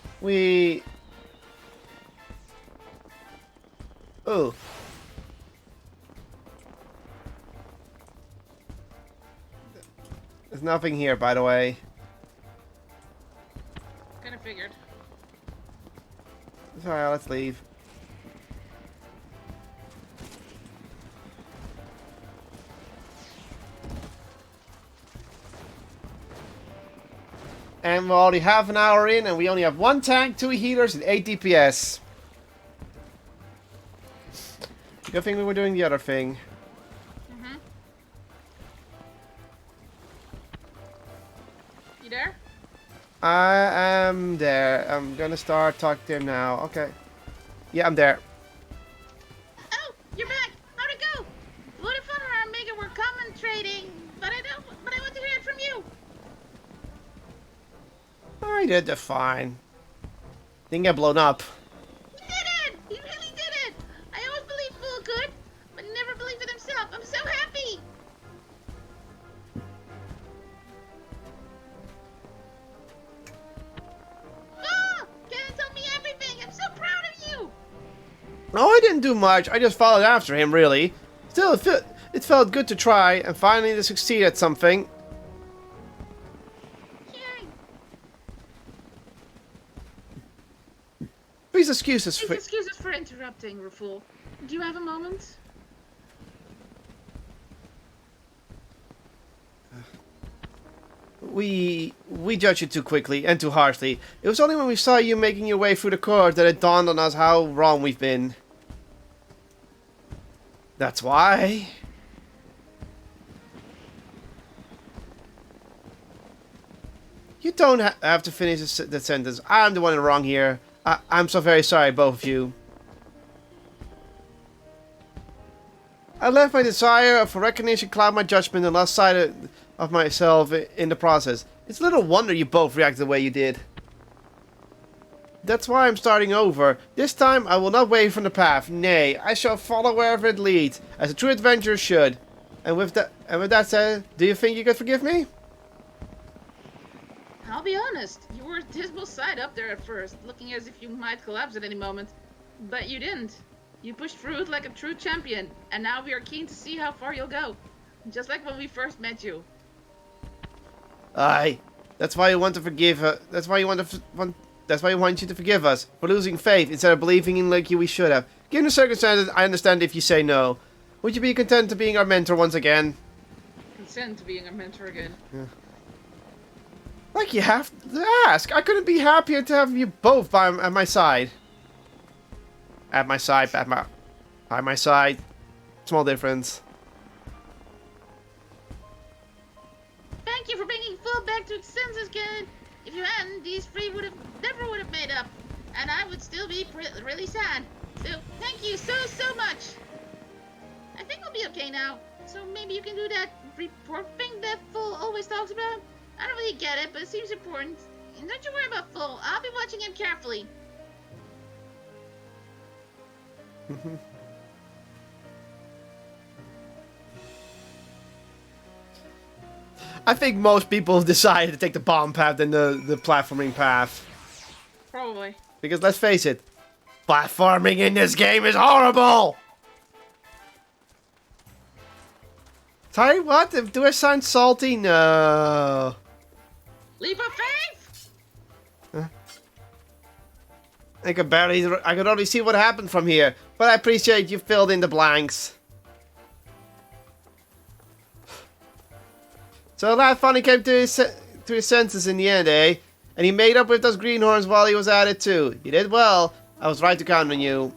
S1: Oh. There's nothing here, by the way.
S2: Kind of figured.
S1: Alright, let's leave. And we're already half an hour in, and we only have 1 tank, 2 healers, and 8 DPS. Good thing we were doing the other thing.
S2: You there?
S1: I am there. I'm gonna start talking to him now. Okay. Yeah, I'm there.
S2: Oh, you're back. How'd it go? Vodafone and Omega were concentrating, but
S1: I did just fine. Didn't get blown up.
S2: He did it! He really did it! I always believed Fool could, but never believed it himself. I'm so happy! Oh! Ken told me everything! I'm so proud of you!
S1: No, I didn't do much. I just followed after him, really. Still, it felt good to try and finally to succeed at something.
S2: Yay!
S1: Please excuse us
S2: Please
S1: for...
S2: excuse us for interrupting, Raful. Do you have a moment?
S1: We judged you too quickly and too harshly. It was only when we saw you making your way through the court that it dawned on us how wrong we've been. That's why. You don't have to finish the sentence. I'm the one in the wrong here. I'm so very sorry, both of you. I left my desire for recognition cloud my judgment and lost sight of myself in the process. It's little wonder you both reacted the way you did. That's why I'm starting over. This time I will not waver from the path. Nay, I shall follow wherever it leads, as a true adventurer should. And with that said, do you think you could forgive me?
S2: I'll be honest, you were a dismal sight up there at first, looking as if you might collapse at any moment. But you didn't. You pushed through it like a true champion, and now we are keen to see how far you'll go. Just like when we first met you.
S1: Aye, that's why you want to forgive her. That's why you want you to forgive us for losing faith instead of believing in like we should have. Given the circumstances, I understand if you say no. Would you be content to being our mentor once again?
S2: Consent to being a mentor again.
S1: Yeah. Like you have to ask. I couldn't be happier to have you both at my side. By my side. Small difference.
S2: Thank you for bringing Phil back to its senses, kid. If you hadn't, these three never would have made up, and I would still be really sad. So thank you so much. I think I'll be okay now. So maybe you can do that report thing that Phil always talks about. I don't really get it, but it seems important. And don't you worry about Phil. I'll be watching him carefully.
S1: I think most people decide to take the bomb path than the platforming path.
S2: Probably.
S1: Because let's face it, platforming in this game is horrible! Sorry, what? Do I sound salty? No.
S2: Leap of faith!
S1: I could only see what happened from here, but I appreciate you filled in the blanks. So lad finally came to his senses in the end, eh? And he made up with those greenhorns while he was at it too. You did well. I was right to count on you.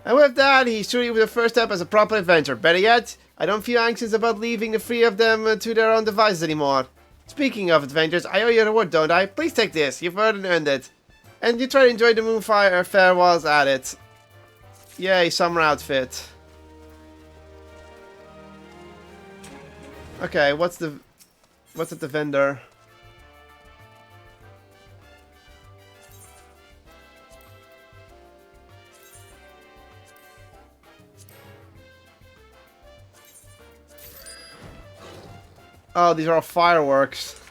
S1: And with that, he threw you with the first step as a proper adventurer. Better yet, I don't feel anxious about leaving the three of them to their own devices anymore. Speaking of adventures, I owe you a reward, don't I? Please take this. You've earned it. And you try to enjoy the Moonfire Fair while at it. Yay, summer outfit. Okay, what's at the vendor? Oh, these are all fireworks.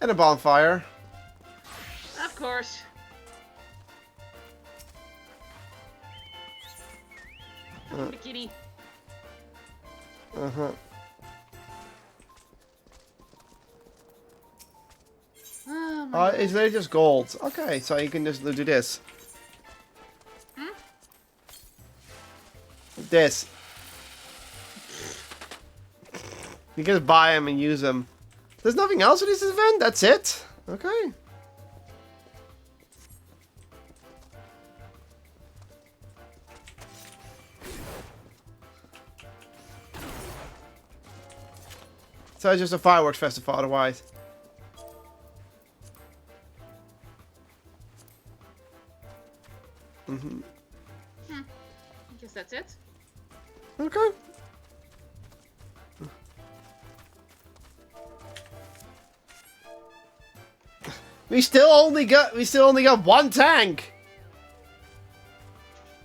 S1: And a bonfire.
S2: Of course. Bikini.
S1: Uh-huh.
S2: Oh my God.
S1: Is they just gold? Okay, so you can just do this.
S2: Hmm?
S1: This. You can just buy them and use them. There's nothing else in this event? That's it? Okay. So it's just a fireworks festival otherwise.
S2: I guess that's it.
S1: Okay. We still only got one tank.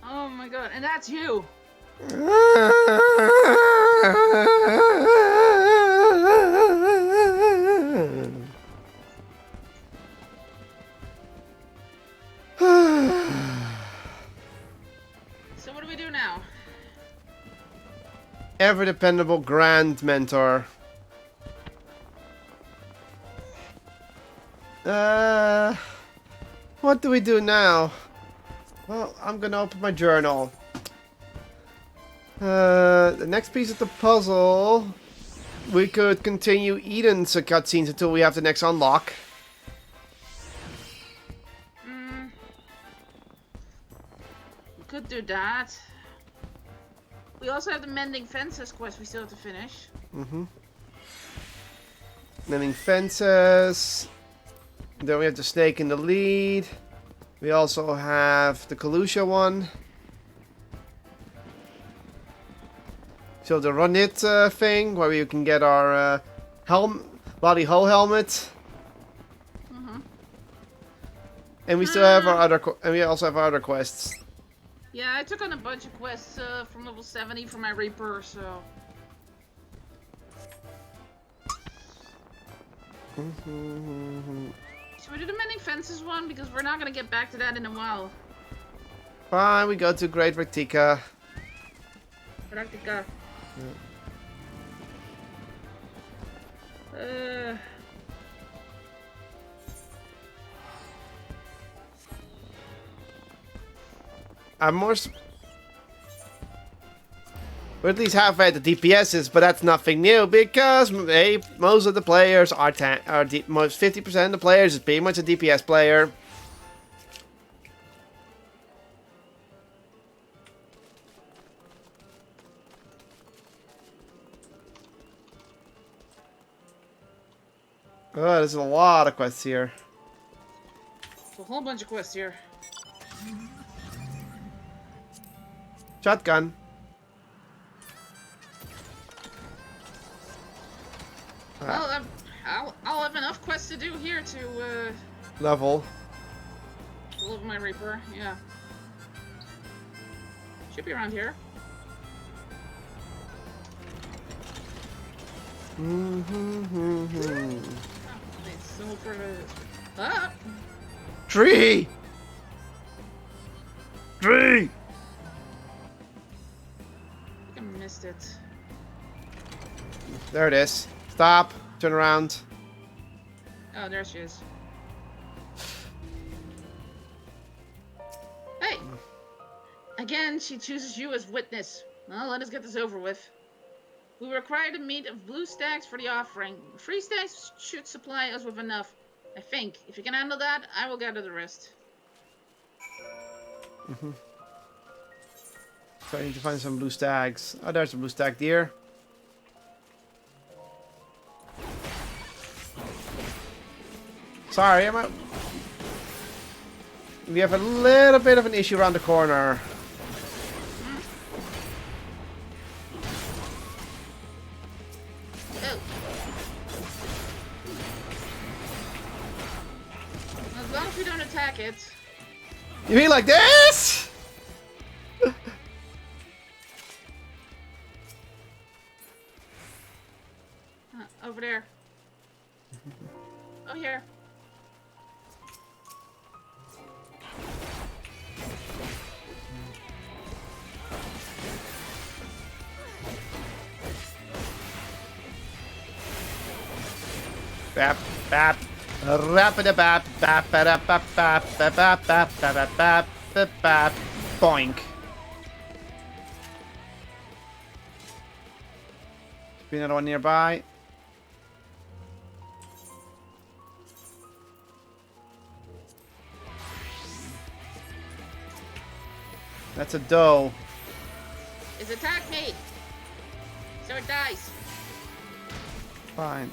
S2: Oh my god, and that's you. So what do we do now?
S1: Ever dependable grand mentor. What do we do now? Well, I'm gonna open my journal. The next piece of the puzzle, we could continue Eden's cutscenes until we have the next unlock.
S2: We could do that. We also have the mending fences quest we still have to finish.
S1: Mending fences. Then we have the snake in the lead. We also have the Kalusha one. So the run it thing, where you can get our body hull helmet. And we still have our and we also have our other quests.
S2: Yeah, I took on a bunch of quests from level 70 for my Reaper, so... Should we do the mending fences one? Because we're not gonna get back to that in a while.
S1: Fine, we go to Great Rectica.
S2: Rectica.
S1: I'm more... We're at least halfway at the DPSs, but that's nothing new because hey, most of the players are most 50% of the players is pretty much a DPS player. Oh, there's a lot of quests here.
S2: There's a whole bunch of quests here.
S1: Shotgun.
S2: Well, I'll have enough quests to do here to
S1: Level.
S2: level my Reaper. Yeah. Should be around here. Oh, it's so for ah!
S1: Tree! Tree!
S2: I think I missed it.
S1: There it is. Stop. Turn around.
S2: Oh, there she is. Hey! Again, she chooses you as witness. Well, let us get this over with. We were required to meet of blue stacks for the offering. 3 stacks should supply us with enough. I think. If you can handle that, I will gather the rest.
S1: So I need to find some blue stags. Oh, there's a blue stag deer. Sorry, we have a little bit of an issue around the corner.
S2: Oh. As long as we don't attack it.
S1: You mean like this?
S2: Over there. Oh, here.
S1: Bap, bap, rapida bap, bap, bap, bap, bap, bap, bap, bap, bap, bap, bap, bap, boink. Be another one nearby. That's a doe.
S2: It's attack me! So it dies.
S1: Fine.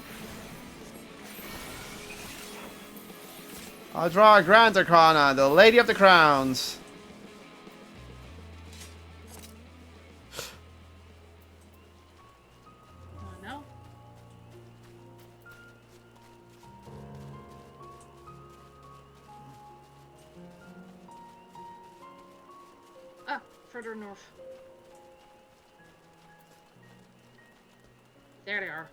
S1: I'll draw a Grand Arcana, the Lady of the Crowns.
S2: Oh no. Ah, further north. There they are.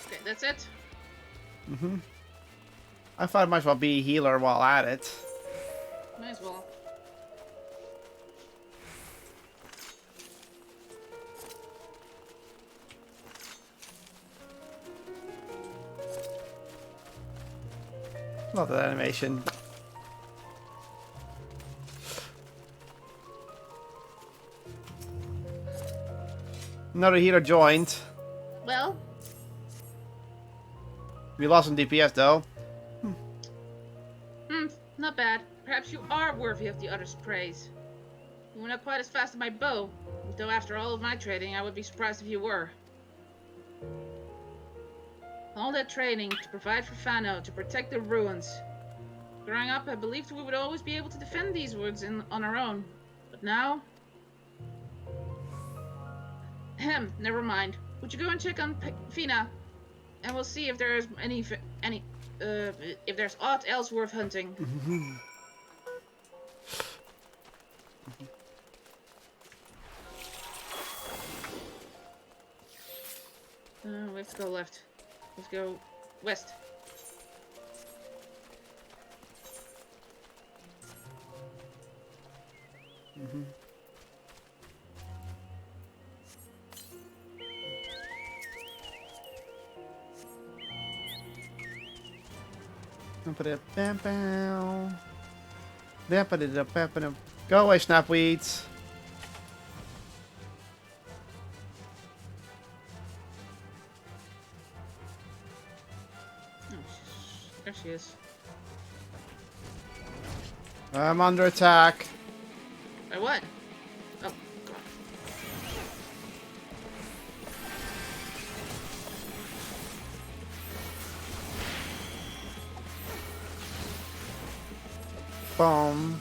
S2: Okay, that's it.
S1: Mm-hmm. I thought I might as well be a healer while at it.
S2: Might as well.
S1: Love that animation. Another healer joined.
S2: Well,
S1: We lost some DPS though.
S2: not bad. Perhaps you are worthy of the others' praise. You were not quite as fast as my bow, though after all of my training, I would be surprised if you were. All that training to provide for Fano, to protect the ruins. Growing up, I believed we would always be able to defend these woods on our own. But now... never mind. Would you go and check on Fina? And we'll see if there's if there's aught else worth hunting. We have to go left. Let's go west.
S1: Go away, snapweeds.
S2: Oh, there she is.
S1: I'm under attack.
S2: By what? Oh, God.
S1: Boom.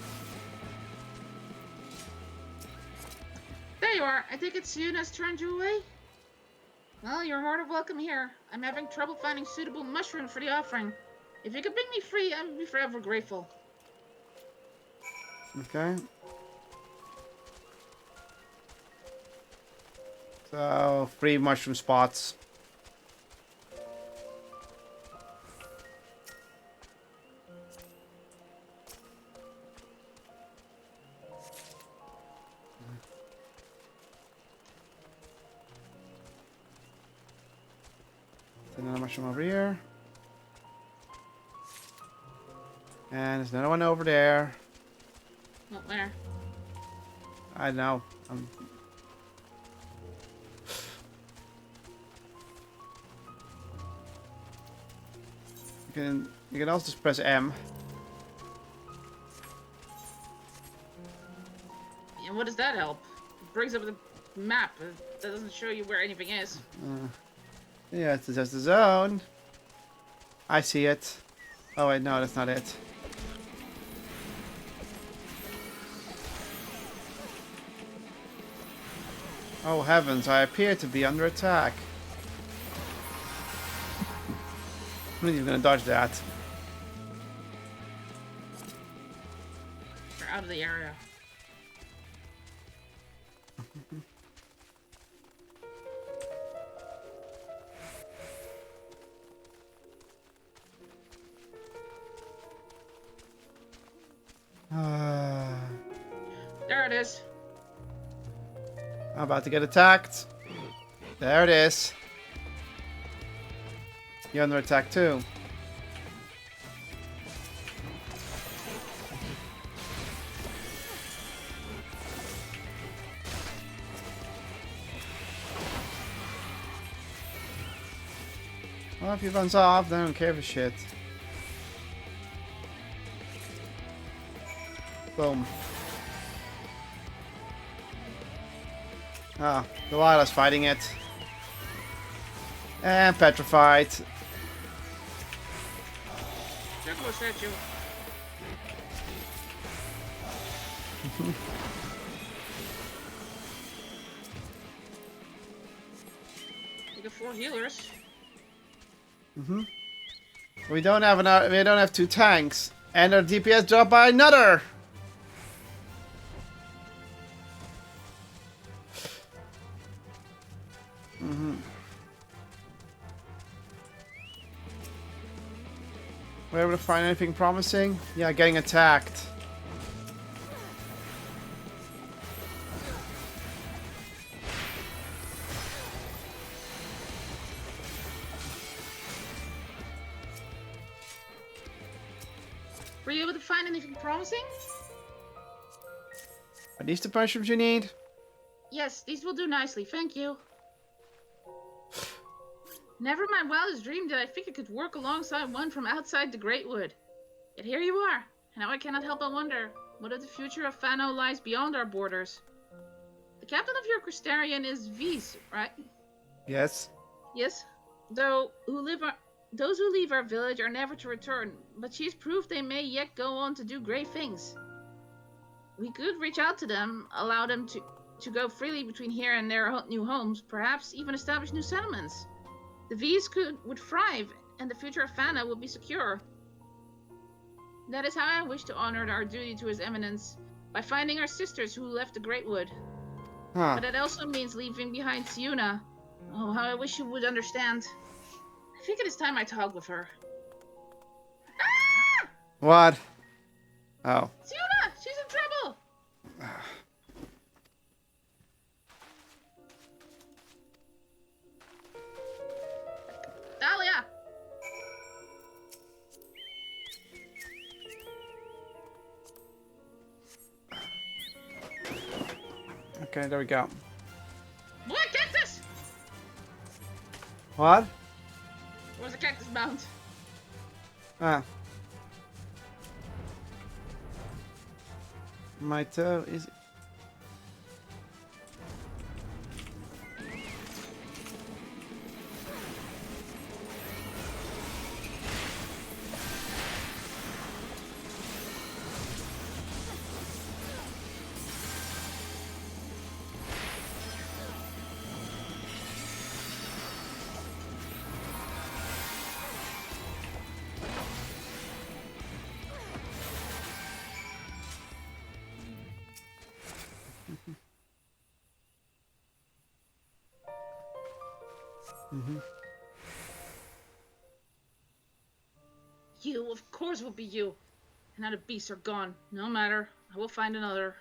S2: There you are. I think it's Yuna has turned you away. Well, you're more than welcome here. I'm having trouble finding suitable mushrooms for the offering. If you could bring me free, I would be forever grateful.
S1: Okay. So, 3 mushroom spots. Another mushroom over here. And there's another one over there.
S2: Not where?
S1: I know. You can also just press M.
S2: And what does that help? It brings up the map. That doesn't show you where anything is.
S1: Yeah, it's just the zone. I see it. Oh wait, no, that's not it. Oh heavens, I appear to be under attack. I'm not even gonna dodge that.
S2: You're out of the area. There it is.
S1: I'm about to get attacked. There it is. You're under attack too. Well, if he runs off, then I don't care for shit. Boom. Ah, Delilah's fighting it. And petrified.
S2: close at you. You got 4 healers.
S1: We don't have 2 tanks, and our DPS dropped by another. Were able to find anything promising? Yeah, getting attacked.
S2: Were you able to find anything promising?
S1: Are these the mushrooms you need?
S2: Yes, these will do nicely, thank you. Never my wildest dream did I think I could work alongside one from outside the Great Wood. Yet here you are, and now I cannot help but wonder, what if the future of Fano lies beyond our borders? The captain of your Crystarian is Vise, right?
S1: Yes.
S2: Yes. Those who leave our village are never to return, but she's proof they may yet go on to do great things. We could reach out to them, allow them to go freely between here and their new homes, perhaps even establish new settlements. The V's would thrive, and the future of Fana would be secure. That is how I wish to honor our duty to His Eminence, by finding our sisters who left the Great Wood.
S1: Huh.
S2: But it also means leaving behind Siuna. Oh, how I wish you would understand. I think it is time I talk with her. Ah!
S1: What? Oh.
S2: Siuna! She's in trouble! Dahlia!
S1: Okay, there we go.
S2: Boy, cactus!
S1: What?
S2: Where's the cactus mount?
S1: Ah. My toe is...
S2: You, of course, will be you. And now the beasts are gone. No matter. I will find another.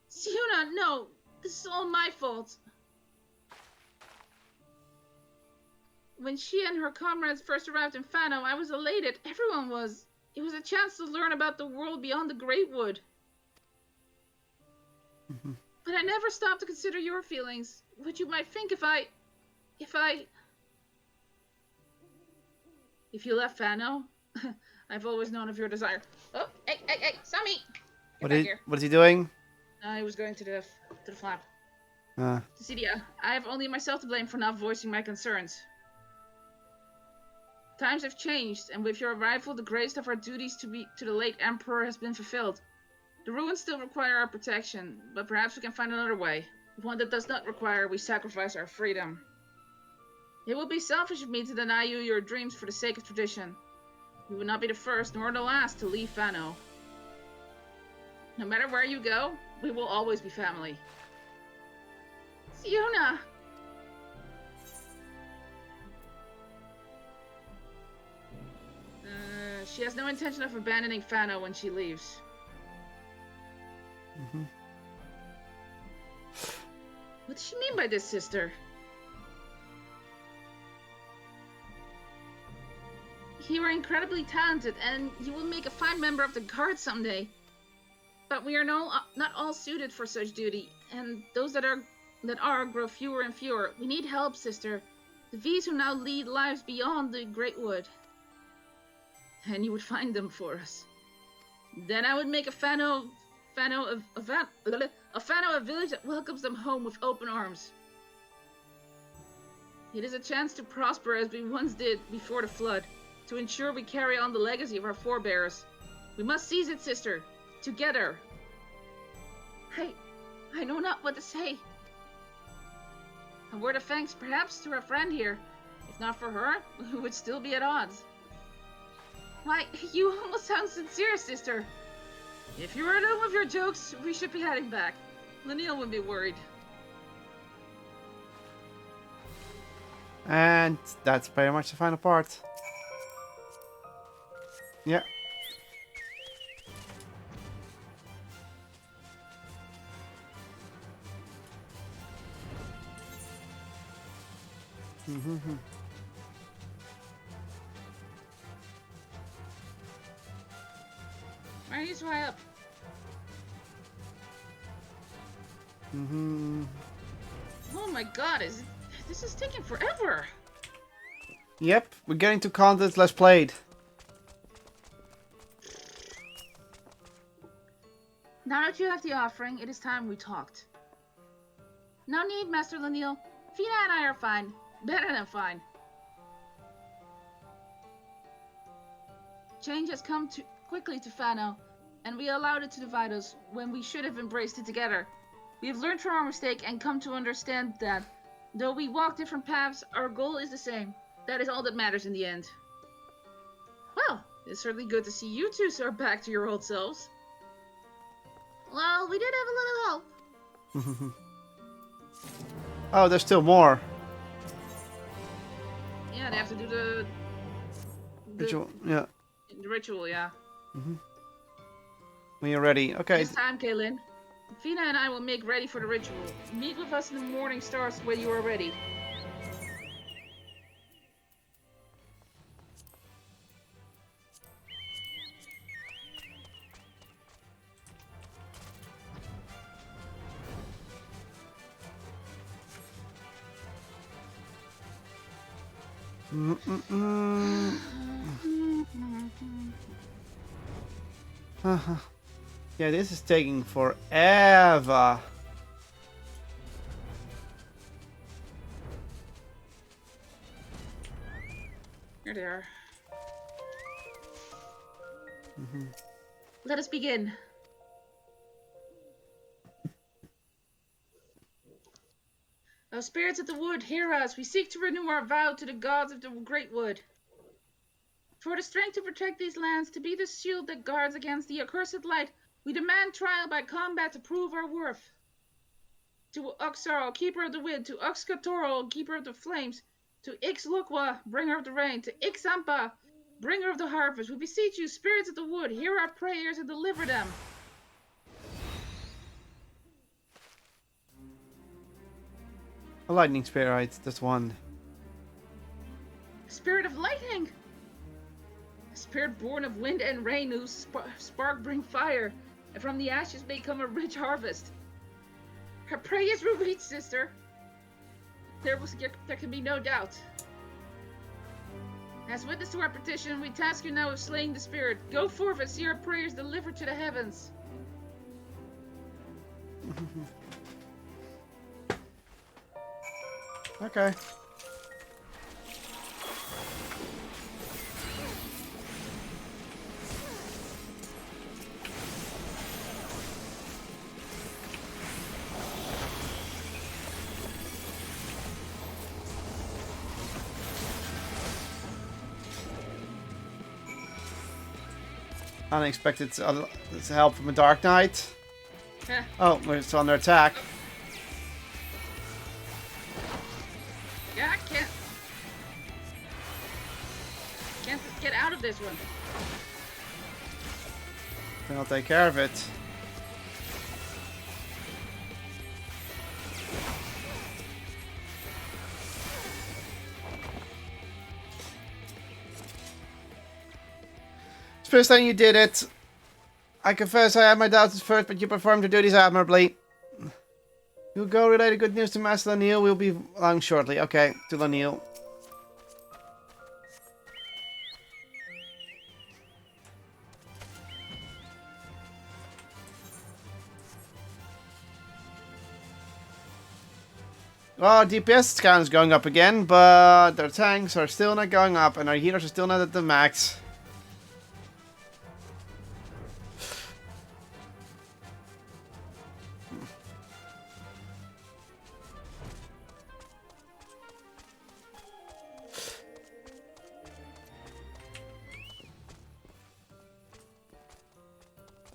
S2: Siuna, no! This is all my fault. When she and her comrades first arrived in Fano, I was elated. Everyone was. It was a chance to learn about the world beyond the Great Wood. But I never stopped to consider your feelings. What you might think if you left Fano. I've always known of your desire. Oh, hey, Sammy! Get back here.
S1: What is he doing?
S2: I was going to the flap.
S1: Ah.
S2: Dissidia, I have only myself to blame for not voicing my concerns. Times have changed, and with your arrival, the greatest of our duties to the late Emperor has been fulfilled. The ruins still require our protection, but perhaps we can find another way. One that does not require we sacrifice our freedom. It would be selfish of me to deny you your dreams for the sake of tradition. You would not be the first nor the last to leave Fano. No matter where you go, we will always be family. Siuna! She has no intention of abandoning Fano when she leaves. What does she mean by this, sister? You are incredibly talented, and you will make a fine member of the guard someday. But we are not all suited for such duty, and those that are grow fewer and fewer. We need help, sister. The V's who now lead lives beyond the Great Wood. And you would find them for us. Then I would make a Fano a village that welcomes them home with open arms. It is a chance to prosper as we once did before the flood, to ensure we carry on the legacy of our forebears. We must seize it, sister. Together. I know not what to say. A word of thanks, perhaps, to our friend here. If not for her, we would still be at odds. Why, you almost sound sincere, sister. If you are done with your jokes, we should be heading back. Lanil would be worried.
S1: And that's pretty much the final part. Yeah.
S2: Why are you so high up? Oh my god, this is taking forever.
S1: Yep, we're getting to content less played.
S2: Now that you have the offering, it is time we talked. No need, Master Lanil. Fina and I are fine. Better than fine. Change has come too quickly to Fano, and we allowed it to divide us when we should have embraced it together. We have learned from our mistake and come to understand that, though we walk different paths, our goal is the same. That is all that matters in the end. Well, it's certainly good to see you two are back to your old selves. Well, we did have a little help.
S1: Oh, there's still more.
S2: Yeah, they have to do the
S1: Ritual, yeah.
S2: The ritual, yeah.
S1: When you're ready. Okay.
S2: It's time, Kaylin. Fina and I will make ready for the ritual. Meet with us in the morning stars when you are ready.
S1: Yeah, this is taking forever.
S2: Here they are. Let us begin. O spirits of the wood, hear us. We seek to renew our vow to the gods of the great wood. For the strength to protect these lands, to be the shield that guards against the accursed light, we demand trial by combat to prove our worth. To Uxarl, keeper of the wind, to Uxkatorl, keeper of the flames, to Ixlukwa, bringer of the rain, to Ixampa, bringer of the harvest, we beseech you, spirits of the wood, hear our prayers and deliver them.
S1: A lightning spirit, that's one.
S2: Spirit of lightning! A spirit born of wind and rain whose spark bring fire, and from the ashes may come a rich harvest. Her prayers will reach, sister. There can be no doubt. As witness to our petition, we task you now of slaying the spirit. Go forth and see our prayers delivered to the heavens.
S1: Okay. Unexpected help from a Dark Knight. Oh, it's under attack.
S2: Yeah, I can't just get out of this one.
S1: Then I'll take care of it. It's the first time you did it. I confess I had my doubts at first, but you performed your duties admirably. You'll go relay the good news to Master Lanil. We'll be along shortly. Okay, to Lanil. Well, DPS count is going up again, but their tanks are still not going up, and our healers are still not at the max.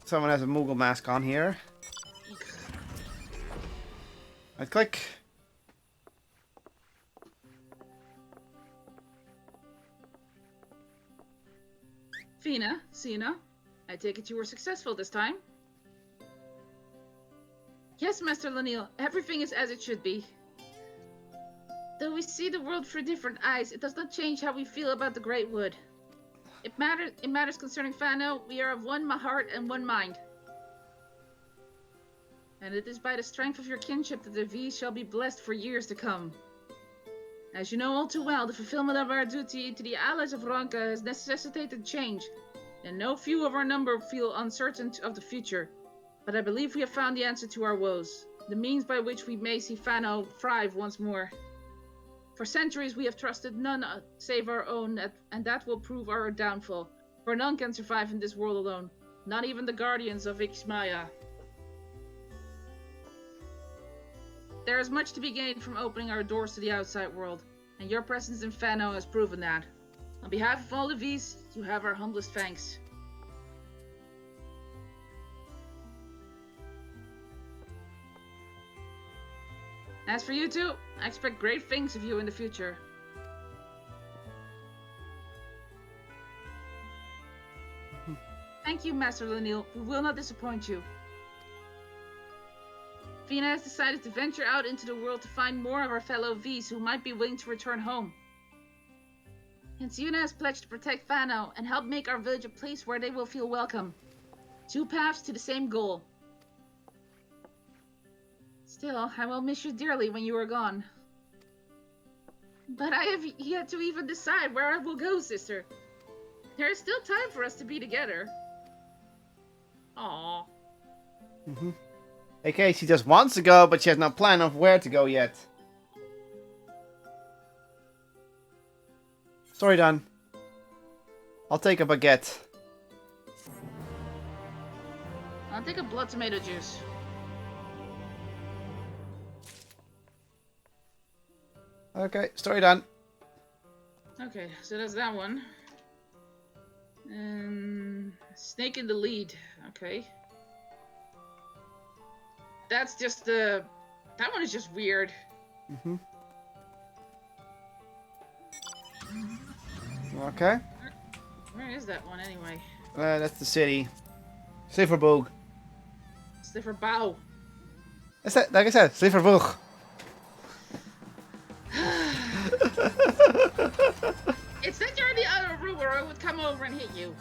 S1: Someone has a Moogle mask on here. Right click.
S2: Fina, Sina, I take it you were successful this time? Yes, Master Lanil, everything is as it should be. Though we see the world through different eyes, it does not change how we feel about the Great Wood. In matters concerning Fano, we are of one heart and one mind. And it is by the strength of your kinship that the V shall be blessed for years to come. As you know all too well, the fulfillment of our duty to the allies of Ranka has necessitated change, and no few of our number feel uncertain of the future. But I believe we have found the answer to our woes, the means by which we may see Fano thrive once more. For centuries we have trusted none save our own, and that will prove our downfall, for none can survive in this world alone, not even the guardians of Ixmaya. There is much to be gained from opening our doors to the outside world, and your presence in Fano has proven that. On behalf of all the V's, you have our humblest thanks. As for you two, I expect great things of you in the future. Thank you, Master Lanil. We will not disappoint you. Fina has decided to venture out into the world to find more of our fellow V's who might be willing to return home. And Yuna has pledged to protect Fano and help make our village a place where they will feel welcome. Two paths to the same goal. Still, I will miss you dearly when you are gone. But I have yet to even decide where I will go, sister. There is still time for us to be together. Aww.
S1: Okay, she just wants to go, but she has no plan of where to go yet. Story done. I'll take a baguette.
S2: I'll take a blood tomato juice.
S1: Okay, story done.
S2: Okay, so that's that one. Snake in the lead. Okay. That's just the... That one is just weird.
S1: Okay.
S2: Where is that one anyway?
S1: That's the city. Slivverboog.
S2: Slivverbow.
S1: That's it, like I said, Slivverboog.
S2: It's that you're in the other room or I would come over and hit you.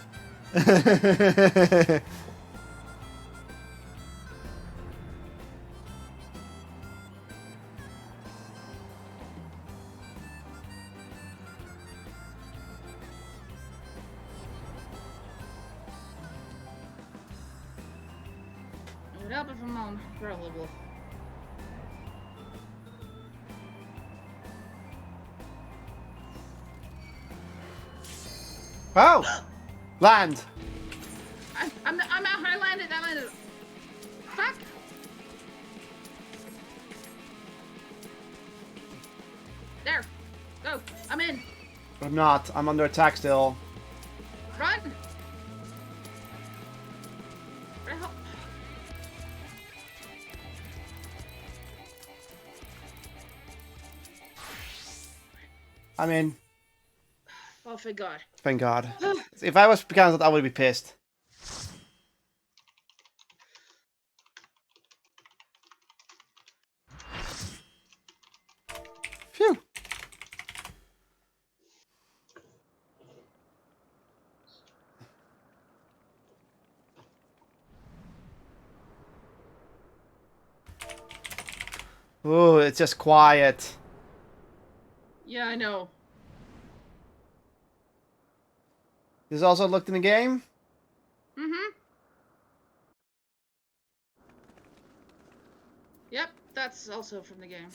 S2: It would help if I'm on ground level.
S1: Oh! Land!
S2: I'm out. I landed. Fuck! There. Go. I'm in.
S1: I'm not. I'm under attack still.
S2: Run! Where the hell?
S1: I'm in.
S2: Oh, thank God.
S1: Thank God. If I was cancelled, I would be pissed. Phew. Ooh, it's just quiet.
S2: Yeah, I know.
S1: This also looked in the game?
S2: Yep, that's also from the game.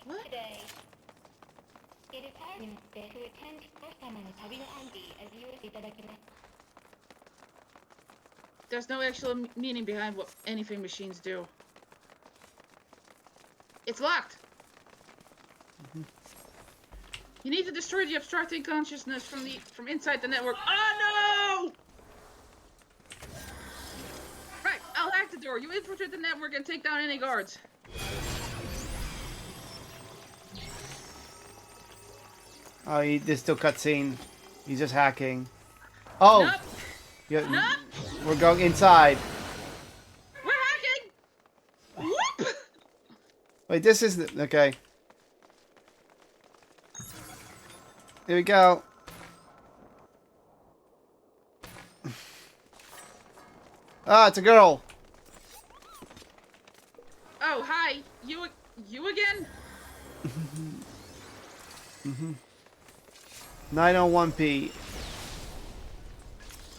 S2: What? There's no actual meaning behind what anything machines do. It's locked. You need to destroy the obstructing consciousness from inside the network. Oh no! Right, I'll hack the door. You infiltrate the network and take down any guards.
S1: Oh, there's still cutscene. He's just hacking. Oh!
S2: Nope.
S1: Yeah,
S2: Nope.
S1: we're going inside.
S2: We're hacking! Whoop!
S1: Wait, this isn't... Okay. Here we go. Ah, it's a girl.
S2: Oh, hi. You again?
S1: 901p.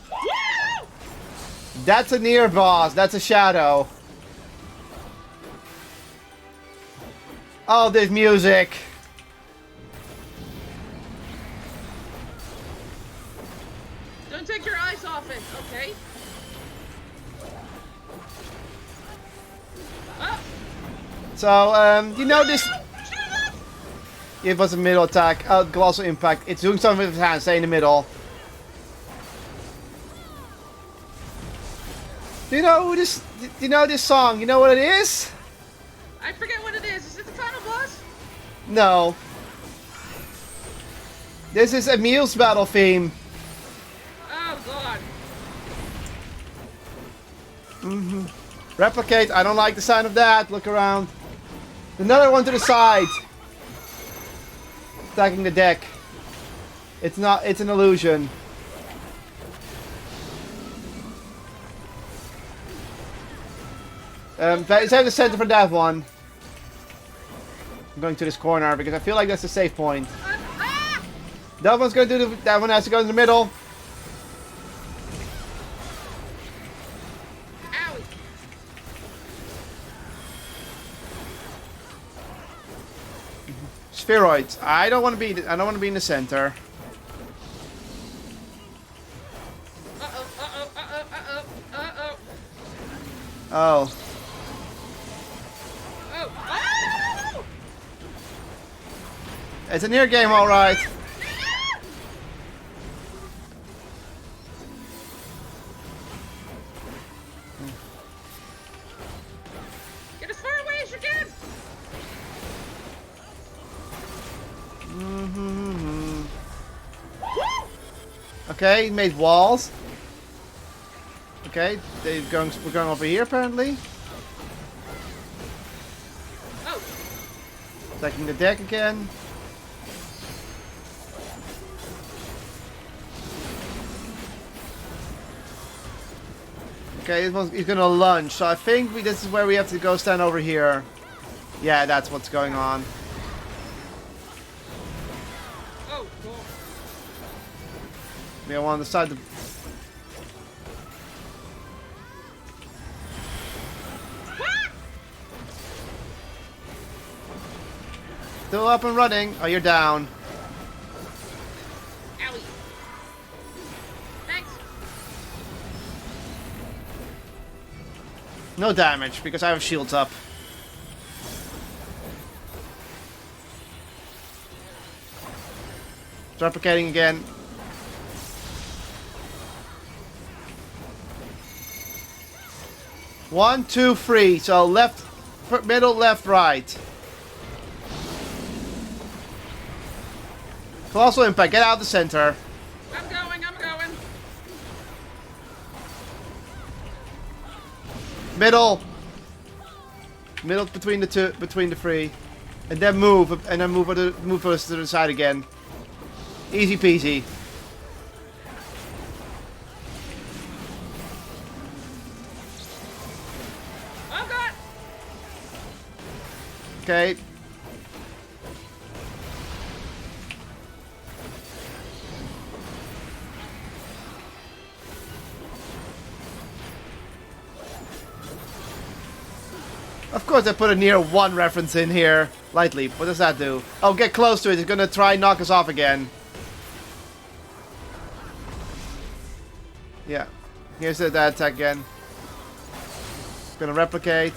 S2: Woo!
S1: That's a NIER boss. That's a shadow. Oh, there's music.
S2: Don't take your eyes off it, okay? Oh!
S1: So, you know this... It was a middle attack. Colossal impact. It's doing something with his hand. Stay in the middle. Do you know who this... Do you know this song? You know what it is?
S2: I forget what it is. Is it the final boss?
S1: No. This is Emil's battle theme.
S2: Oh, God.
S1: Replicate. I don't like the sound of that. Look around. Another one to the side. Attacking the deck. It's not. It's an illusion. Is that the center for that one? I'm going to this corner because I feel like that's the safe point.
S2: Ah!
S1: That one's going to do. That one has to go in the middle.
S2: Owie.
S1: Spheroids. I don't want to be. I don't want to be in the center.
S2: Uh-oh, uh-oh, uh-oh, uh-oh, uh-oh.
S1: Oh.
S2: Oh, oh!
S1: It's a NIER game, all right.
S2: Get as far away as you can!
S1: Okay, made walls. Okay, we're going over here apparently.
S2: Oh,
S1: Attacking the deck again. Okay, he's gonna lunge, so I think this is where we have to go stand over here. Yeah, that's what's going on.
S2: oh, God.
S1: We are on the side of... Still up and running. Oh, you're down.
S2: Owie. Thanks.
S1: No damage, because I have shields up. Replicating again. One, two, three. So left, middle, left, right. Colossal impact. Get out of the center.
S2: I'm going, I'm going.
S1: Middle. Middle between the two, between the three, and then move us to the side again. Easy peasy.
S2: Oh, God.
S1: Okay. Of course I put a NIER 1 reference in here. Light leap. What does that do? Oh, get close to it. It's gonna try and knock us off again. Yeah. Here's that attack again. It's gonna replicate.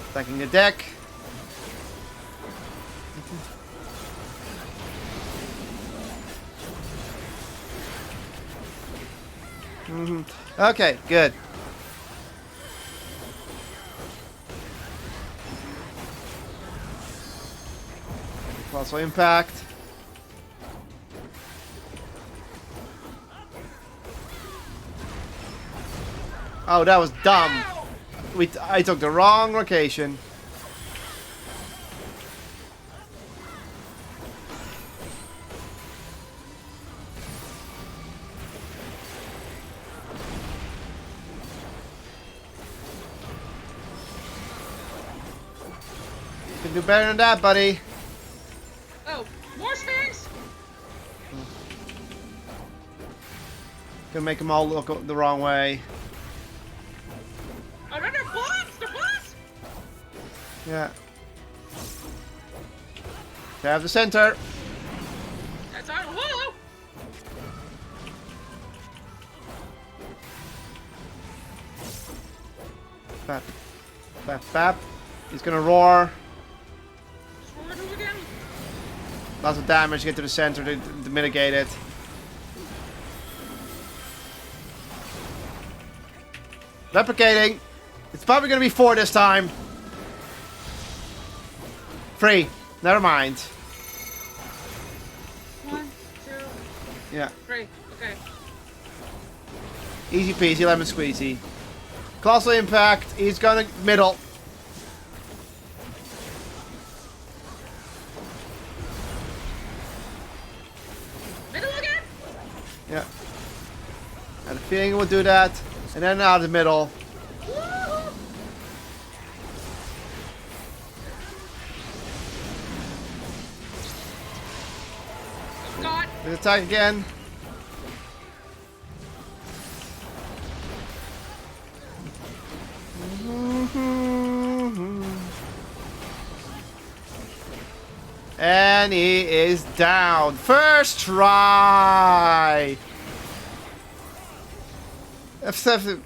S1: Attacking the deck. Okay, good. Also impact. Oh, that was dumb. I took the wrong location. You can do better than that, buddy.
S2: Oh, more sphinx!
S1: Gonna make them all look the wrong way.
S2: Oh, no, they're bots! They're bots!
S1: Yeah. They have the center.
S2: That's on. Whoa!
S1: Bap. Bap, bap. He's gonna roar.
S2: Sword who again?
S1: Lots of damage, get to the center to mitigate it. Replicating. It's probably gonna be 4 this time. 3. Never mind.
S2: 1, 2,
S1: Yeah.
S2: 3. Okay.
S1: Easy peasy, lemon squeezy. Colossal impact. He's gonna middle.
S2: Middle again?
S1: Yeah. I had a feeling it would do that. And then out of the middle.
S2: Woo! Oh, God.
S1: Let's attack again. And he is down. First try. F7.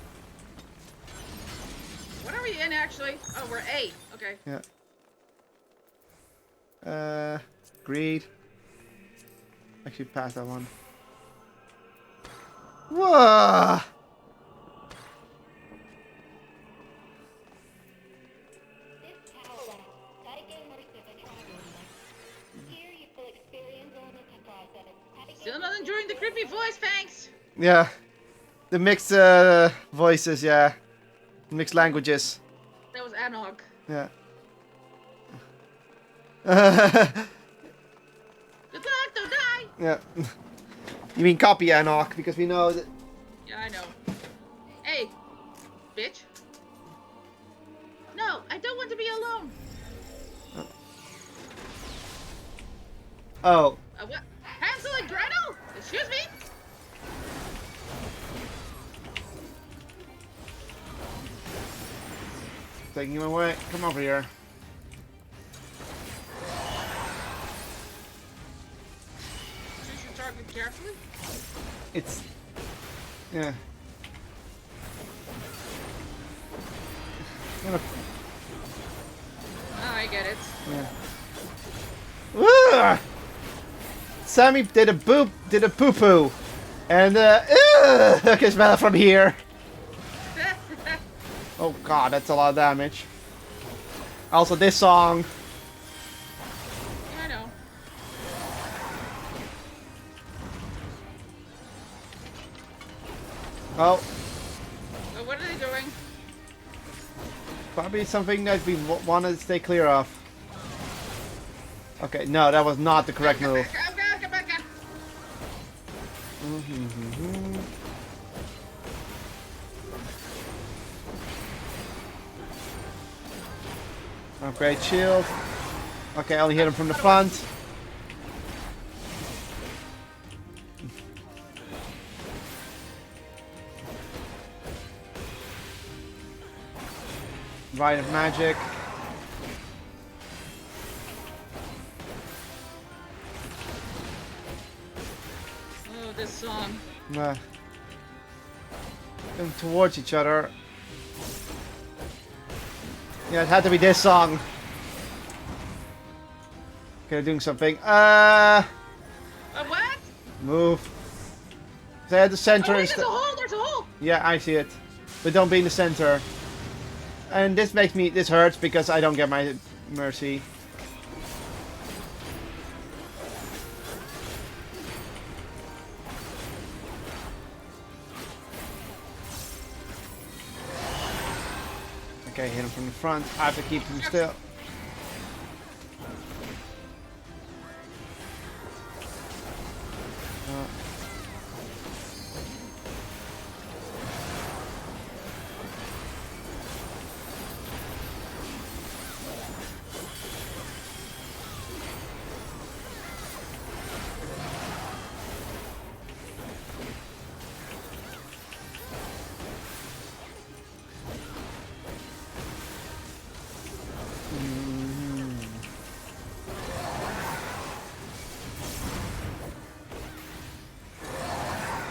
S2: What are we in, actually? Oh, we're 8. Okay.
S1: Yeah. Greed. Actually, pass that one. Whoa.
S2: Still not enjoying the creepy voice, thanks!
S1: Yeah. The mixed voices, yeah. Mixed languages.
S2: That was Anog.
S1: Yeah.
S2: Good luck, don't die!
S1: Yeah. You mean copy Anarch, because we know that...
S2: Yeah, I know. Hey, bitch. No, I don't want to be alone.
S1: Oh.
S2: What? Hansel and Gretel? Excuse me?
S1: Taking him away. Come over here.
S2: Choose your target carefully.
S1: It's... Yeah.
S2: Oh, I get it.
S1: Yeah. Ugh! Sammy did a poo-poo. And, I can smell it from here. Oh god, that's a lot of damage. Also, this song.
S2: I know.
S1: Oh,
S2: So what are they doing?
S1: probably something that we want to stay clear of. Okay, no, that was not the correct move.
S2: Come back.
S1: Upgrade shield. Okay, I only hit him from the front. Divine of Magic.
S2: Oh, this song.
S1: Going towards each other. Yeah, it had to be this song. Okay, doing something.
S2: What?
S1: Move. They had the center.
S2: Oh, wait, there's a hole! There's a hole!
S1: Yeah, I see it. But don't be in the center. And this makes me... This hurts because I don't get my mercy. Okay, hit him from the front. I have to keep him still.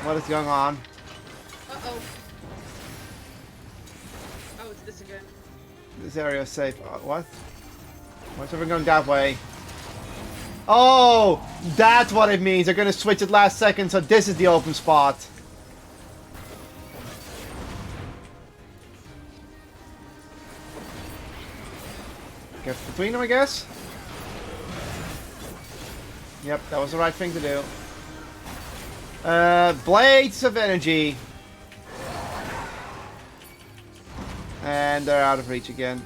S1: What is going on?
S2: Uh-oh. Oh, it's this again.
S1: This area is safe. What? Why's everyone going that way? Oh! That's what it means. They're going to switch it last second, so this is the open spot. Get between them, I guess? Yep, that was the right thing to do. Blades of Energy. And they're out of reach again.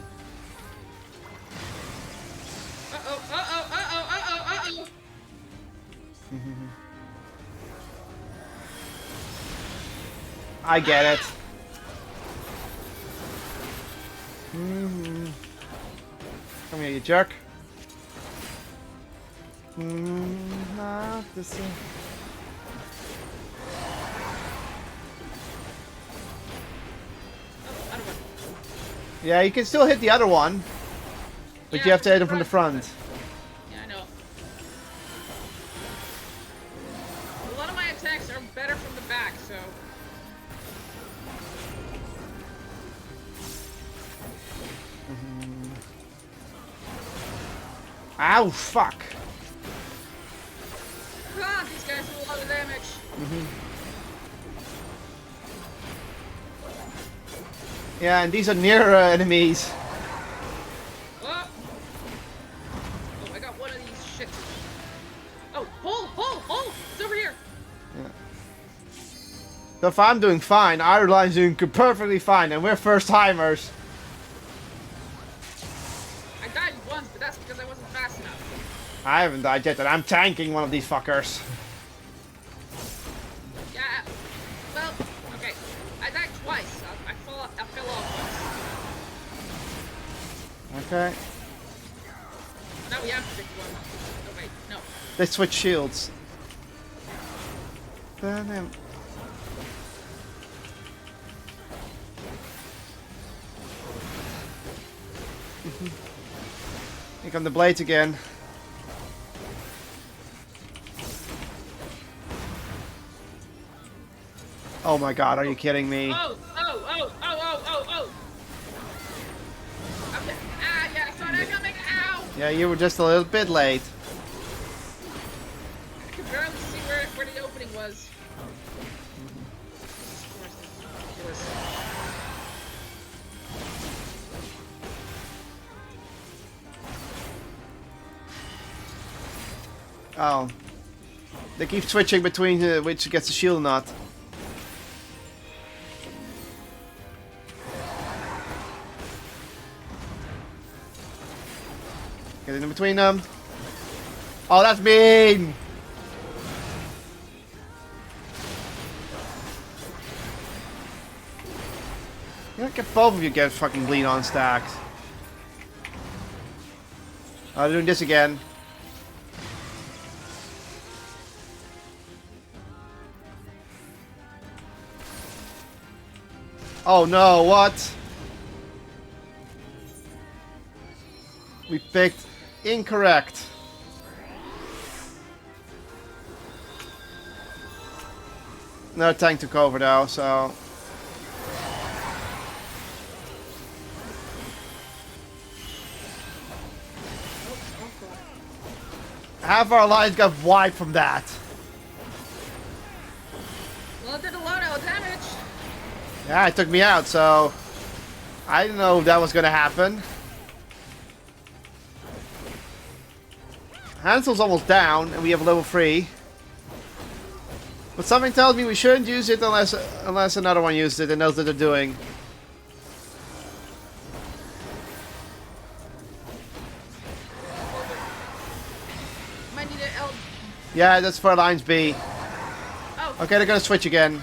S2: Uh-oh, uh-oh, uh-oh, uh-oh, uh-oh!
S1: I get it. Come here, you jerk. Not the same. Yeah, you can still hit the other one, but you have to hit him from the front.
S2: Yeah, I know. A lot of my attacks are better from the back, so...
S1: Ow, fuck.
S2: Ah, these guys do a lot of damage.
S1: Yeah, and these are NIER enemies.
S2: Oh! Oh, I got one of these shit. Oh, hole, hole, hole! It's over here!
S1: Yeah. So if I'm doing fine, our line's doing perfectly fine, and we're first timers.
S2: I died once, but that's because I wasn't fast enough.
S1: I haven't died yet, and I'm tanking one of these fuckers.
S2: Yeah, well, okay. I died twice. I fell off once.
S1: Okay.
S2: Now we have to pick one. Oh, wait, no.
S1: They switch shields. Damn. Here come the blades again. Oh my god, are you kidding me?
S2: Oh! Okay. Ah, yeah, I saw that coming. Ow!
S1: Yeah, you were just a little bit late.
S2: I could barely see where the opening was.
S1: Oh. They keep switching between which gets the shield or not. Get in between them. Oh, that's mean! Yeah, get both of you get fucking bleed on stacks. Oh, they're doing this again. Oh no, what? We picked incorrect. Another tank took over though, so... Half our lines got wiped from that.
S2: Well, it did a lot of damage.
S1: Yeah, it took me out, so... I didn't know that was gonna happen. Hansel's almost down, and we have level 3. But something tells me we shouldn't use it unless another one uses it and knows what they're doing.
S2: Might need an L.
S1: Yeah, that's for Lines B.
S2: Oh.
S1: Okay, they're gonna switch again.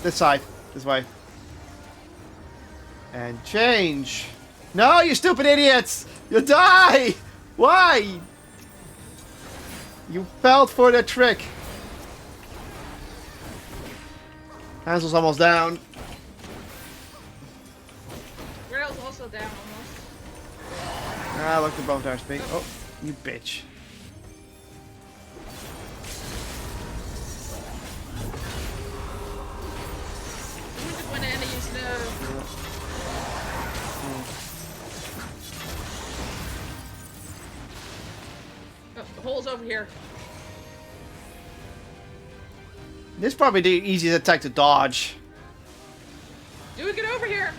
S1: This side. This way. And change. No, you stupid idiots! You'll die! Why? You fell for the trick. Hansel's almost down.
S2: Rail's also down almost.
S1: Ah, look, they're both our speed. Oh, you bitch.
S2: When the enemies the hole's over here.
S1: This is probably the easiest attack to dodge.
S2: Dude, get over here!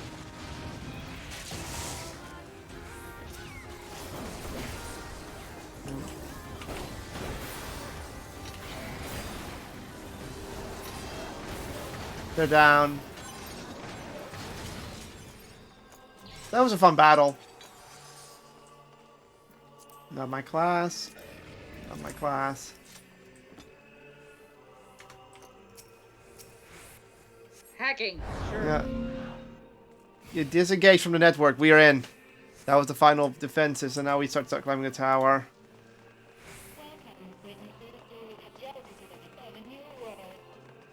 S1: They're down. That was a fun battle. Not my class. Not my class.
S2: Hacking. Sure.
S1: Yeah. You disengage from the network. We are in. That was the final defenses, and now we start climbing the tower.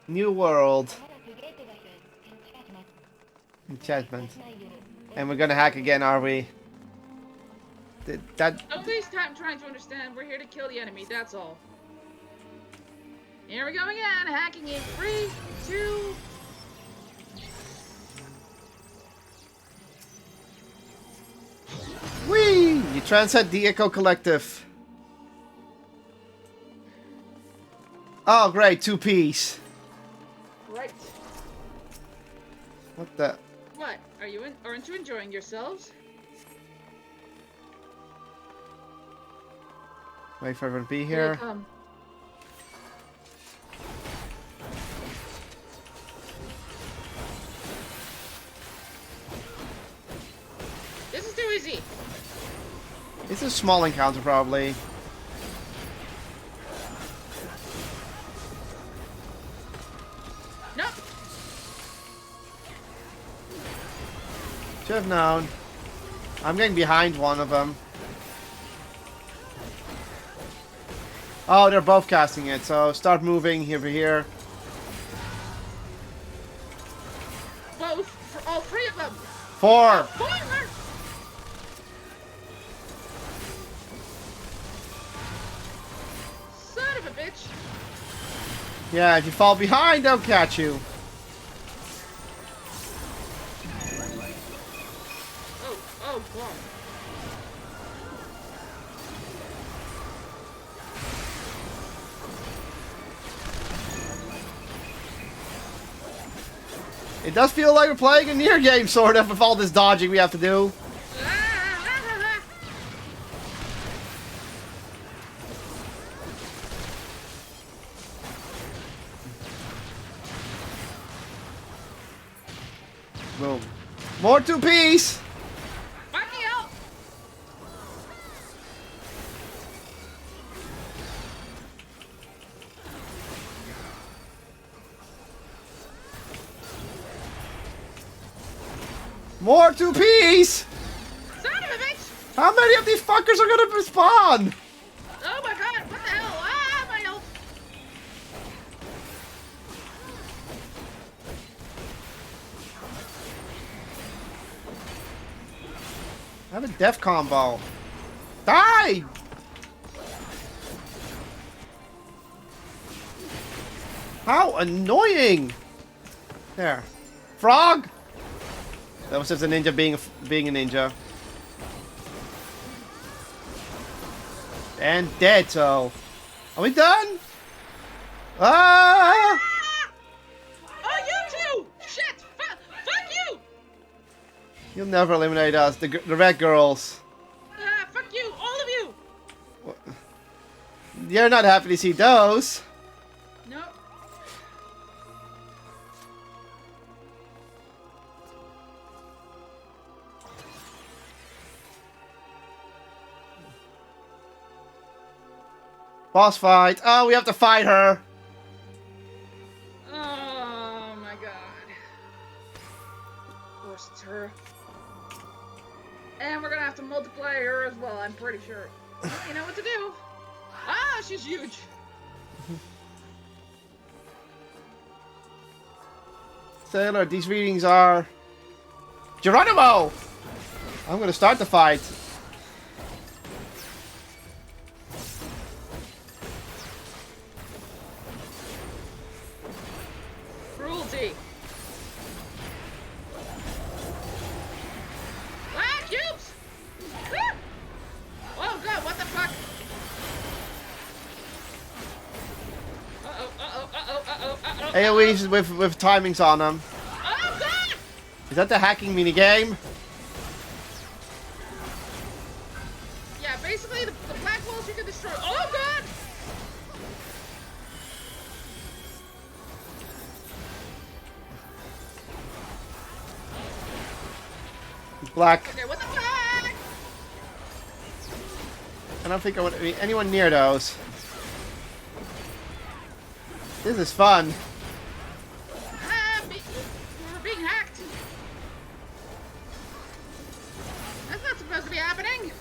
S1: New world. Enchantment. And we're gonna hack again, are we? That...
S2: Don't waste time trying to understand. We're here to kill the enemy, that's all. Here we go again. Hacking in 3, 2...
S1: Whee! You transcend the Echo Collective. Oh, great. 2-piece.
S2: Right.
S1: What the...
S2: What? Aren't you enjoying yourselves?
S1: Wait for everyone to be
S2: Here
S1: here.
S2: they come. This is too easy.
S1: It's a small encounter, probably.
S2: Nope.
S1: Should have known. I'm getting behind one of them. Oh, they're both casting it, so start moving over here.
S2: Both. For all 3 of them.
S1: 4!
S2: 4! Son of a bitch.
S1: Yeah, if you fall behind, they'll catch you.
S2: Oh, God.
S1: It does feel like we're playing a NIER game, sort of, with all this dodging we have to do. Boom. More 2-piece!
S2: Find me out.
S1: More 2-piece!
S2: Son of a bitch.
S1: How many of these fuckers are gonna respawn?
S2: Oh my God. What the hell? Ah, my health.
S1: have a death combo. Die! How annoying! There. Frog! That was just a ninja being a ninja. And dead, so... Are we done? Ah!
S2: Oh, you two! Shit! Fuck you!
S1: You'll never eliminate us, the red girls.
S2: Fuck you! All of you!
S1: You're not happy to see those.
S2: No.
S1: Boss fight. Oh, we have to fight her.
S2: Oh my god. Of course it's her. And we're gonna have to multiply her as well, I'm pretty sure. You know what to do. Ah, she's huge.
S1: Sailor, these readings are... Geronimo! I'm gonna start the fight.
S2: Cruelty. Ah, cubes! Ah! Oh god, what the fuck? Uh-oh.
S1: AoEs with timings on them.
S2: Oh god!
S1: Is that the hacking minigame?
S2: Yeah, basically the black walls you can destroy. Oh god!
S1: Black.
S2: Okay, what the fuck?
S1: I don't think I want to be anyone near those. This is fun.
S2: We're being hacked. That's not supposed to be happening.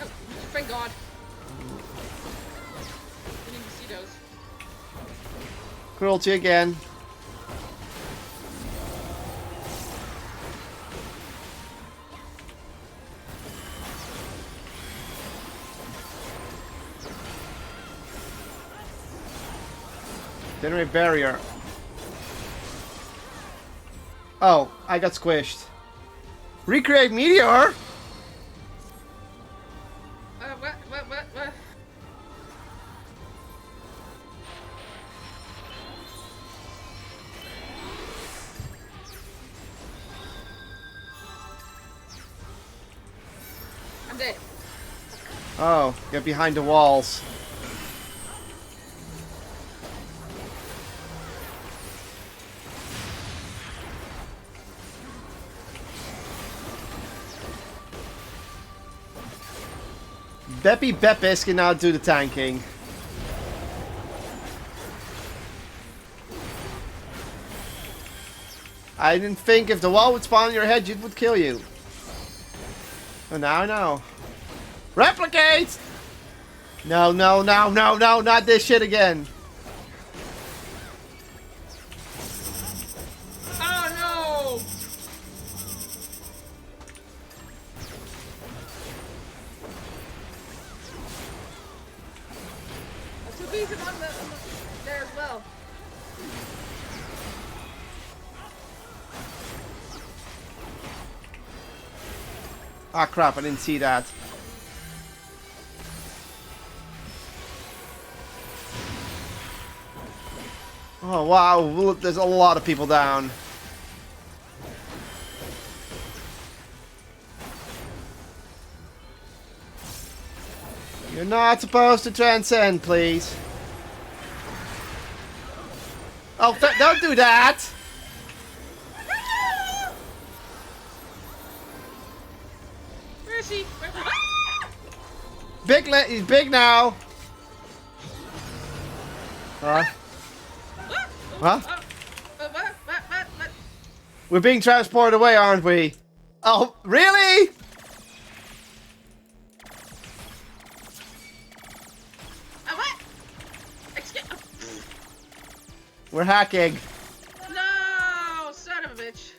S2: Oh, thank God. We need to see those.
S1: Cruelty again. Generate barrier. Oh, I got squished. Recreate meteor?
S2: What? I'm dead.
S1: Oh, get behind the walls. Beppy Beppis can now do the tanking. I didn't think if the wall would spawn in your head, it would kill you. Oh, now I know. Replicate! No, not this shit again.
S2: Oh no! So these are on the there as well.
S1: Ah, crap, I didn't see that. Oh, wow, look, there's a lot of people down. You're not supposed to transcend, please. Oh, don't do that!
S2: Where is he? Ah!
S1: He's big now. Huh? Huh?
S2: What?
S1: We're being transported away, aren't we? Oh, really?
S2: What? Excuse.
S1: We're hacking.
S2: No, son of a bitch.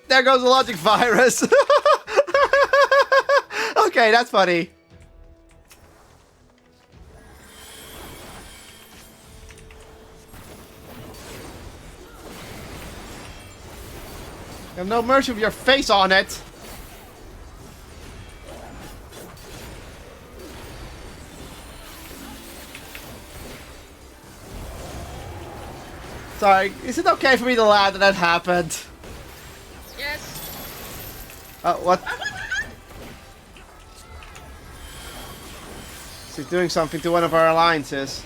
S1: There goes the logic virus. Okay, that's funny. You have no mercy with your face on it. Sorry, is it okay for me to laugh that happened?
S2: Yes.
S1: What? She's doing something to one of our alliances.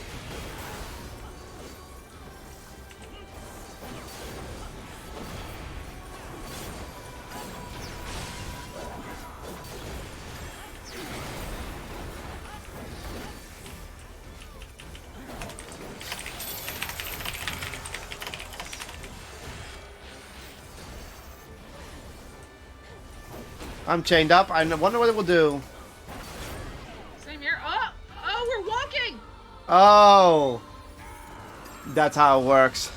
S1: I'm chained up. I wonder what it will do.
S2: Same here. Oh, we're walking.
S1: Oh. That's how it works.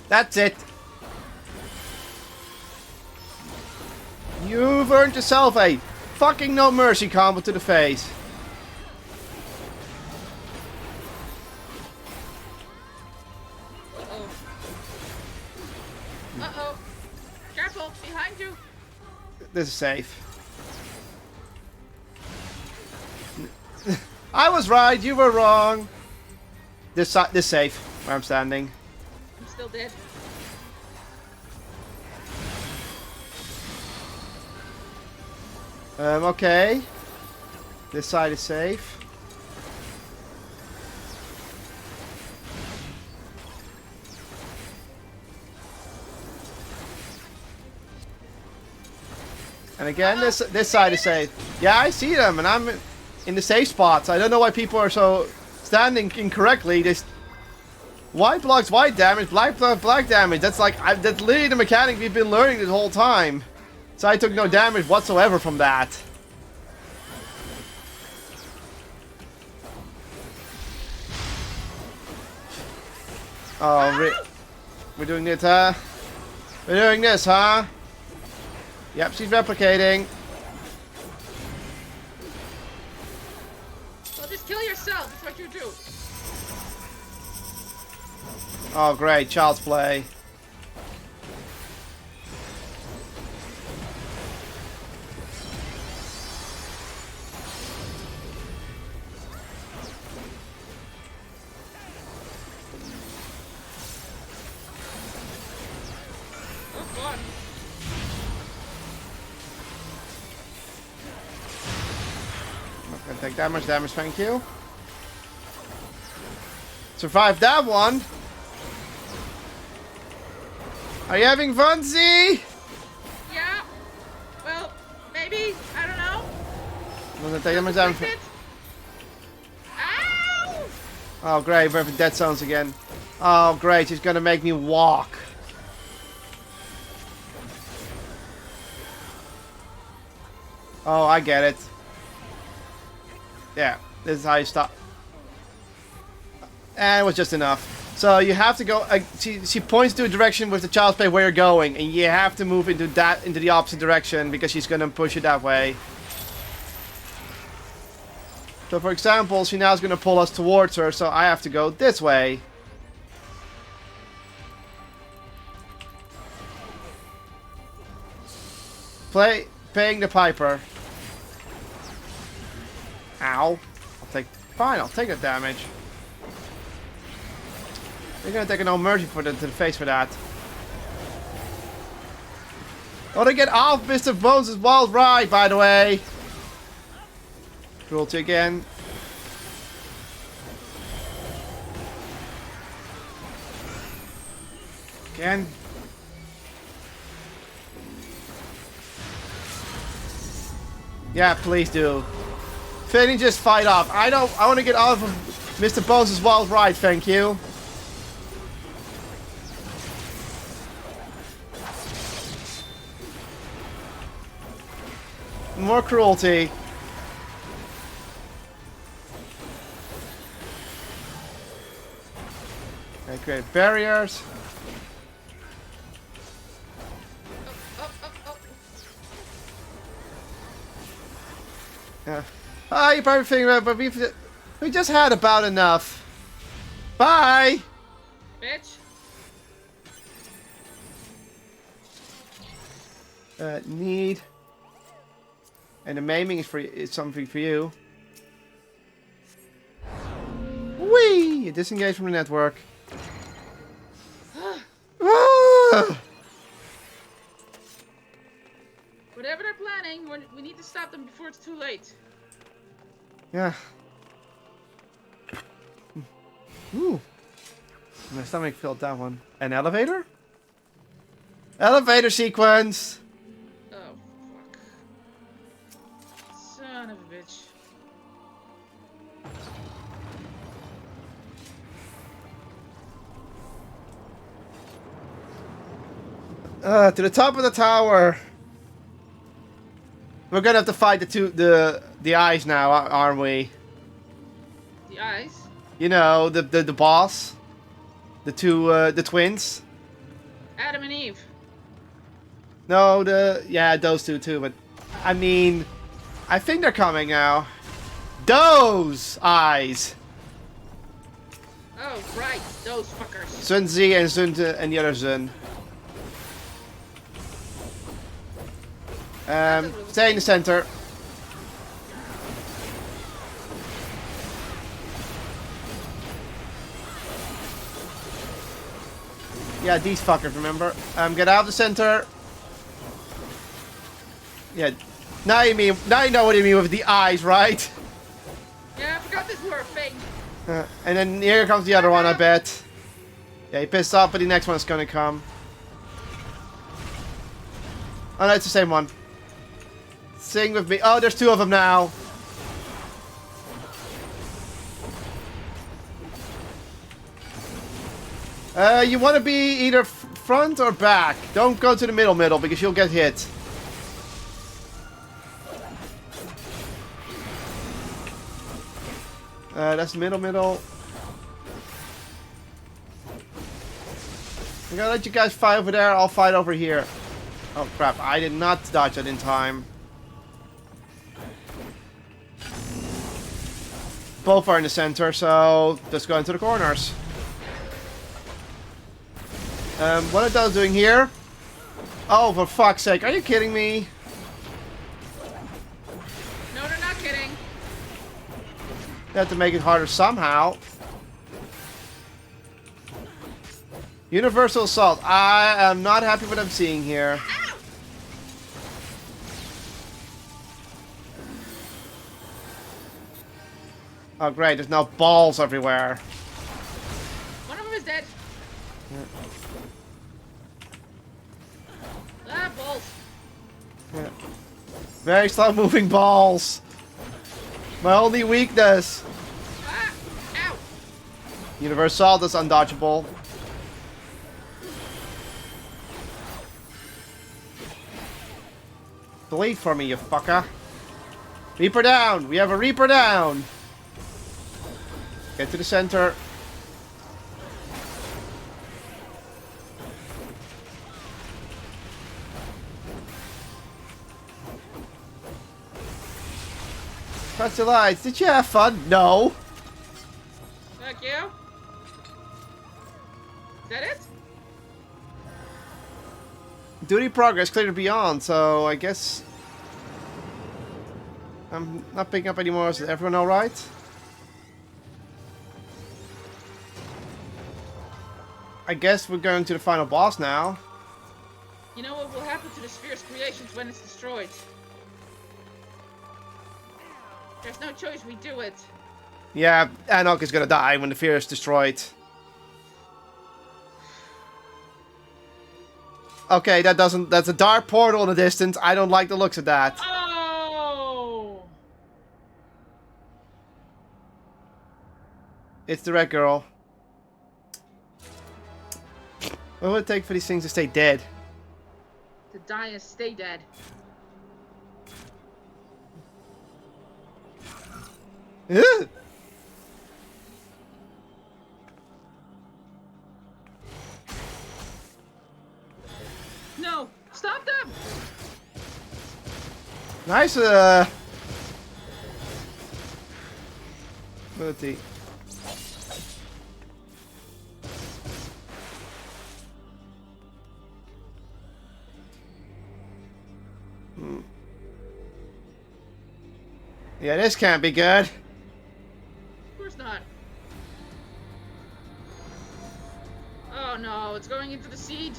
S1: That's it. You've earned yourself a fucking no mercy combo to the face.
S2: Uh-oh. Uh-oh. Careful, behind you.
S1: This is safe. I was right, you were wrong. This safe, where I'm standing.
S2: I'm still dead.
S1: Okay. This side is safe. And again, this side is safe. Yeah, I see them, and I'm in the safe spots. I don't know why people are so standing incorrectly. This white blocks white damage, black blocks black damage. That's like that's literally the mechanic we've been learning this whole time. So I took no damage whatsoever from that. Oh, we're doing it, huh? We're doing this, huh? Yep, she's replicating.
S2: Well, just kill yourself. That's what you do.
S1: Oh, great. Child's play. Gonna take that much damage, thank you. Survived that one. Are you having fun, Z?
S2: Yeah. Well, maybe. I don't know.
S1: I'm gonna take that much damage.
S2: Ow!
S1: Oh, great. We're in dead zones again. Oh, great. She's gonna make me walk. Oh, I get it. Yeah, this is how you stop. And it was just enough. So you have to go. She points to a direction with the child's play where you're going, and you have to move into the opposite direction because she's gonna push you that way. So, for example, she now is gonna pull us towards her, so I have to go this way. Paying the piper. Ow. I'll take the damage. You're gonna take a no mercy to the face for that. Oh, they get off Mr. Bones' wild ride, by the way. Cruelty again. Again. Yeah, please do. Fitting just fight off. I want to get off of Mr. Bones is wild right, thank you. More cruelty. Okay, create barriers. Yeah. Ah, you're probably thinking about, but we just had about enough. Bye.
S2: Bitch.
S1: Need. And the maiming is something for you. Whee! Disengage from the network. Ah!
S2: Whatever they're planning, we need to stop them before it's too late.
S1: Yeah. Ooh. My stomach filled that one. An elevator? Elevator sequence!
S2: Oh, fuck. Son of a bitch.
S1: To the top of the tower. We're gonna have to fight the eyes now, aren't we?
S2: The eyes?
S1: You know, the boss. The twins.
S2: Adam and Eve.
S1: No, yeah, those two too, but I mean, I think they're coming now. Those eyes.
S2: Oh, right, those fuckers.
S1: Sun Zi and Sun and the other Sun. Stay in the center. Yeah, these fuckers, remember? Get out of the center. Yeah. Now you know what you mean with the eyes, right?
S2: Yeah, I forgot this were a thing.
S1: And then here comes the other one, I bet. Yeah, he pissed off, but the next one's gonna come. Oh no, it's the same one. Sing with me. Oh, there's two of them now. You want to be either front or back. Don't go to the middle because you'll get hit. That's middle. I'm gonna let you guys fight over there. I'll fight over here. Oh crap! I did not dodge that in time. Both are in the center, so just go into the corners. What are those doing here? Oh, for fuck's sake, are you kidding me?
S2: No, they're not kidding.
S1: They have to make it harder somehow. Universal Assault. I am not happy with what I'm seeing here. Oh great, there's now balls everywhere.
S2: One of them is dead. Ah, balls.
S1: Yeah. Very slow moving balls. My only weakness.
S2: Ah, ow.
S1: Universal Assault is undodgeable. Delete for me, you fucker. Reaper down! We have a Reaper down! Get to the center. Touch the lights. Did you have fun? No.
S2: Fuck you. Is that it?
S1: Duty progress cleared beyond, so I guess I'm not picking up anymore. Is everyone alright? I guess we're going to the final boss now.
S2: You know what will happen to the sphere's creations when it's destroyed? There's no choice, we do it.
S1: Yeah, Anok is gonna die when the sphere is destroyed. Okay, that's a dark portal in the distance. I don't like the looks of that.
S2: Oh!
S1: It's the red girl. What would it take for these things to stay dead?
S2: To die and stay dead.
S1: Ugh!
S2: No! Stop them!
S1: Nice, ability. Yeah, this can't be good.
S2: Of course not. Oh no, it's going into the seed.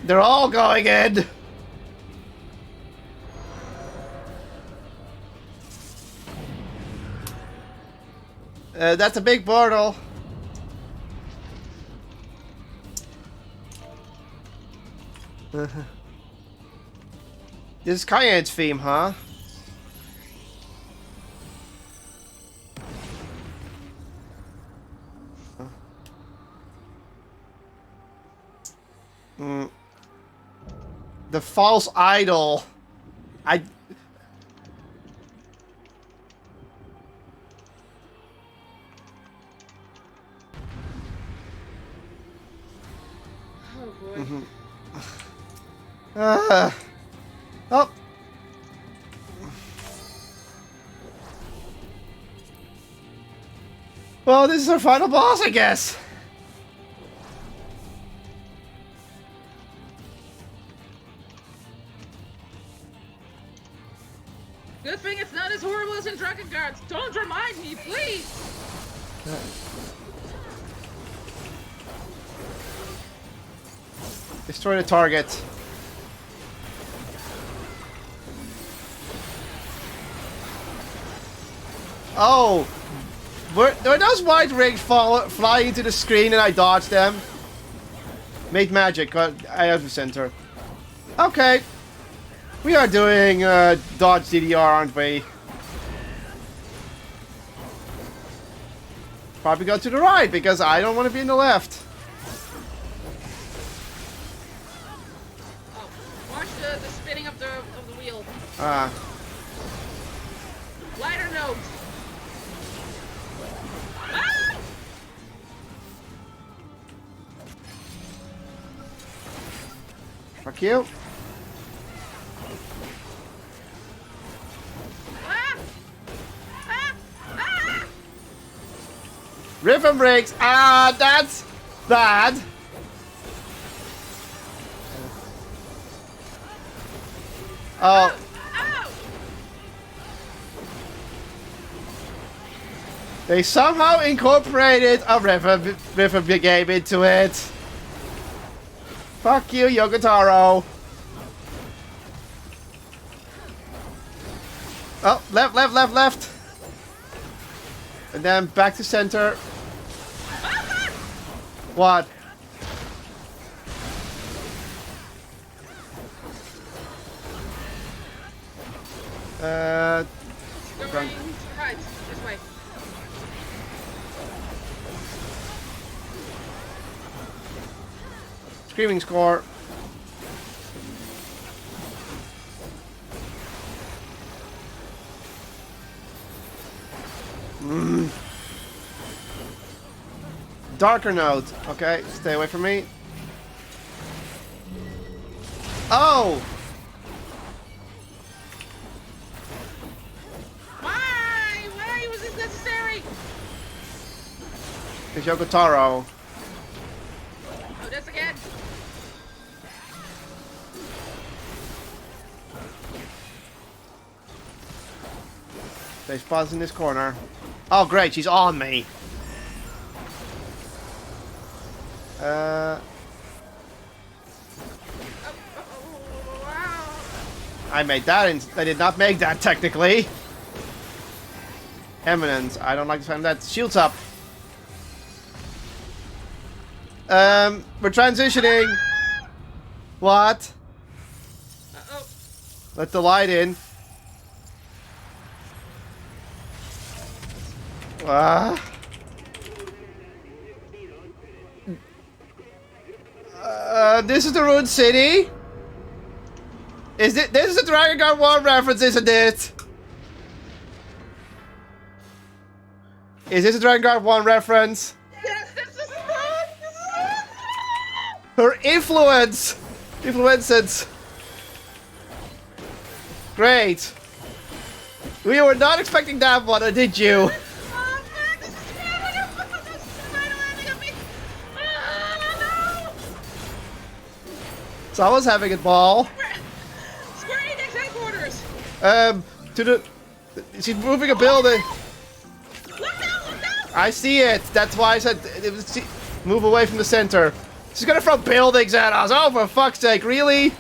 S1: They're all going in. That's a big portal. This is Cayenne's theme, huh? The false idol.
S2: Oh boy.
S1: Oh. Well, this is our final boss, I guess.
S2: Good thing it's not as horrible as in Dragon Guards. Don't remind me, please!
S1: Destroy the target. Oh! Were those white rings fly into the screen and I dodged them? Made magic. I have the center. Okay. We are doing dodge DDR, aren't we? Probably go to the right because I don't want to be in the left.
S2: Oh, watch the spinning of the wheel.
S1: Ah.
S2: Lighter note. Ah!
S1: Fuck you.
S2: Ah! Ah! Ah!
S1: Rhythm breaks. Ah, that's bad. Oh.
S2: Ow!
S1: They somehow incorporated a rhythm game into it. Fuck you, Yogotaro. Oh, left, left, left, left. And then back to center. What?
S2: Going right, this way.
S1: Screaming score. Darker note. Okay, stay away from me. Oh!
S2: Why? Why was this necessary?
S1: It's Yogotaro.
S2: Oh, this again.
S1: They spawns in this corner. Oh great, she's on me.
S2: Wow.
S1: I made that. I did not make that technically. Eminence. I don't like the sound of that. Shields up. We're transitioning. What?
S2: Uh-oh.
S1: Let the light in. This is the Ruined City. This is a Dragon Guard 1 reference, isn't it? Is this a Dragon Guard 1 reference?
S2: Yes, this is fun!
S1: Her influence! Influences! Great! We were not expecting that one, or did you?
S2: Oh, fuck, this is fun! This is final ending of me! No!
S1: Someone's having a ball.
S2: Square Enix headquarters!
S1: To the... She's moving a building.
S2: Look out!
S1: I see it. That's why I said move away from the center. She's gonna throw buildings at us. Oh, for fuck's sake, really?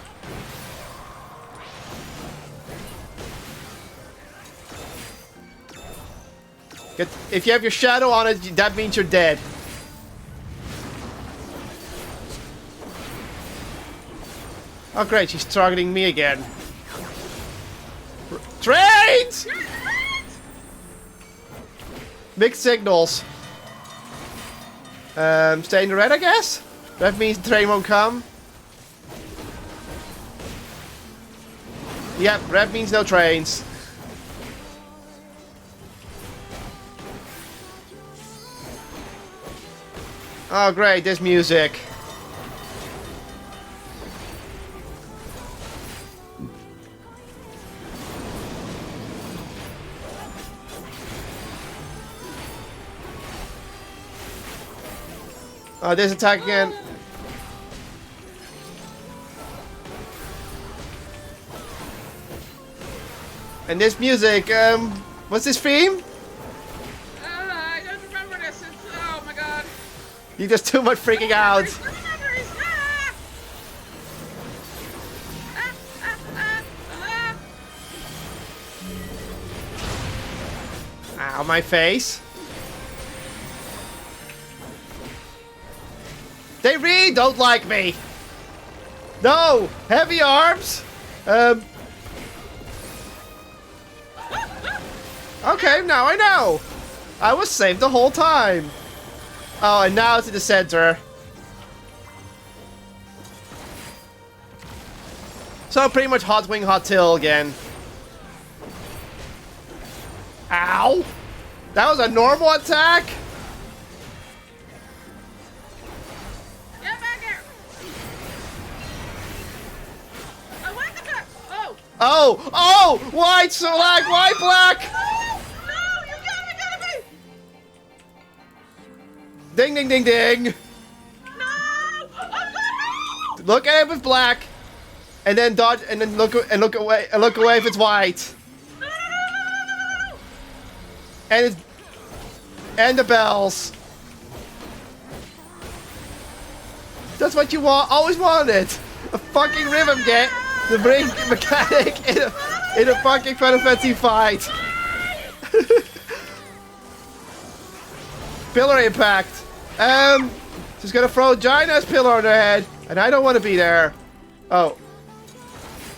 S1: If you have your shadow on it, that means you're dead. Oh, great. She's targeting me again. Trains! Mixed signals. Stay in the red, I guess? That means the train won't come. Yep, red means no trains. Oh great, there's music. Oh, there's attack again. And this music, what's this theme?
S2: I don't remember this. It's, oh my god.
S1: You just too much freaking out. Ow, my face. They really don't like me. No, heavy arms. Okay, now I know. I was saved the whole time. Oh, and now it's in the center. So pretty much hot wing, hot tail again. Ow! That was a normal attack?
S2: Get back here! Oh, what the fuck? Oh!
S1: Oh! Oh! White black! White black!
S2: No! You got me!
S1: Ding ding ding ding!
S2: No! Oh, God!
S1: Look at it with black, and then dodge, and then look away if it's white. And the bells. That's what you always wanted. A fucking rhythm game to bring mechanic in a fucking Final Fantasy fight. Pillar impact. She's gonna throw a giant ass pillar on her head, and I don't want to be there. Oh.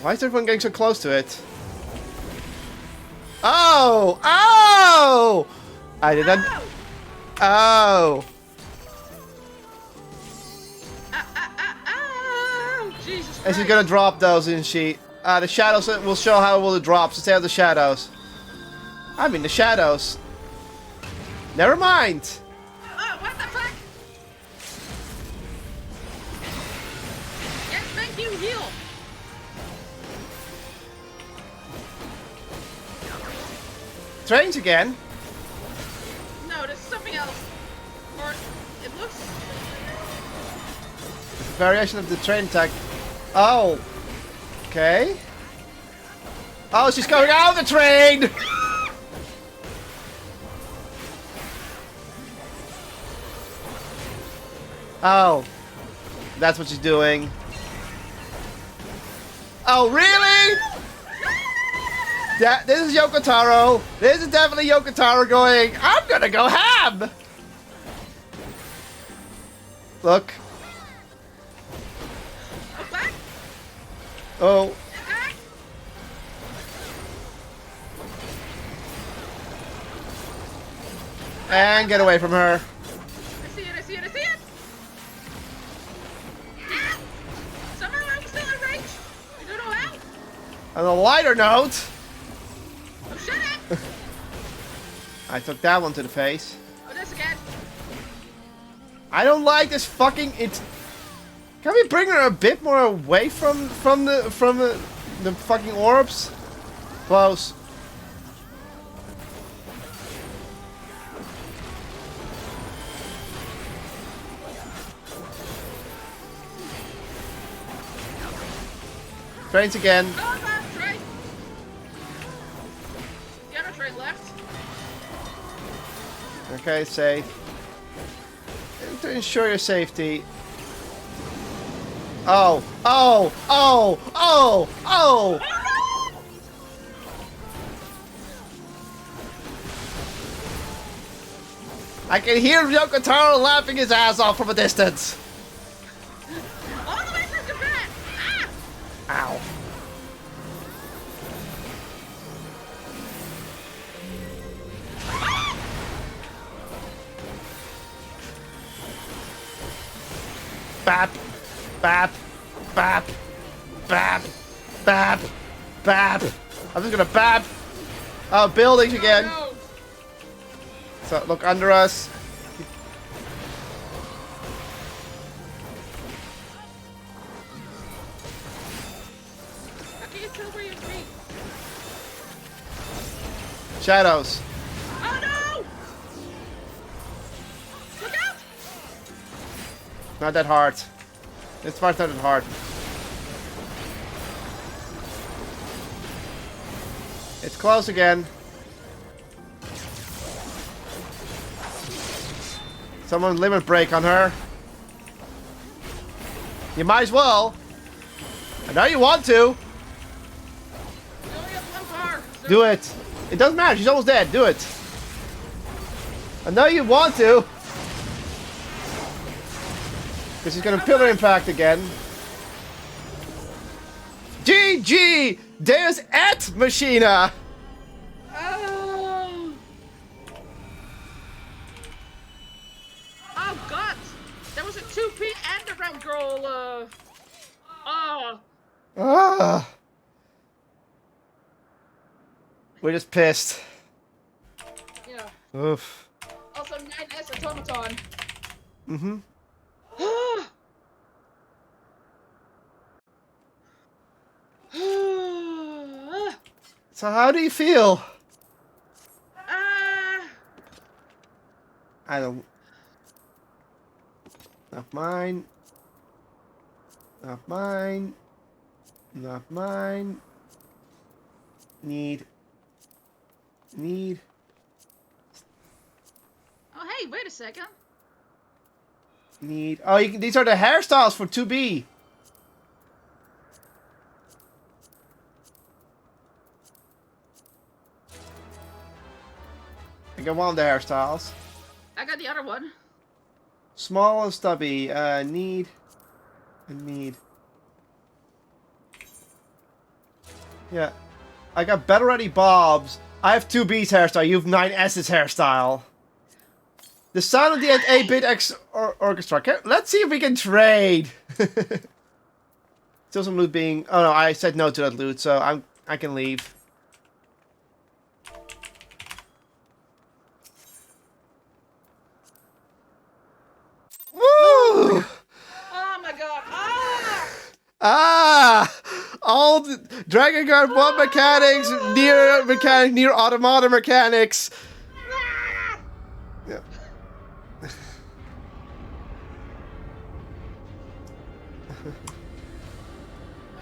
S1: Why is everyone getting so close to it? Oh! Oh! I did not. Oh!
S2: Jesus Christ.
S1: And she's gonna drop those, isn't she? The shadows will show how well it drops. So stay out the shadows. I'm in the shadows. Never mind.
S2: Oh, what the fuck? Yes, thank you, heal.
S1: Trains again.
S2: No, there's something else. Or it looks.
S1: It's a variation of the train attack. Oh. Okay. Oh, she's going out of the train! Oh. That's what she's doing. Oh, really? Yeah, this is Yoko Taro. This is definitely Yoko Taro going, I'm gonna go ham! Look.
S2: Oh, back?
S1: Oh.
S2: Back?
S1: And get away from her.
S2: I see it, I see it, I see it! Ah! Somehow I'm still in range! I don't know how!
S1: On a lighter note,
S2: Oh, shut it!
S1: I took that one to the face.
S2: Oh, this again.
S1: I don't like this fucking. Can we bring her a bit more away from the fucking orbs? Close. Trains again.
S2: Oh, left, train! The other train left.
S1: Okay, safe. And to ensure your safety. Oh, oh, oh, oh, oh!
S2: Oh, no!
S1: I can hear Yoko Taro laughing his ass off from a distance.
S2: All the way from Japan! Ah!
S1: Ow. Bap, bap, bap, bap, bap, bap. I'm just gonna bap. Oh, buildings again.
S2: No.
S1: So look under us.
S2: How can you tell where you're being?
S1: Shadows.
S2: Oh no! Look out!
S1: Not that hard. This part's not that hard. It's close again. Someone limit break on her. You might as well. I know you want to.
S2: You only have one bar. So
S1: Do it. It doesn't matter. She's almost dead. Do it. I know you want to. Because he's going to pillar impact again. GG! Deus et Machina!
S2: Oh. Oh god! There was a 2P underground girl, Oh.
S1: Ah. We're just pissed.
S2: Yeah.
S1: Oof.
S2: Also 9S automaton.
S1: Mm-hmm. So how do you feel? I don't... Not mine. Not mine. Not mine. Need.
S2: Oh hey, wait a second.
S1: Need. Oh, you can, these are the hairstyles for 2B. I got one of the hairstyles.
S2: I got the other one.
S1: Small and stubby. Need. And need. Yeah. I got better ready Bob's. I have 2B's hairstyle. You have 9S's hairstyle. The sound of the 8-bit orchestra. Okay, let's see if we can trade. Still some loot being... Oh no, I said no to that loot, so I can leave. Woo!
S2: Oh my god!
S1: Ah! All the Dragon Guard 1 mechanics, NIER Automata mechanics. Yeah.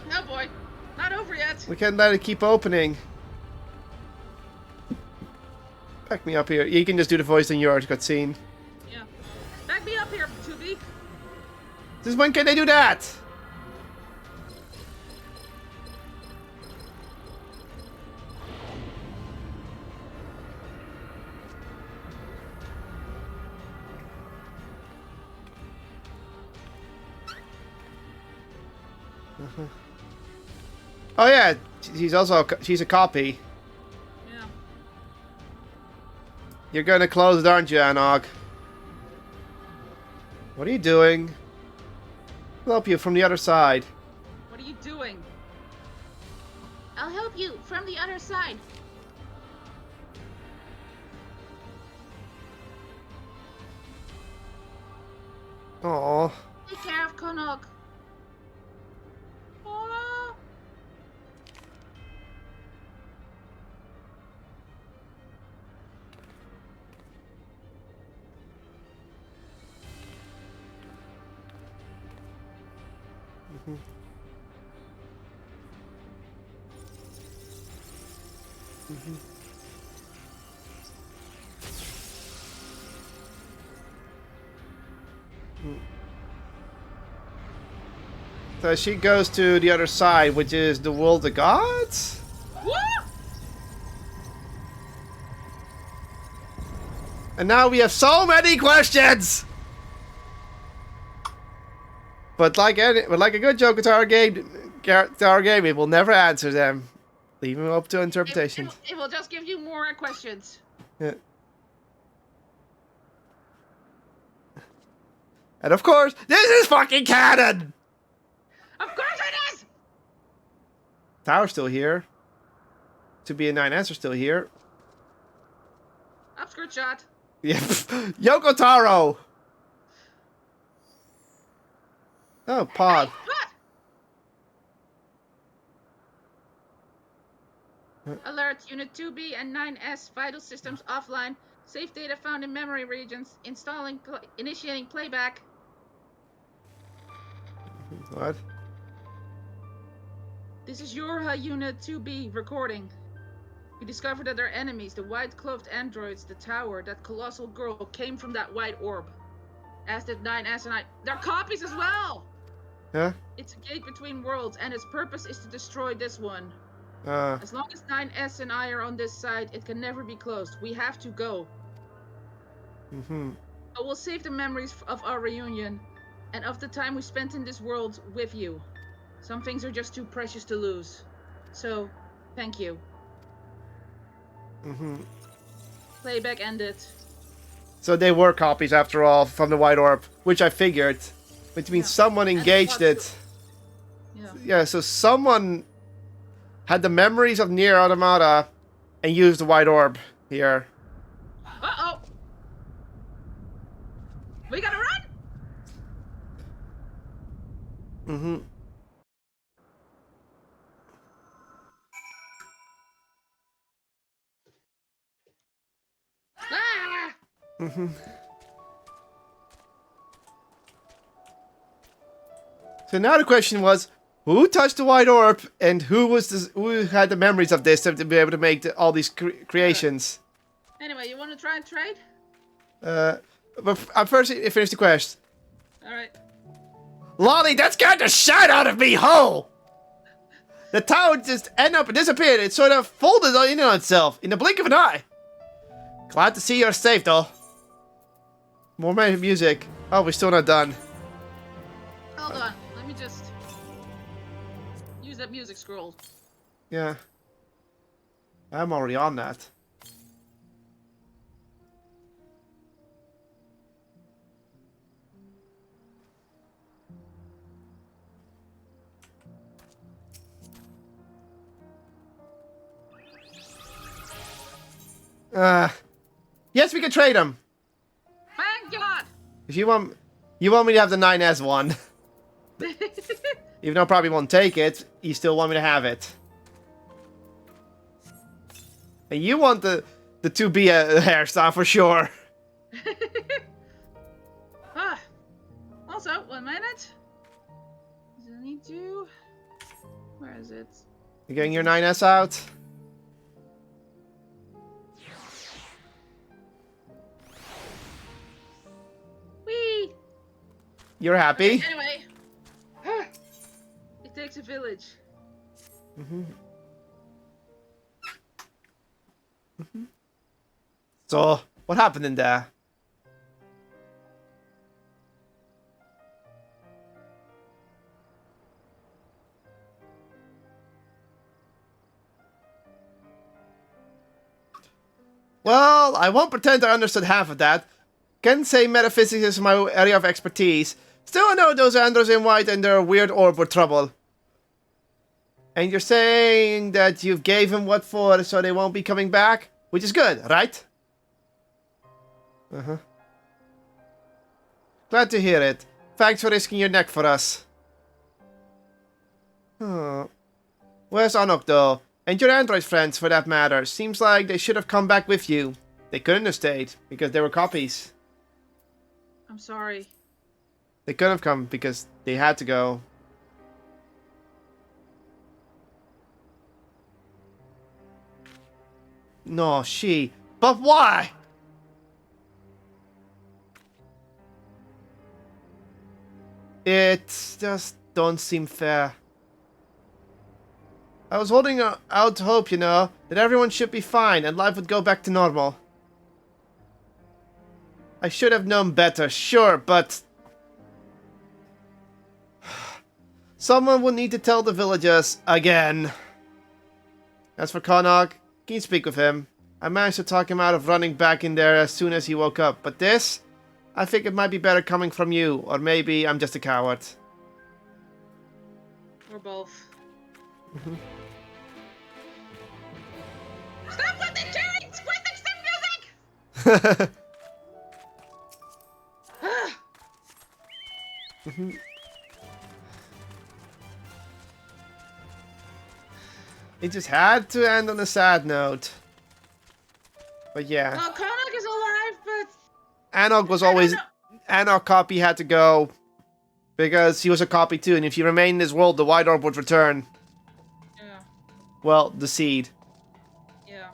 S2: No boy, not over yet.
S1: We can't let it keep opening. Back me up here. You can just do the voice in your cutscene.
S2: Yeah. Back me up here, 2B.
S1: Since when can they do that? Oh yeah, she's a copy.
S2: Yeah.
S1: You're gonna close it, aren't you, Anog? What are you doing? I'll help you from the other side.
S2: What are you doing? I'll help you from the other side.
S1: Aww.
S2: Take care of Konok. Aww.
S1: So she goes to the other side, which is the world of gods?
S2: Woo!
S1: And now we have so many questions! But like a good Tower game, it will never answer them. Leave them up to interpretation.
S2: It will just give you more questions.
S1: Yeah. And of course, this is fucking canon!
S2: Of course it is!
S1: Tower's still here. To be a 9S are still here.
S2: Upskirt shot.
S1: Yeah. Yoko Taro! Oh, pod.
S2: Hey, what? Alert, Unit 2B and 9S vital systems offline. Save data found in memory regions. Initiating playback.
S1: What?
S2: This is your Unit 2B recording. We discovered that our enemies, the white-clothed androids, the tower, that colossal girl, came from that white orb. As did 9S and I. They're copies as well!
S1: Huh?
S2: It's a gate between worlds, and its purpose is to destroy this one.
S1: Uh.
S2: As long as 9S and I are on this side, it can never be closed. We have to go. I will save the memories of our reunion, and of the time we spent in this world with you. Some things are just too precious to lose. So, thank you. Playback ended.
S1: So they were copies after all from the white orb, which I figured. Which means someone engaged it. Yeah, so someone had the memories of NIER Automata and used the white orb here.
S2: Uh-oh! We gotta run! Ah!
S1: So now the question was, who touched the white orb and who had the memories of this to be able to make all these creations?
S2: Anyway, you want to try and trade?
S1: But first finish the quest.
S2: Alright.
S1: Lolly, that scared the shit out of me, ho! The tower just disappeared. It sort of folded in on itself in the blink of an eye. Glad to see you're safe, though. More music. Oh, we're still not done.
S2: Hold on. Let me just use that music scroll.
S1: Yeah. I'm already on that. Yes, we can trade them.
S2: Thank God!
S1: If you want me to have the 9S one. Even though I probably won't take it, you still want me to have it. And you want the 2B hairstyle for sure.
S2: Also, 1 minute. Does it need to? Where is it?
S1: You getting your 9S out?
S2: Whee!
S1: You're happy?
S2: Anyway. It takes a village.
S1: So, what happened in there? Well, I won't pretend I understood half of that. Can't say metaphysics is my area of expertise. Still, I know those androids in white and their weird orb were trouble. And you're saying that you gave him what for, so they won't be coming back? Which is good, right? Uh-huh. Glad to hear it. Thanks for risking your neck for us. Oh. Where's Anok, though? And your android friends, for that matter. Seems like they should have come back with you. They couldn't have stayed, because they were copies.
S2: I'm sorry.
S1: They couldn't have come, because they had to go. No, she. But why? It just don't seem fair. I was holding out hope, you know, that everyone should be fine and life would go back to normal. I should have known better, sure, but... someone would need to tell the villagers again. As for Konok, can you speak with him? I managed to talk him out of running back in there as soon as he woke up, but this? I think it might be better coming from you, or maybe I'm just a coward.
S2: Or both. Stop with the chains! Quit the music!
S1: It just had to end on a sad note. But yeah.
S2: Well, Konok is alive, but...
S1: Anok was always... Anok copy had to go. Because he was a copy too, and if he remained in this world, the White Orb would return.
S2: Yeah.
S1: Well, the seed.
S2: Yeah.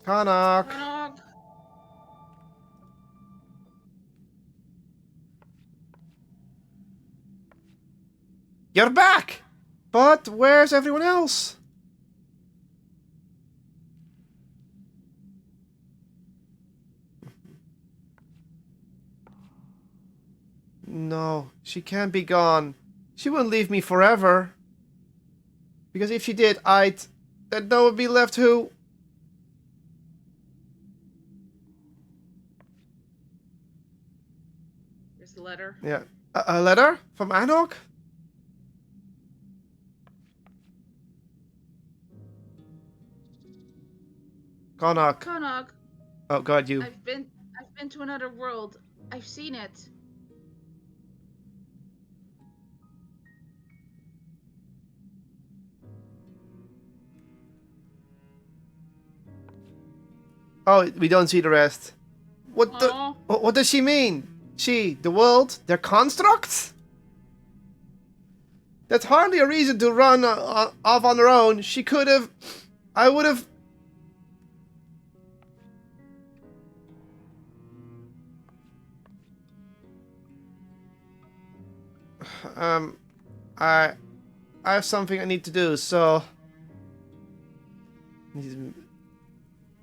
S1: Konok.
S2: Konok.
S1: You're back! But where's everyone else? No, she can't be gone. She wouldn't leave me forever. Because if she did, then no one would be left who...
S2: Here's the letter.
S1: Yeah. A letter? From Anok? Konok.
S2: Konok.
S1: Oh god, you.
S2: I've been to another world. I've seen it.
S1: Oh, we don't see the rest. What the...
S2: Aw.
S1: What does she mean? She, the world, they're constructs? That's hardly a reason to run off on her own. She could have... I would have... I have something I need to do, so...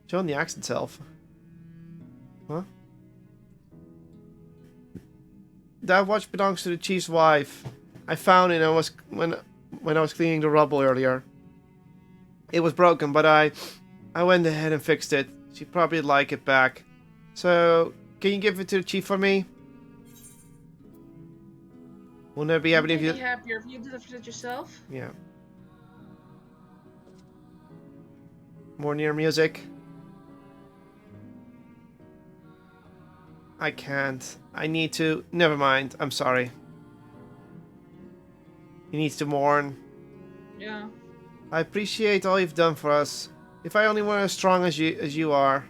S1: John the axe itself. Huh? That watch belongs to the chief's wife. I found it when I was cleaning the rubble earlier. It was broken, but I went ahead and fixed it. She'd probably like it back. So, can you give it to the chief for me? Wouldn't it be happy if you...
S2: I'd be happier if you did it yourself.
S1: Yeah. More NIER music. I can't. I need to... Never mind. I'm sorry. He needs to mourn.
S2: Yeah.
S1: I appreciate all you've done for us. If I only were as strong as you are.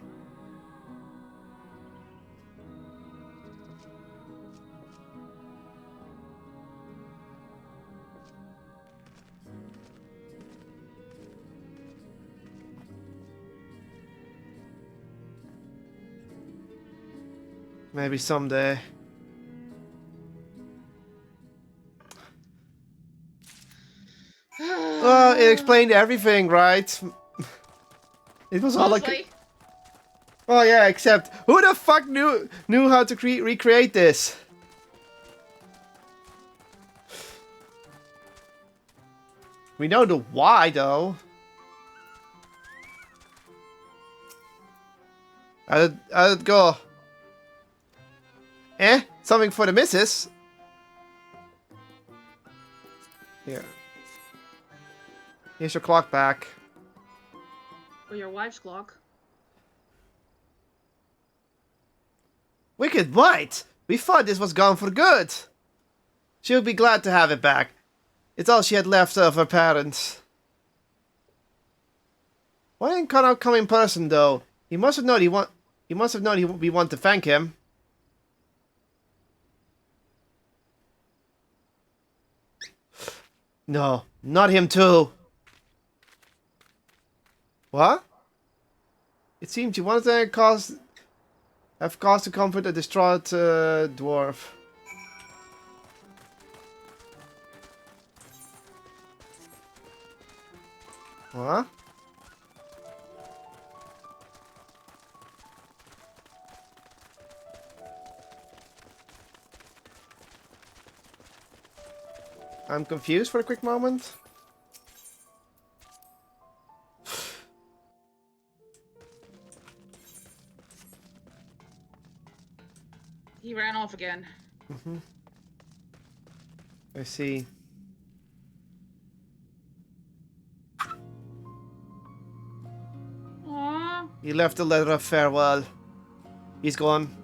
S1: Maybe someday. Well, it explained everything, right? It was all like...
S2: Mostly.
S1: Oh yeah, except who the fuck knew how to recreate this? We know the why though. How'd it go? Eh? Something for the missus? Here. Here's your clock back.
S2: Or your wife's clock.
S1: Wicked White! We thought this was gone for good. She'll be glad to have it back. It's all she had left of her parents. Why didn't Connor come in person though? He must have known we want to thank him. No, not him too. What? It seems you wanted to have cause to comfort a distraught dwarf. What? I'm confused for a quick moment.
S2: He ran off again.
S1: I see.
S2: Aww.
S1: He left a letter of farewell. He's gone.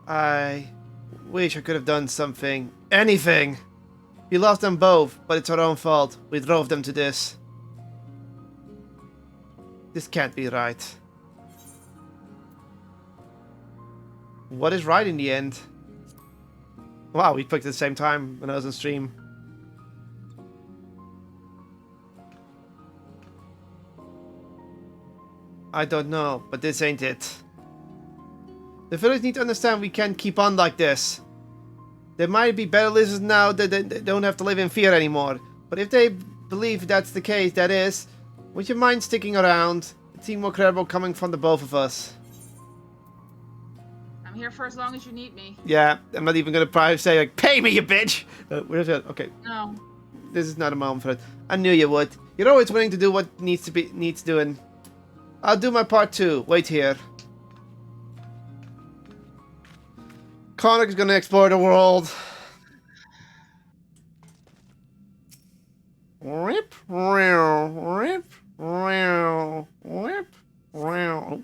S1: I wish I could have done something. Anything! We lost them both, but it's our own fault. We drove them to this. This can't be right. What is right in the end? Wow, we picked at the same time when I was on stream. I don't know, but this ain't it. The village need to understand we can't keep on like this. There might be better lizards now that they don't have to live in fear anymore. But if they believe that's the case, that is, would you mind sticking around? It seems more credible coming from the both of us.
S2: I'm here for as long as you need me.
S1: Yeah, I'm not even gonna probably say like, pay me, you bitch! Where's that? Okay.
S2: No.
S1: This is not a moment for it. I knew you would. You're always willing to do what needs doing. I'll do my part too. Wait here. Connor's gonna explore the world. Rip, rip, rip, rip, rip.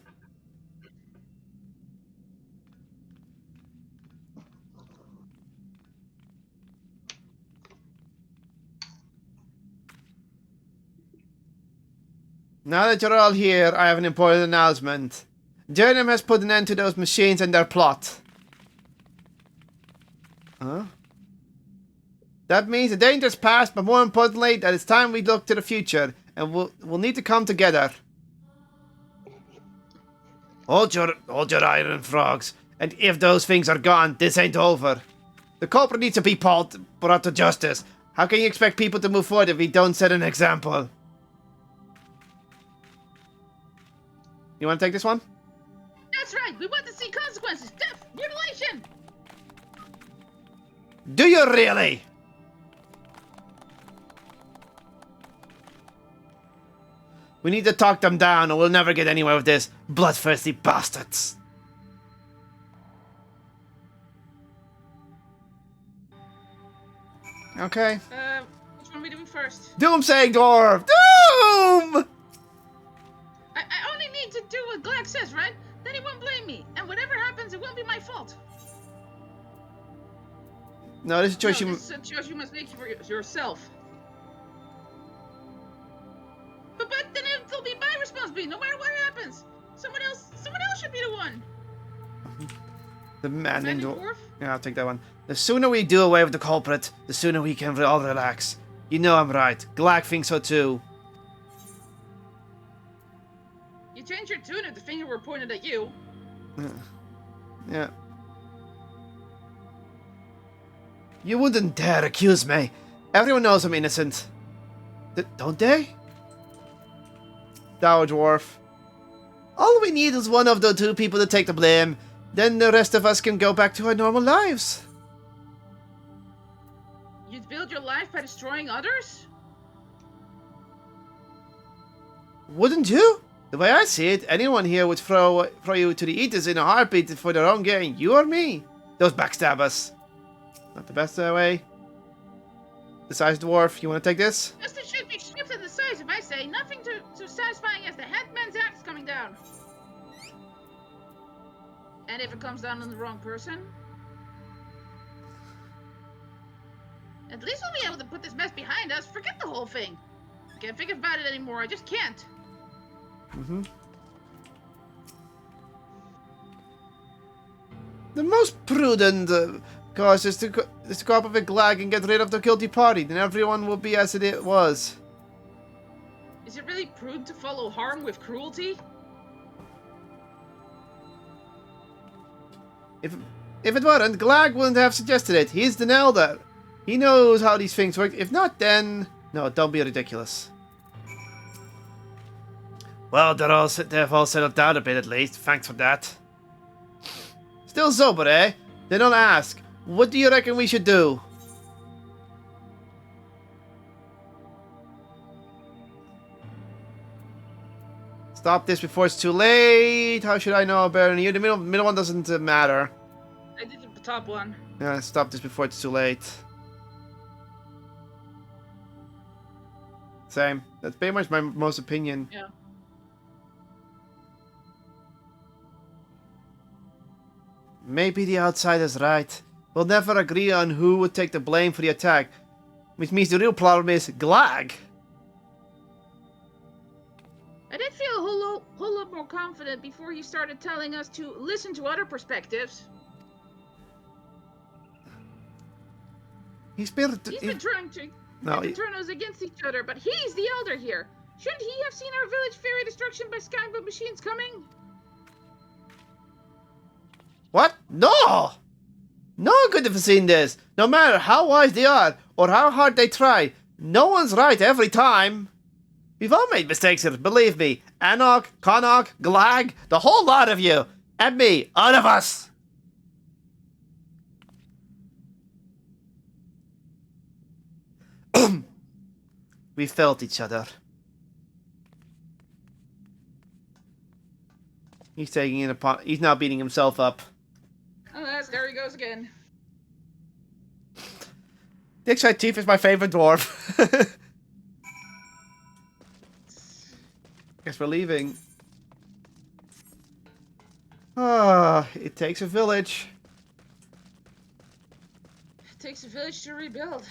S1: Now that you're all here, I have an important announcement. Jernym has put an end to those machines and their plot. Huh? That means the danger's past, but more importantly, that it's time we look to the future, and we'll need to come together. Hold your iron frogs, and if those things are gone, this ain't over. The culprit needs to be brought to justice. How can you expect people to move forward if we don't set an example? You want to take this one?
S2: That's right. We want to see consequences. Death, mutilation.
S1: Do you really? We need to talk them down or we'll never get anywhere with this. Bloodthirsty bastards. Okay.
S2: Which one are we doing first?
S1: Doomsaying Dwarf! Doom!
S2: I only need to do what Glack says, right? Then he won't blame me. And whatever happens, it won't be my fault.
S1: No, this is a choice
S2: This is a choice you must make for yourself. But then it'll be my responsibility, no matter what happens. Someone else should be the one.
S1: The man in the
S2: Dwarf?
S1: Yeah, I'll take that one. The sooner we do away with the culprit, the sooner we can all relax. You know I'm right. Glack thinks so too.
S2: You changed your tune if the finger were pointed at you.
S1: Yeah. You wouldn't dare accuse me. Everyone knows I'm innocent. Don't they? Dour Dwarf. All we need is one of the two people to take the blame. Then the rest of us can go back to our normal lives.
S2: You'd build your life by destroying others?
S1: Wouldn't you? The way I see it, anyone here would throw you to the eaters in a heartbeat for their own gain. You or me? Those backstabbers. Not the best way. The size dwarf, you want to take this?
S2: Justice should be shifted the size, if I say. Nothing so satisfying as the headman's axe coming down. And if it comes down on the wrong person? At least we'll be able to put this mess behind us. Forget the whole thing. I can't think about it anymore. I just can't.
S1: The most prudent course is to go up with Glag and get rid of the guilty party. Then everyone will be as it was.
S2: Is it really prudent to follow harm with cruelty?
S1: If it weren't, Glag wouldn't have suggested it. He's the elder. He knows how these things work. If not, then... No, don't be ridiculous. Well, they've all settled down a bit at least. Thanks for that. Still sober, eh? Then I'll ask. What do you reckon we should do? Stop this before it's too late. How should I know, Baron? You, the middle one doesn't matter.
S2: I did the top one.
S1: Yeah, stop this before it's too late. Same. That's pretty much my most opinion.
S2: Yeah.
S1: Maybe the outsider's right. We'll never agree on who would take the blame for the attack. Which means the real problem is Glag.
S2: I did feel a whole lot more confident before he started telling us to listen to other perspectives.
S1: He's been
S2: trying to turn us against each other, but he's the elder here. Shouldn't he have seen our village fairy destruction by skyboat machines coming?
S1: What? No! No one could have seen this. No matter how wise they are, or how hard they try, no one's right every time. We've all made mistakes here, believe me. Anok, Konok, Glag, the whole lot of you. And me, all of us. We felt each other. He's taking it upon. He's now beating himself up.
S2: Oh, there he goes again.
S1: Dickside Chief is my favorite dwarf. Guess we're leaving. Ah, it takes a village.
S2: It takes a village to rebuild.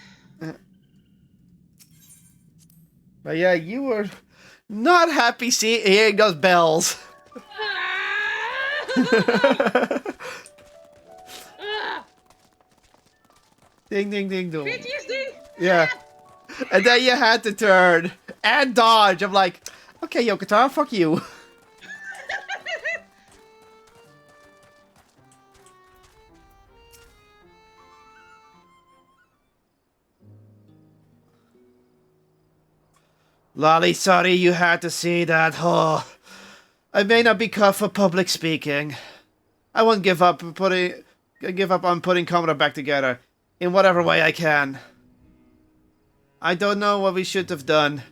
S1: But yeah, you were not happy hearing those bells. Ding, ding, ding, dong.
S2: PTSD?
S1: Yeah. And then you had to turn and dodge. I'm like, okay, Yokotaro, fuck you. Lolly, sorry you had to see that. Oh, I may not be cut for public speaking. I won't give up on putting Commodore back together in whatever way I can. I don't know what we should have done.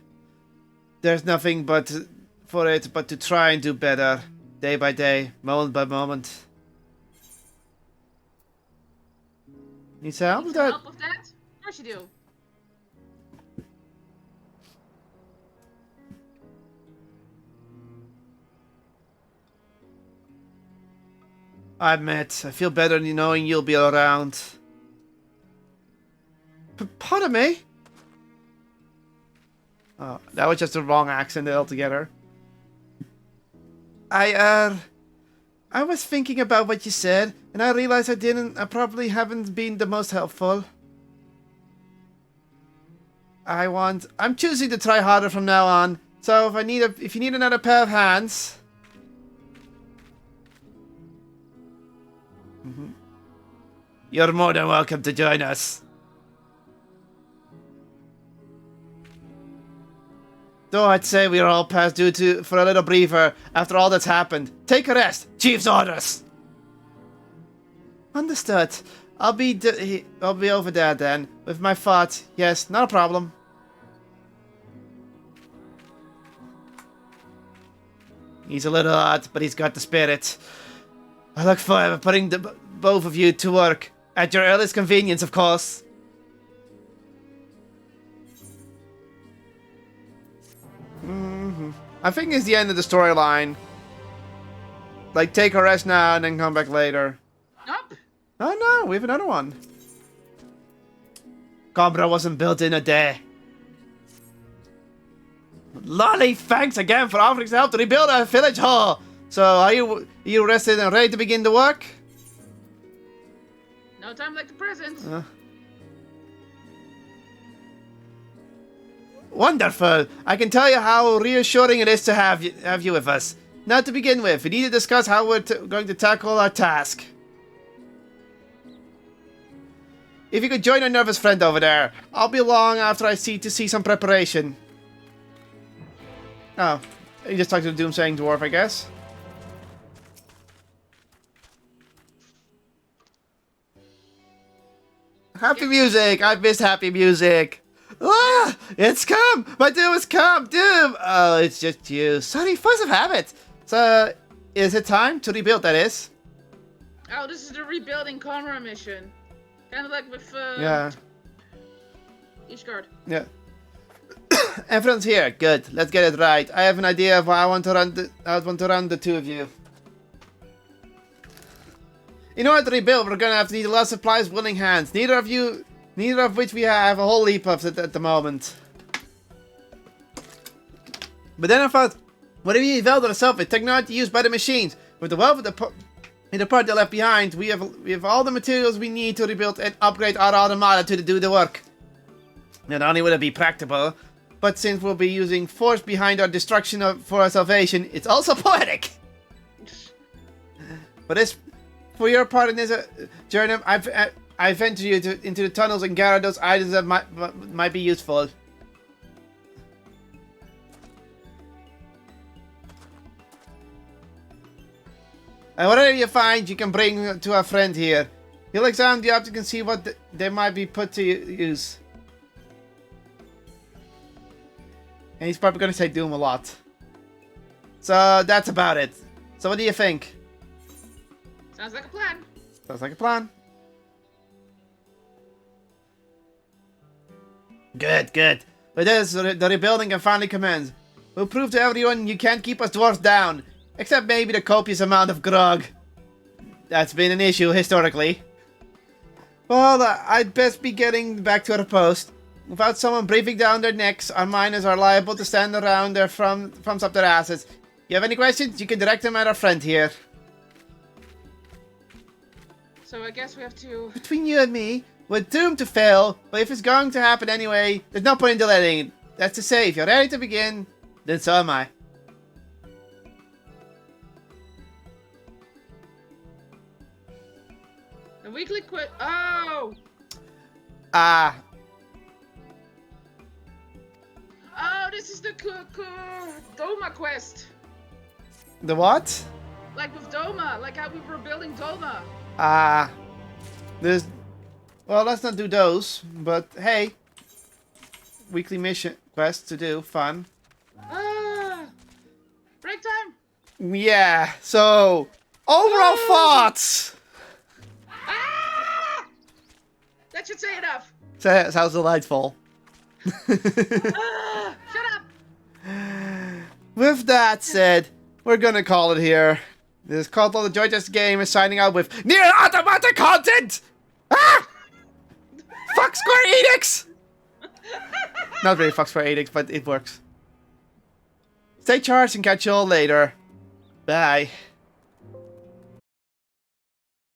S1: There's nothing but to try and do better, day by day, moment by moment. Need help with that?
S2: Help with that? Of course you do.
S1: I admit, I feel better knowing you'll be around. Pardon me? Oh, that was just the wrong accent altogether. I was thinking about what you said, and I realized I probably haven't been the most helpful. I'm choosing to try harder from now on, so if you need another pair of hands... You're more than welcome to join us. Though I'd say we're all past due for a little briefer after all that's happened. Take a rest. Chief's orders. Understood. I'll be over there then with my thoughts. Yes, not a problem. He's a little odd, but he's got the spirit. I look forward to putting both of you to work. At your earliest convenience, of course. I think it's the end of the storyline. Like, take a rest now and then come back later.
S2: Nope.
S1: Oh no, we have another one. Cobra wasn't built in a day. Lolly, thanks again for offering to help to rebuild our village hall. So, are you rested and ready to begin the work?
S2: No time like the present.
S1: Wonderful. I can tell you how reassuring it is to have you with us. Now to begin with, we need to discuss how we're going to tackle our task. If you could join our nervous friend over there, I'll be along after I see some preparation. Oh, you just talked to the doomsaying dwarf, I guess. Happy music! I've missed happy music! Ah! It's come! My doom has come! Doom! Oh, it's just you. Sorry, force of habit! So, is it time to rebuild, that is?
S2: Oh, this is the rebuilding camera mission. Kind of like with,
S1: Yeah.
S2: Ishgard.
S1: Yeah. Everyone's here. Good. Let's get it right. I have an idea of how I want to run the two of you. In order to rebuild, we're gonna have to need a lot of supplies, willing hands. Neither of which we have a whole heap of at the moment. But then I thought, what if we developed ourselves with technology used by the machines? With the wealth of the part they left behind, we have all the materials we need to rebuild and upgrade our automata to do the work. Not only will it be practical, but since we'll be using force behind our destruction for our salvation, it's also poetic. For your part in this journey, I venture you into the tunnels and gather those items that might be useful. And whatever you find, you can bring to our friend here. He'll examine the object and see what they might be put to use. And he's probably going to say Doom a lot. So that's about it. So what do you think?
S2: Sounds like a plan.
S1: Sounds like a plan. Good, good. With this, the rebuilding can finally commence. We'll prove to everyone you can't keep us dwarfs down. Except maybe the copious amount of grog. That's been an issue historically. Well, I'd best be getting back to our post. Without someone breathing down their necks, our miners are liable to stand around their thumbs up their asses. You have any questions? You can direct them at our friend here.
S2: So I guess we have to...
S1: Between you and me, we're doomed to fail, but if it's going to happen anyway, there's no point in delaying. That's to say, if you're ready to begin, then so am I.
S2: The weekly quit. Oh!
S1: Ah.
S2: Oh, this is the Doma quest.
S1: The what?
S2: Like with Doma, like how we were building Doma.
S1: Ah. Well, let's not do those, but hey. Weekly mission quest to do, fun.
S2: Break time!
S1: Yeah, so, overall thoughts!
S2: Ah! That should say enough.
S1: Sounds delightful.
S2: Shut up!
S1: With that said, we're gonna call it here. This is Kotlol, the JCG game, is signing out with NIER AUTOMATA content! Ah! Fuck Square Enix! Not really fuck Square Enix, but it works. Stay charged and catch you all later. Bye.